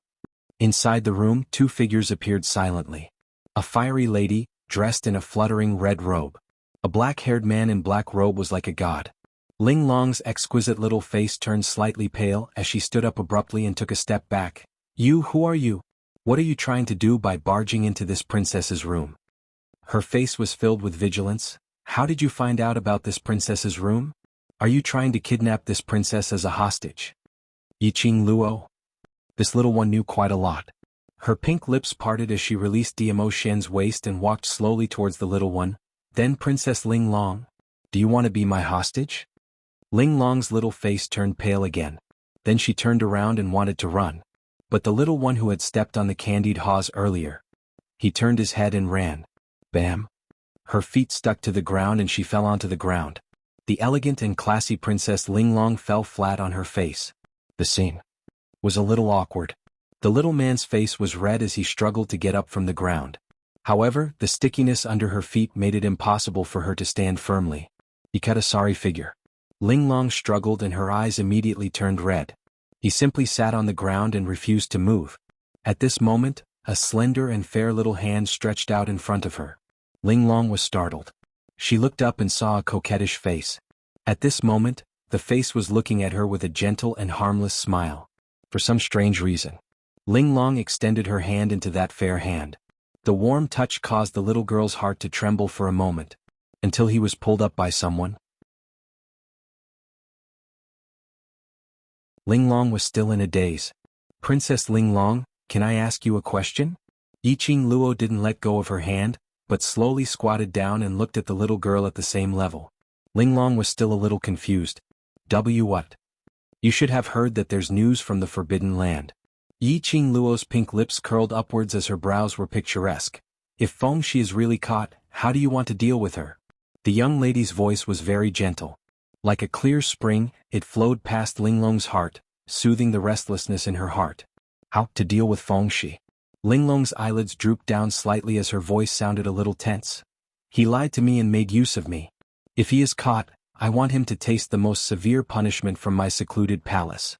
A: Inside the room, two figures appeared silently. A fiery lady, dressed in a fluttering red robe. A black-haired man in black robe was like a god. Ling Long's exquisite little face turned slightly pale as she stood up abruptly and took a step back. Who are you? What are you trying to do by barging into this princess's room? Her face was filled with vigilance. How did you find out about this princess's room? Are you trying to kidnap this princess as a hostage? Yiqing Luo. This little one knew quite a lot. Her pink lips parted as she released Diamo Shen's waist and walked slowly towards the little one. Then Princess Ling Long. Do you want to be my hostage? Ling Long's little face turned pale again. Then she turned around and wanted to run. But the little one who had stepped on the candied haws earlier. He turned his head and ran. Bam! Her feet stuck to the ground and she fell onto the ground. The elegant and classy Princess Ling Long fell flat on her face. The scene was a little awkward. The little man's face was red as he struggled to get up from the ground. However, the stickiness under her feet made it impossible for her to stand firmly. He cut a sorry figure. Ling Long struggled and her eyes immediately turned red. He simply sat on the ground and refused to move. At this moment, a slender and fair little hand stretched out in front of her. Ling Long was startled. She looked up and saw a coquettish face. At this moment, the face was looking at her with a gentle and harmless smile. For some strange reason, Ling Long extended her hand into that fair hand. The warm touch caused the little girl's heart to tremble for a moment, until he was pulled up by someone. Ling Long was still in a daze. Princess Ling Long, can I ask you a question? Yiqing Luo didn't let go of her hand, but slowly squatted down and looked at the little girl at the same level. Ling Long was still a little confused. What? You should have heard that there's news from the Forbidden Land. Yiqing Luo's pink lips curled upwards as her brows were picturesque. If Fengxi is really caught, how do you want to deal with her? The young lady's voice was very gentle. Like a clear spring, it flowed past Ling Long's heart, soothing the restlessness in her heart. How to deal with Fengxi? Ling Long's eyelids drooped down slightly as her voice sounded a little tense. He lied to me and made use of me. If he is caught, I want him to taste the most severe punishment from my secluded palace.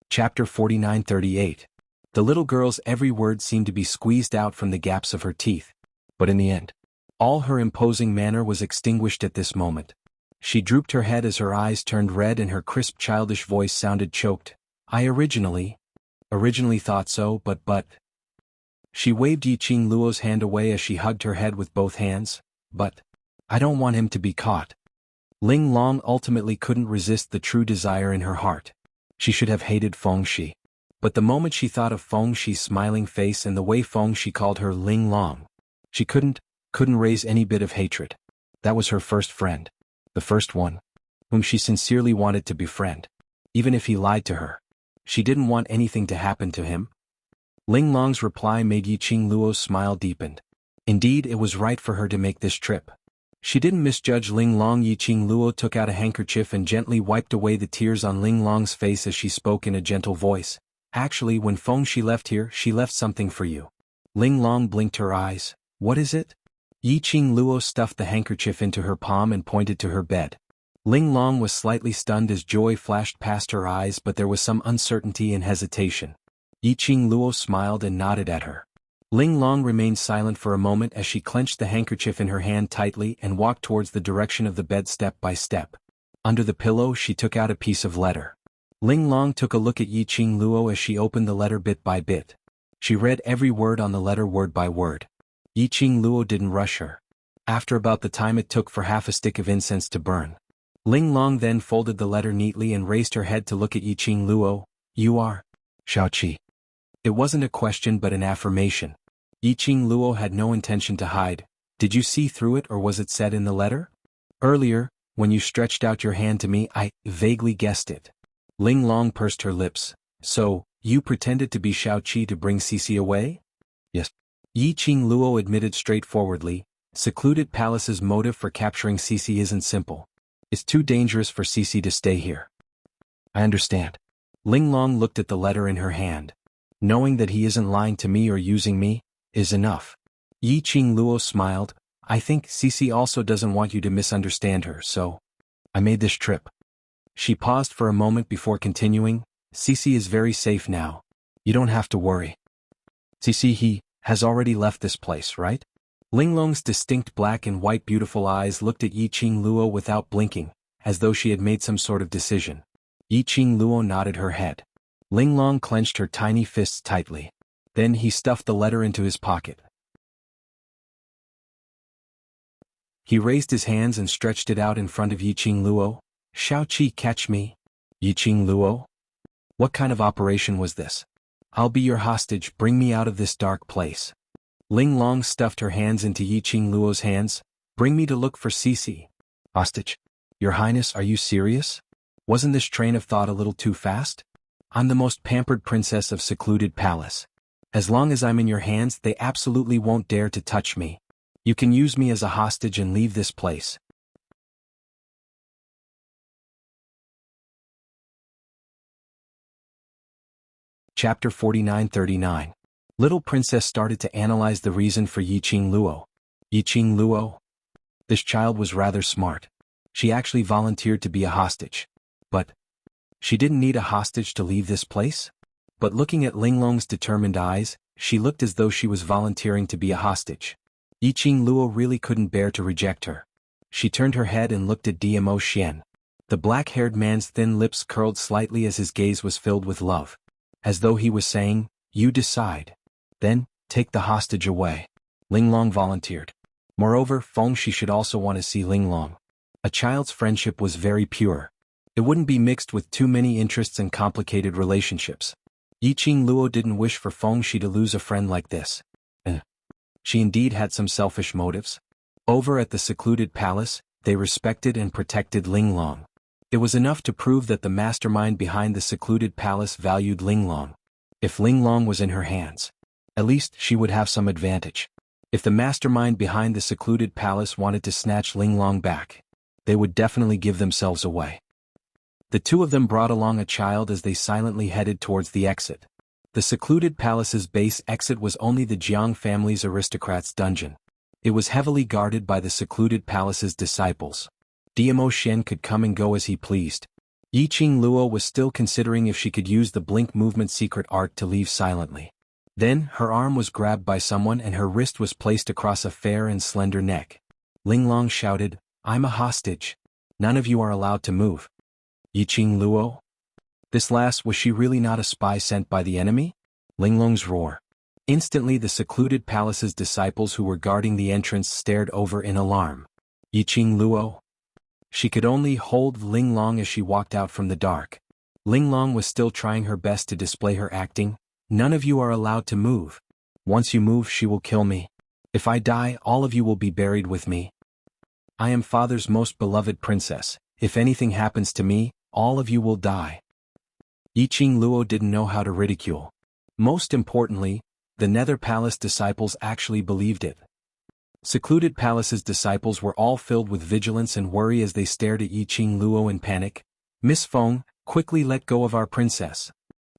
A: Chapter 4938. The little girl's every word seemed to be squeezed out from the gaps of her teeth. But in the end, all her imposing manner was extinguished at this moment. She drooped her head as her eyes turned red and her crisp childish voice sounded choked. I originally thought so, but... She waved Yiqing Luo's hand away as she hugged her head with both hands. But I don't want him to be caught. Ling Long ultimately couldn't resist the true desire in her heart. She should have hated Fengxi. But the moment she thought of Fengxi's smiling face and the way Fengxi called her Ling Long, She couldn't raise any bit of hatred. That was her first friend. The first one. Whom she sincerely wanted to befriend. Even if he lied to her. She didn't want anything to happen to him. Ling Long's reply made Yiqing Luo's smile deepened. Indeed, it was right for her to make this trip. She didn't misjudge Ling Long. Yiqing Luo took out a handkerchief and gently wiped away the tears on Ling Long's face as she spoke in a gentle voice. Actually, when Feng she left here, she left something for you. Ling Long blinked her eyes. What is it? Yiqing Luo stuffed the handkerchief into her palm and pointed to her bed. Ling Long was slightly stunned as joy flashed past her eyes, but there was some uncertainty and hesitation. Yiqing Luo smiled and nodded at her. Ling Long remained silent for a moment as she clenched the handkerchief in her hand tightly and walked towards the direction of the bed step by step. Under the pillow she took out a piece of letter. Ling Long took a look at Yiqing Luo as she opened the letter bit by bit. She read every word on the letter word by word. Yiqing Luo didn't rush her. After about the time it took for half a stick of incense to burn. Ling Long then folded the letter neatly and raised her head to look at Yiqing Luo. You are Shaoqi. It wasn't a question but an affirmation. Yiqing Luo had no intention to hide. Did you see through it, or was it said in the letter? Earlier, when you stretched out your hand to me, I vaguely guessed it. Ling Long pursed her lips. So, you pretended to be Shaoqi to bring Cici away? Yes. Yiqing Luo admitted straightforwardly. Secluded Palace's motive for capturing Cici isn't simple. It's too dangerous for Cici to stay here. I understand. Ling Long looked at the letter in her hand. Knowing that he isn't lying to me or using me is enough. Yiqing Luo smiled. I think Cici also doesn't want you to misunderstand her, so I made this trip. She paused for a moment before continuing. Cici is very safe now. You don't have to worry. Cici, he has already left this place, right? Ling Long's distinct black and white beautiful eyes looked at Yiqing Luo without blinking, as though she had made some sort of decision. Yiqing Luo nodded her head. Ling Long clenched her tiny fists tightly. Then he stuffed the letter into his pocket. He raised his hands and stretched it out in front of Yiqing Luo. Shaoqi, catch me. Yiqing Luo? What kind of operation was this? I'll be your hostage, bring me out of this dark place. Ling Long stuffed her hands into Yiqing Luo's hands. Bring me to look for Cici. Hostage? Your Highness, are you serious? Wasn't this train of thought a little too fast? I'm the most pampered princess of Secluded Palace. As long as I'm in your hands, they absolutely won't dare to touch me. You can use me as a hostage and leave this place. Chapter 49-39. Little Princess started to analyze the reason for Yiqing Luo. Yiqing Luo? This child was rather smart. She actually volunteered to be a hostage. But she didn't need a hostage to leave this place? But looking at Ling Long's determined eyes, she looked as though she was volunteering to be a hostage. Yiqing Luo really couldn't bear to reject her. She turned her head and looked at Dmo Xian. The black-haired man's thin lips curled slightly as his gaze was filled with love. As though he was saying, you decide. Then, take the hostage away. Ling Long volunteered. Moreover, Feng she should also want to see Ling Long. A child's friendship was very pure. It wouldn't be mixed with too many interests and complicated relationships. Yiqing Luo didn't wish for Feng Shi to lose a friend like this. She indeed had some selfish motives. Over at the Secluded Palace, they respected and protected Ling Long. It was enough to prove that the mastermind behind the Secluded Palace valued Ling Long. If Ling Long was in her hands, at least she would have some advantage. If the mastermind behind the Secluded Palace wanted to snatch Ling Long back, they would definitely give themselves away. The two of them brought along a child as they silently headed towards the exit. The Secluded Palace's base exit was only the Jiang family's aristocrats' dungeon. It was heavily guarded by the Secluded Palace's disciples. Dmo Xian could come and go as he pleased. Yiqing Luo was still considering if she could use the blink movement secret art to leave silently. Then, her arm was grabbed by someone and her wrist was placed across a fair and slender neck. Ling Long shouted, I'm a hostage. None of you are allowed to move. Yiqing Luo? This last, was she really not a spy sent by the enemy? Ling Long's roar. Instantly the Secluded Palace's disciples who were guarding the entrance stared over in alarm. Yiqing Luo? She could only hold Ling Long as she walked out from the dark. Ling Long was still trying her best to display her acting. None of you are allowed to move. Once you move, she will kill me. If I die, all of you will be buried with me. I am father's most beloved princess. If anything happens to me, all of you will die. Yiqing Luo didn't know how to ridicule. Most importantly, the Nether Palace disciples actually believed it. Secluded Palace's disciples were all filled with vigilance and worry as they stared at Yiqing Luo in panic. Miss Feng, quickly let go of our princess.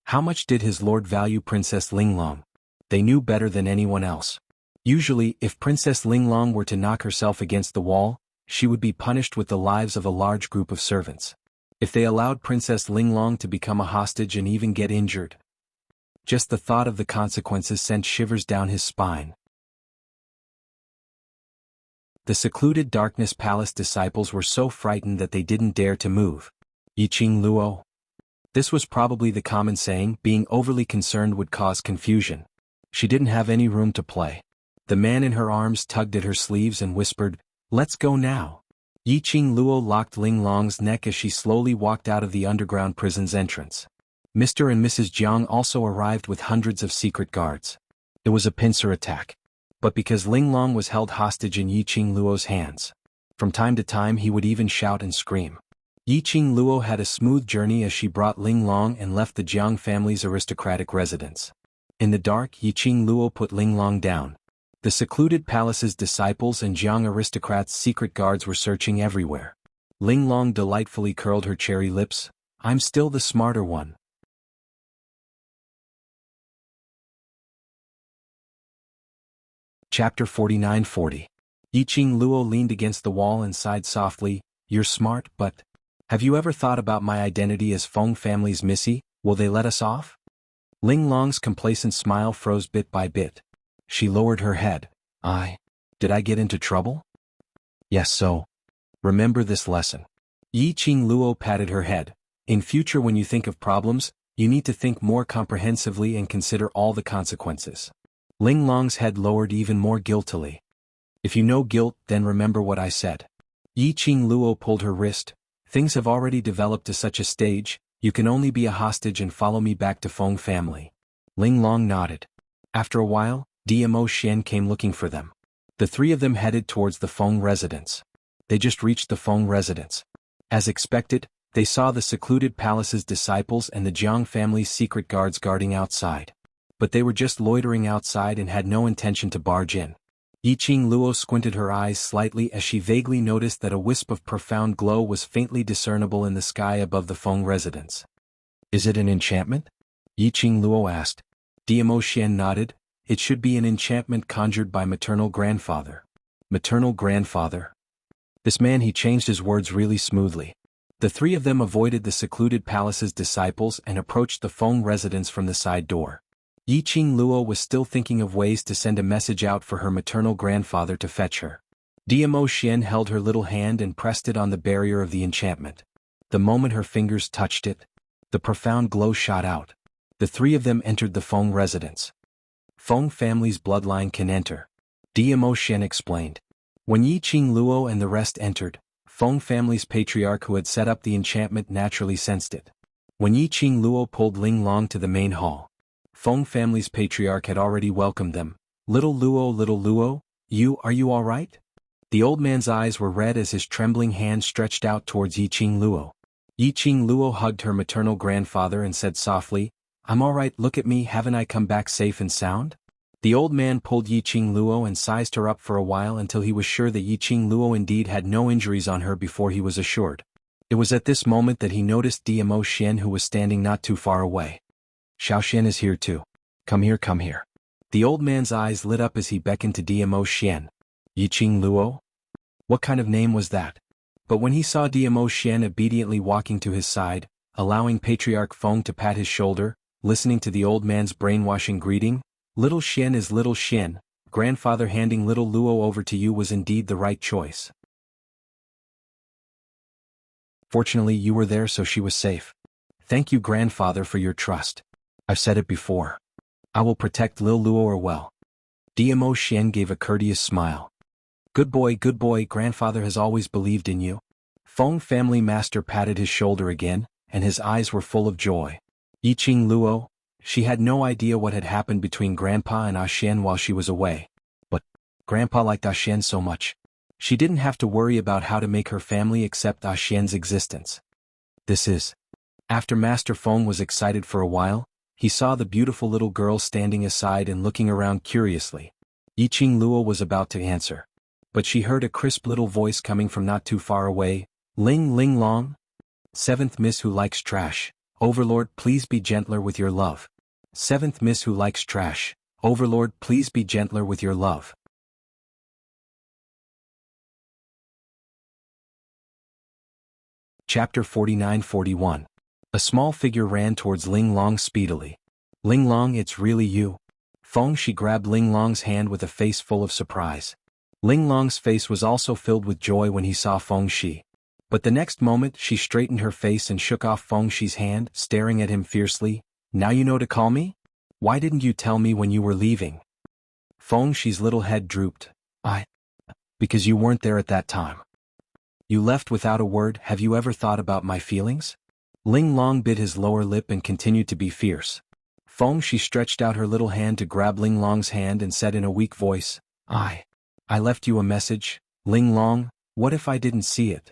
A: How much did his lord value Princess Linglong? They knew better than anyone else. Usually, if Princess Linglong were to knock herself against the wall, she would be punished with the lives of a large group of servants. If they allowed Princess Linglong to become a hostage and even get injured, just the thought of the consequences sent shivers down his spine. The secluded Darkness Palace disciples were so frightened that they didn't dare to move. Yiqing Luo. This was probably the common saying, being overly concerned would cause confusion. She didn't have any room to play. The man in her arms tugged at her sleeves and whispered, "Let's go now." Yiqing Luo locked Linglong's neck as she slowly walked out of the underground prison's entrance. Mr. and Mrs. Jiang also arrived with hundreds of secret guards. It was a pincer attack. But because Linglong was held hostage in Yiqing Luo's hands, from time to time he would even shout and scream. Yiqing Luo had a smooth journey as she brought Linglong and left the Jiang family's aristocratic residence. In the dark, Yiqing Luo put Linglong down. The secluded palace's disciples and Jiang aristocrats' secret guards were searching everywhere. Linglong delightfully curled her cherry lips. "I'm still the smarter one." Chapter 49-40. Yiqing Luo leaned against the wall and sighed softly, "You're smart, but have you ever thought about my identity as Feng family's Missy? Will they let us off?" Linglong's complacent smile froze bit by bit. She lowered her head. Did I get into trouble?" "Yes, so. Remember this lesson." Yiqing Luo patted her head. "In future when you think of problems, you need to think more comprehensively and consider all the consequences." Linglong's head lowered even more guiltily. "If you know guilt, then remember what I said." Yiqing Luo pulled her wrist. "Things have already developed to such a stage, you can only be a hostage and follow me back to Feng family." Linglong nodded. After a while, DMO Xian came looking for them. The three of them headed towards the Feng residence. They just reached the Feng residence. As expected, they saw the secluded palace's disciples and the Jiang family's secret guards guarding outside. But they were just loitering outside and had no intention to barge in. Yiqing Luo squinted her eyes slightly as she vaguely noticed that a wisp of profound glow was faintly discernible in the sky above the Feng residence. "Is it an enchantment?" Yiqing Luo asked. DMO Xian nodded. "It should be an enchantment conjured by maternal grandfather." Maternal grandfather? This man, he changed his words really smoothly. The three of them avoided the secluded palace's disciples and approached the Feng residence from the side door. Yiqing Luo was still thinking of ways to send a message out for her maternal grandfather to fetch her. DMO Xian held her little hand and pressed it on the barrier of the enchantment. The moment her fingers touched it, the profound glow shot out. The three of them entered the Feng residence. "Feng family's bloodline can enter," DMO Xian explained. When Yiqing Luo and the rest entered, Feng family's patriarch who had set up the enchantment naturally sensed it. When Yiqing Luo pulled Linglong to the main hall, Feng family's patriarch had already welcomed them. Little Luo, are you all right?" The old man's eyes were red as his trembling hand stretched out towards Yiqing Luo. Yiqing Luo hugged her maternal grandfather and said softly, "I'm all right, look at me, haven't I come back safe and sound?" The old man pulled Yiqing Luo and sized her up for a while until he was sure that Yiqing Luo indeed had no injuries on her before he was assured. It was at this moment that he noticed DMO Xian who was standing not too far away. "Xiaoxian is here too. Come here, come here." The old man's eyes lit up as he beckoned to DMO Xian. "Yiqing Luo? What kind of name was that?" But when he saw DMO Xian obediently walking to his side, allowing Patriarch Feng to pat his shoulder, listening to the old man's brainwashing greeting, "Little Xian is little Xian, grandfather handing little Luo over to you was indeed the right choice. Fortunately you were there so she was safe. Thank you grandfather for your trust. I've said it before. I will protect Lil Luo well." DMO Xian gave a courteous smile. Good boy, grandfather has always believed in you." Feng family master patted his shoulder again, and his eyes were full of joy. Yiqing Luo, she had no idea what had happened between Grandpa and Xian while she was away. But, Grandpa liked Xian so much. She didn't have to worry about how to make her family accept Xian's existence. This is. After Master Feng was excited for a while, he saw the beautiful little girl standing aside and looking around curiously. Yiqing Luo was about to answer. But she heard a crisp little voice coming from not too far away. Ling Ling Long? Seventh Miss who likes trash. Overlord, please be gentler with your love. Seventh Miss who likes trash. Overlord, please be gentler with your love. Chapter 49-41. A small figure ran towards Ling Long speedily. Ling Long, it's really you. Feng Shi grabbed Ling Long's hand with a face full of surprise. Ling Long's face was also filled with joy when he saw Feng Shi. But the next moment she straightened her face and shook off Feng Shi's hand, staring at him fiercely. Now you know to call me? Why didn't you tell me when you were leaving? Feng Shi's little head drooped. Because you weren't there at that time. You left without a word. Have you ever thought about my feelings? Ling Long bit his lower lip and continued to be fierce. Feng Shi stretched out her little hand to grab Ling Long's hand and said in a weak voice, I left you a message, Ling Long, what if I didn't see it?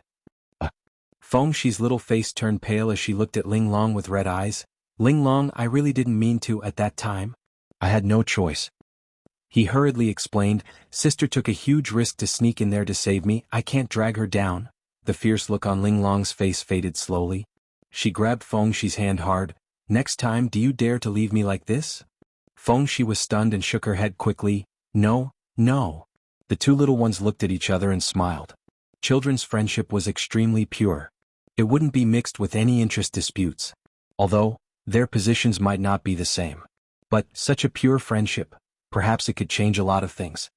A: Feng Shi's little face turned pale as she looked at Ling Long with red eyes. Ling Long, I really didn't mean to at that time. I had no choice. He hurriedly explained, Sister took a huge risk to sneak in there to save me. I can't drag her down. The fierce look on Ling Long's face faded slowly. She grabbed Feng Shi's hand hard. Next time, do you dare to leave me like this? Feng Shi was stunned and shook her head quickly. No, no. The two little ones looked at each other and smiled. Children's friendship was extremely pure. It wouldn't be mixed with any interest disputes. Although, their positions might not be the same. But, such a pure friendship, perhaps it could change a lot of things.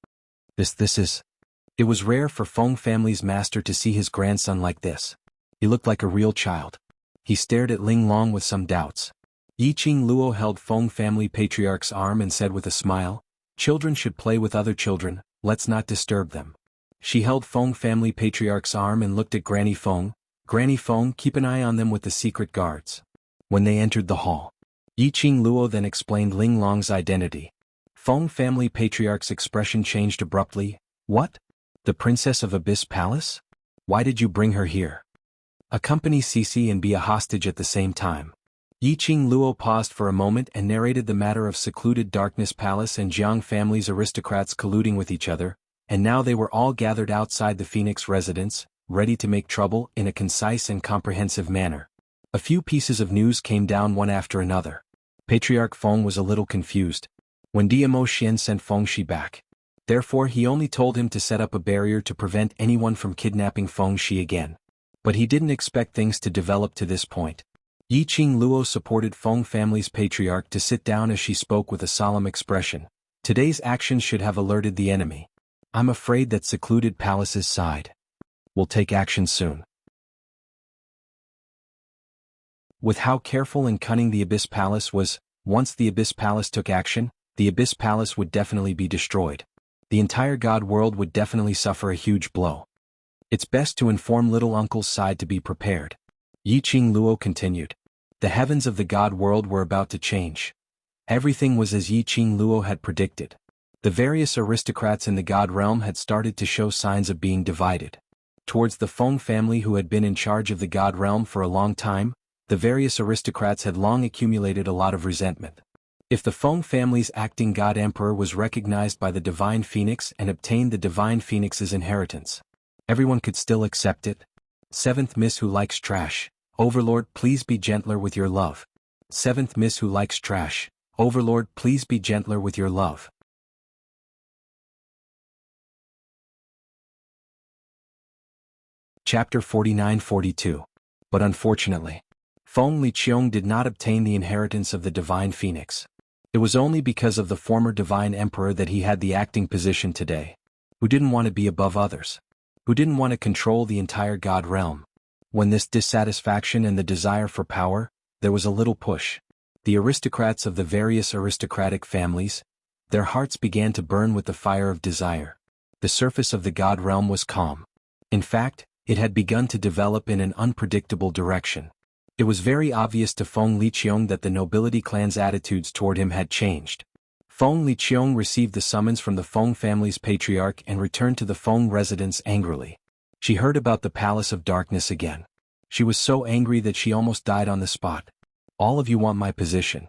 A: It was rare for Feng family's master to see his grandson like this. He looked like a real child. He stared at Ling Long with some doubts. Yiqing Luo held Feng family patriarch's arm and said with a smile, Children should play with other children, let's not disturb them. She held Feng family patriarch's arm and looked at Granny Feng. Granny Feng, keep an eye on them with the secret guards. When they entered the hall, Yiqing Luo then explained Ling Long's identity. Feng family patriarch's expression changed abruptly. What? The Princess of Abyss Palace? Why did you bring her here? Accompany Cici and be a hostage at the same time. Yiqing Luo paused for a moment and narrated the matter of secluded Darkness Palace and Jiang family's aristocrats colluding with each other, and now they were all gathered outside the Phoenix residence, ready to make trouble in a concise and comprehensive manner. A few pieces of news came down one after another. Patriarch Feng was a little confused. When Diamo Xian sent Feng Shi back. Therefore he only told him to set up a barrier to prevent anyone from kidnapping Feng Shi again. But he didn't expect things to develop to this point. Yiqing Luo supported Feng family's patriarch to sit down as she spoke with a solemn expression. Today's actions should have alerted the enemy. I'm afraid that secluded palace's side will take action soon. With how careful and cunning the Abyss Palace was, once the Abyss Palace took action, the Abyss Palace would definitely be destroyed. The entire God world would definitely suffer a huge blow. It's best to inform little uncle's side to be prepared. Yiqing Luo continued. The heavens of the God world were about to change. Everything was as Yiqing Luo had predicted. The various aristocrats in the God realm had started to show signs of being divided. Towards the Feng family who had been in charge of the God realm for a long time, the various aristocrats had long accumulated a lot of resentment. If the Feng family's acting God Emperor was recognized by the Divine Phoenix and obtained the Divine Phoenix's inheritance, everyone could still accept it. Seventh Miss who likes trash. Overlord, please be gentler with your love. Seventh Miss who likes trash. Overlord, please be gentler with your love. Chapter 49-42. But unfortunately, Feng Liqiong did not obtain the inheritance of the Divine Phoenix. It was only because of the former Divine Emperor that he had the acting position today, who didn't want to be above others, who didn't want to control the entire God realm. When this dissatisfaction and the desire for power, there was a little push. The aristocrats of the various aristocratic families, their hearts began to burn with the fire of desire. The surface of the God realm was calm. In fact, it had begun to develop in an unpredictable direction. It was very obvious to Feng Liqiong that the nobility clan's attitudes toward him had changed. Feng Liqiong received the summons from the Feng family's patriarch and returned to the Feng residence angrily. She heard about the Palace of Darkness again. She was so angry that she almost died on the spot. All of you want my position.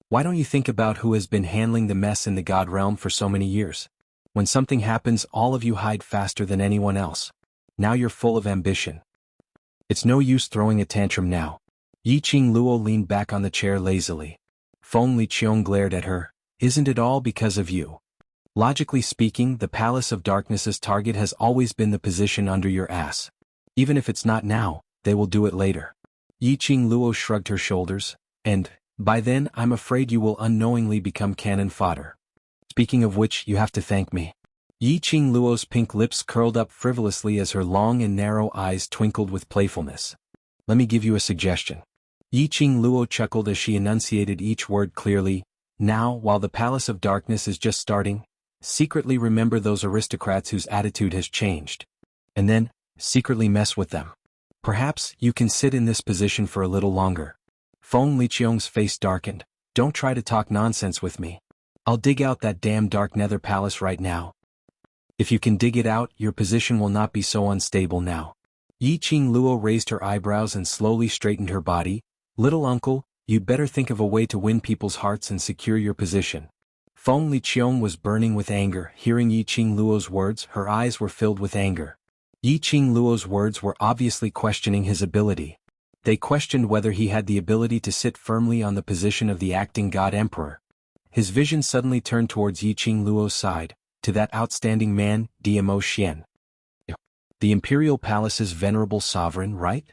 A: Why don't you think about who has been handling the mess in the God realm for so many years? When something happens, all of you hide faster than anyone else. Now you're full of ambition. It's no use throwing a tantrum now. Yiqing Luo leaned back on the chair lazily. Feng Liqiong glared at her. Isn't it all because of you? Logically speaking, the Palace of Darkness's target has always been the position under your ass. Even if it's not now, they will do it later. Yiqing Luo shrugged her shoulders, and, by then I'm afraid you will unknowingly become cannon fodder. Speaking of which, you have to thank me. Yiqing Luo's pink lips curled up frivolously as her long and narrow eyes twinkled with playfulness. Let me give you a suggestion. Yiqing Luo chuckled as she enunciated each word clearly. Now, while the Palace of Darkness is just starting, secretly remember those aristocrats whose attitude has changed. And then, secretly mess with them. Perhaps you can sit in this position for a little longer. Feng Liqiong's face darkened. Don't try to talk nonsense with me. I'll dig out that damn dark nether palace right now. If you can dig it out, your position will not be so unstable now. Yiqing Luo raised her eyebrows and slowly straightened her body. Little uncle, you'd better think of a way to win people's hearts and secure your position. Feng Liqiong was burning with anger. Hearing Yiqing Luo's words, her eyes were filled with anger. Yiqing Luo's words were obviously questioning his ability. They questioned whether he had the ability to sit firmly on the position of the acting God Emperor. His vision suddenly turned towards Yiqing Luo's side, to that outstanding man, Diamo Xian. The Imperial Palace's venerable sovereign, right?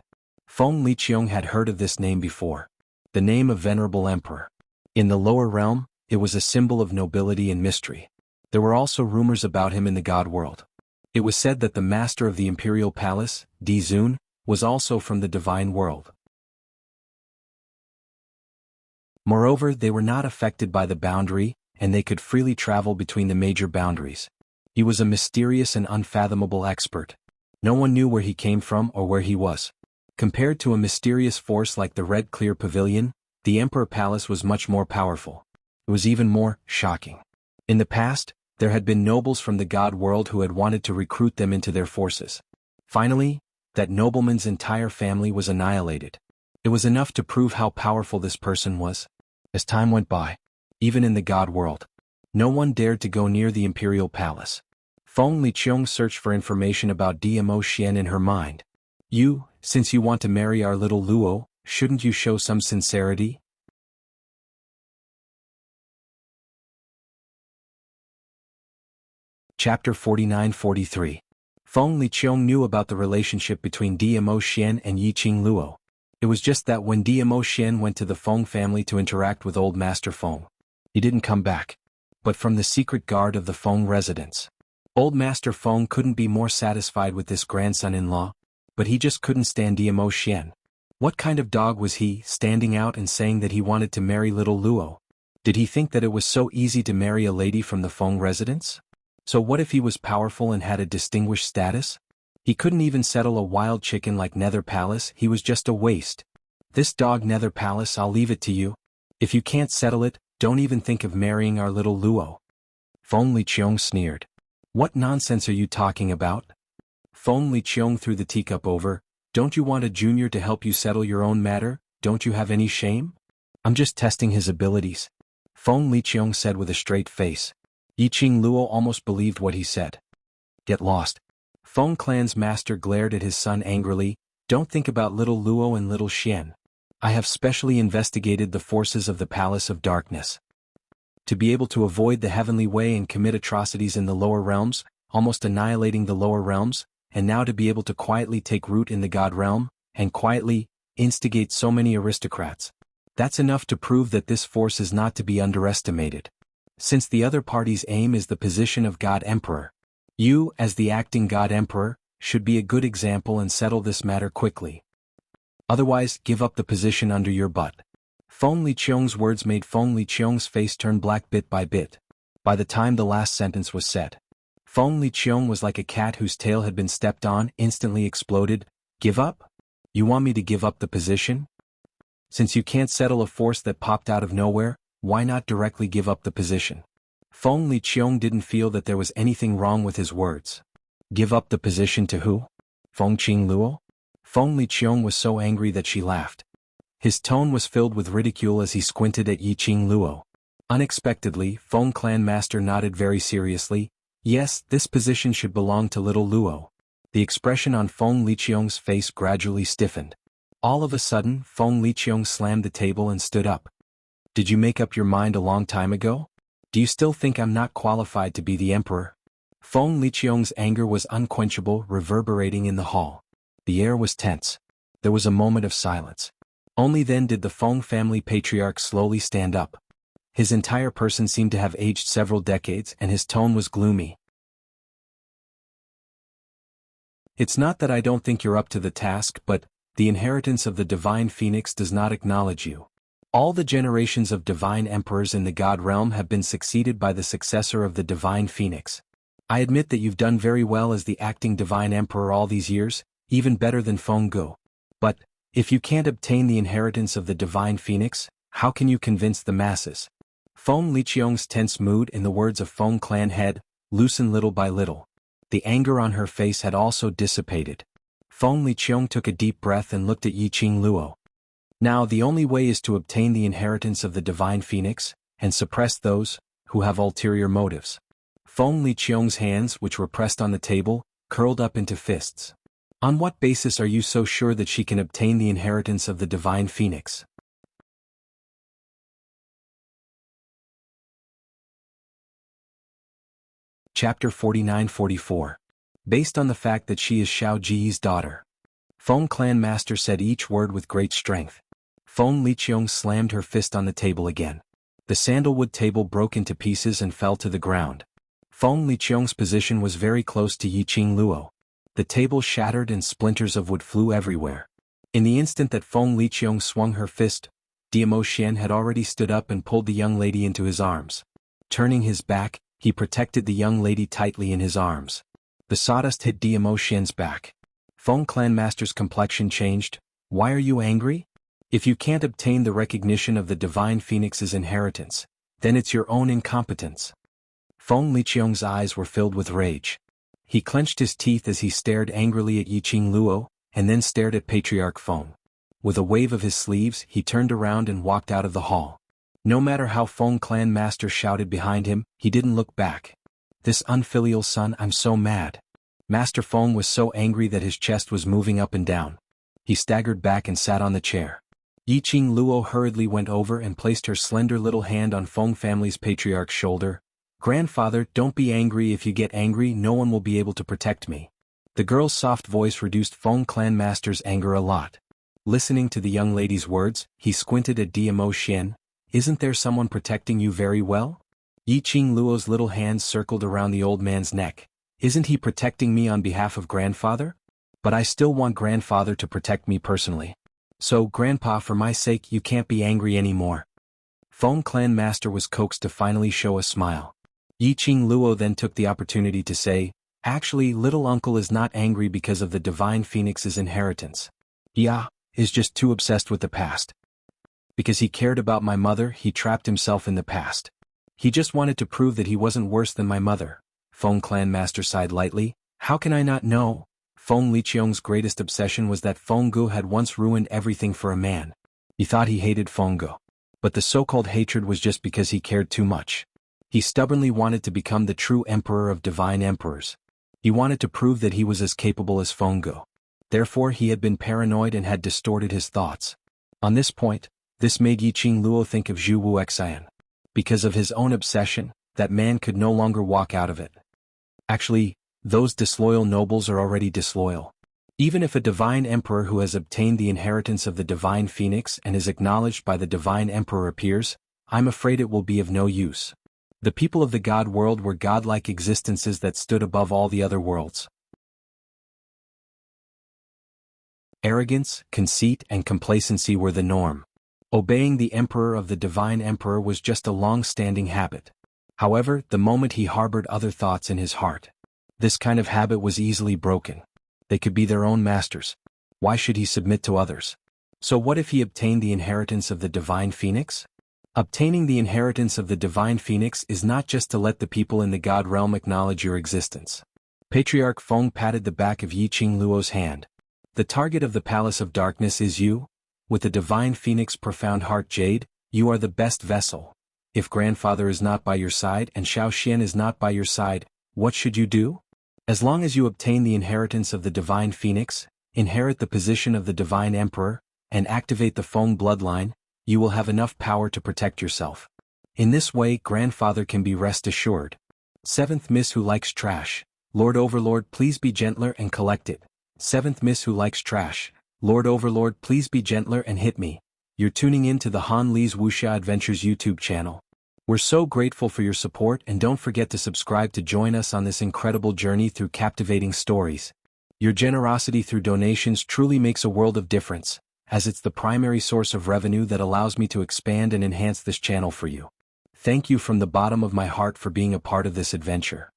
A: Feng Liqiong had heard of this name before. The name of venerable emperor. In the lower realm, it was a symbol of nobility and mystery. There were also rumors about him in the God world. It was said that the master of the Imperial Palace, Di Zun, was also from the divine world. Moreover, they were not affected by the boundary, and they could freely travel between the major boundaries. He was a mysterious and unfathomable expert. No one knew where he came from or where he was. Compared to a mysterious force like the Red Clear Pavilion, the Emperor Palace was much more powerful. It was even more shocking. In the past, there had been nobles from the God world who had wanted to recruit them into their forces. Finally, that nobleman's entire family was annihilated. It was enough to prove how powerful this person was. As time went by, even in the God world, no one dared to go near the Imperial Palace. Feng Liqiong searched for information about Diamo Xian in her mind. Since you want to marry our little Luo, shouldn't you show some sincerity? Chapter 49-43. Feng Liqiong knew about the relationship between Diamo Xian and Yiqing Luo. It was just that when Diamo Xian went to the Feng family to interact with old Master Feng, he didn't come back, but from the secret guard of the Feng residence. Old Master Feng couldn't be more satisfied with this grandson-in-law, but he just couldn't stand Diamo Xian. What kind of dog was he, standing out and saying that he wanted to marry little Luo? Did he think that it was so easy to marry a lady from the Feng residence? So what if he was powerful and had a distinguished status? He couldn't even settle a wild chicken like Nether Palace. He was just a waste. This dog Nether Palace, I'll leave it to you. If you can't settle it, don't even think of marrying our little Luo. Feng Liqiong sneered. What nonsense are you talking about? Feng Liqiong threw the teacup over. Don't you want a junior to help you settle your own matter? Don't you have any shame? I'm just testing his abilities. Feng Liqiong said with a straight face. Yiqing Luo almost believed what he said. Get lost. Feng Clan's master glared at his son angrily. Don't think about little Luo and little Xian. I have specially investigated the forces of the Palace of Darkness. To be able to avoid the heavenly way and commit atrocities in the lower realms, almost annihilating the lower realms, and now to be able to quietly take root in the God realm, and quietly instigate so many aristocrats. That's enough to prove that this force is not to be underestimated. Since the other party's aim is the position of God Emperor, you, as the acting God Emperor, should be a good example and settle this matter quickly. Otherwise, give up the position under your butt. Feng Liqiong's words made Feng Liqiong's face turn black bit by bit. By the time the last sentence was said, Feng Liqiong was like a cat whose tail had been stepped on, instantly exploded. Give up? You want me to give up the position? Since you can't settle a force that popped out of nowhere, why not directly give up the position? Feng Liqiong didn't feel that there was anything wrong with his words. Give up the position to who? Feng Qingluo? Feng Liqiong was so angry that she laughed. His tone was filled with ridicule as he squinted at Yi Qingluo. Unexpectedly, Feng Clan Master nodded very seriously. Yes, this position should belong to little Luo. The expression on Feng Liqiong's face gradually stiffened. All of a sudden, Feng Liqiong slammed the table and stood up. Did you make up your mind a long time ago? Do you still think I'm not qualified to be the emperor? Feng Liqiong's anger was unquenchable, reverberating in the hall. The air was tense. There was a moment of silence. Only then did the Feng family patriarch slowly stand up. His entire person seemed to have aged several decades and his tone was gloomy. It's not that I don't think you're up to the task, but the inheritance of the Divine Phoenix does not acknowledge you. All the generations of divine emperors in the God realm have been succeeded by the successor of the Divine Phoenix. I admit that you've done very well as the acting Divine Emperor all these years, even better than Feng Gu. But, if you can't obtain the inheritance of the Divine Phoenix, how can you convince the masses? Feng Liqiong's tense mood, in the words of Feng Clan head, loosened little by little. The anger on her face had also dissipated. Feng Liqiong took a deep breath and looked at Yi Qingluo. Now the only way is to obtain the inheritance of the Divine Phoenix, and suppress those who have ulterior motives. Feng Liqiong's hands, which were pressed on the table, curled up into fists. On what basis are you so sure that she can obtain the inheritance of the Divine Phoenix? Chapter 49-44. Based on the fact that she is Xiao Ji's daughter. Feng Clan Master said each word with great strength. Feng Liqiong slammed her fist on the table again. The sandalwood table broke into pieces and fell to the ground. Feng Liqiong's position was very close to Yi Qingluo. The table shattered and splinters of wood flew everywhere. In the instant that Feng Liqiong swung her fist, Diamo Xian had already stood up and pulled the young lady into his arms. Turning his back, he protected the young lady tightly in his arms. The sawdust hit Diamo Xian's back. Feng Clan Master's complexion changed. Why are you angry? If you can't obtain the recognition of the Divine Phoenix's inheritance, then it's your own incompetence. Feng Liqiong's eyes were filled with rage. He clenched his teeth as he stared angrily at Yi Qingluo, and then stared at Patriarch Feng. With a wave of his sleeves, he turned around and walked out of the hall. No matter how Feng Clan Master shouted behind him, he didn't look back. This unfilial son, I'm so mad. Master Feng was so angry that his chest was moving up and down. He staggered back and sat on the chair. Yi Qingluo hurriedly went over and placed her slender little hand on Feng family's patriarch's shoulder. Grandfather, don't be angry. If you get angry, no one will be able to protect me. The girl's soft voice reduced Feng Clan Master's anger a lot. Listening to the young lady's words, he squinted at Diamo Xian. Isn't there someone protecting you very well? Yi Qingluo's little hands circled around the old man's neck. Isn't he protecting me on behalf of grandfather? But I still want grandfather to protect me personally. So, grandpa, for my sake, you can't be angry anymore. Feng Clan Master was coaxed to finally show a smile. Yi Qingluo then took the opportunity to say, actually, little uncle is not angry because of the Divine Phoenix's inheritance. Is just too obsessed with the past. Because he cared about my mother, he trapped himself in the past. He just wanted to prove that he wasn't worse than my mother. Feng Clan Master sighed lightly. How can I not know? Feng Liqiong's greatest obsession was that Feng Gu had once ruined everything for a man. He thought he hated Feng Gu. But the so-called hatred was just because he cared too much. He stubbornly wanted to become the true emperor of divine emperors. He wanted to prove that he was as capable as Feng Gu. Therefore he had been paranoid and had distorted his thoughts. On this point, this made Yi Qingluo think of Zhu Wuxian. Because of his own obsession, that man could no longer walk out of it. Actually, those disloyal nobles are already disloyal. Even if a divine emperor who has obtained the inheritance of the Divine Phoenix and is acknowledged by the divine emperor appears, I'm afraid it will be of no use. The people of the god world were godlike existences that stood above all the other worlds. Arrogance, conceit, and complacency were the norm. Obeying the emperor of the divine emperor was just a long-standing habit. However, the moment he harbored other thoughts in his heart, this kind of habit was easily broken. They could be their own masters. Why should he submit to others? So what if he obtained the inheritance of the Divine Phoenix? Obtaining the inheritance of the divine phoenix is not just to let the people in the god realm acknowledge your existence. Patriarch Feng patted the back of Yi Qingluo's hand. The target of the Palace of Darkness is you? With the divine phoenix profound heart jade, you are the best vessel. If grandfather is not by your side and Xiao Xian is not by your side, what should you do? As long as you obtain the inheritance of the divine phoenix, inherit the position of the divine emperor, and activate the Feng bloodline, you will have enough power to protect yourself. In this way grandfather can be rest assured. 7th Miss Who Likes Trash. Lord Overlord, please be gentler and collected. 7th Miss Who Likes Trash. Lord Overlord, please be gentler and hit me. You're tuning in to the Han Li's Wuxia Adventures YouTube channel. We're so grateful for your support, and don't forget to subscribe to join us on this incredible journey through captivating stories. Your generosity through donations truly makes a world of difference, as it's the primary source of revenue that allows me to expand and enhance this channel for you. Thank you from the bottom of my heart for being a part of this adventure.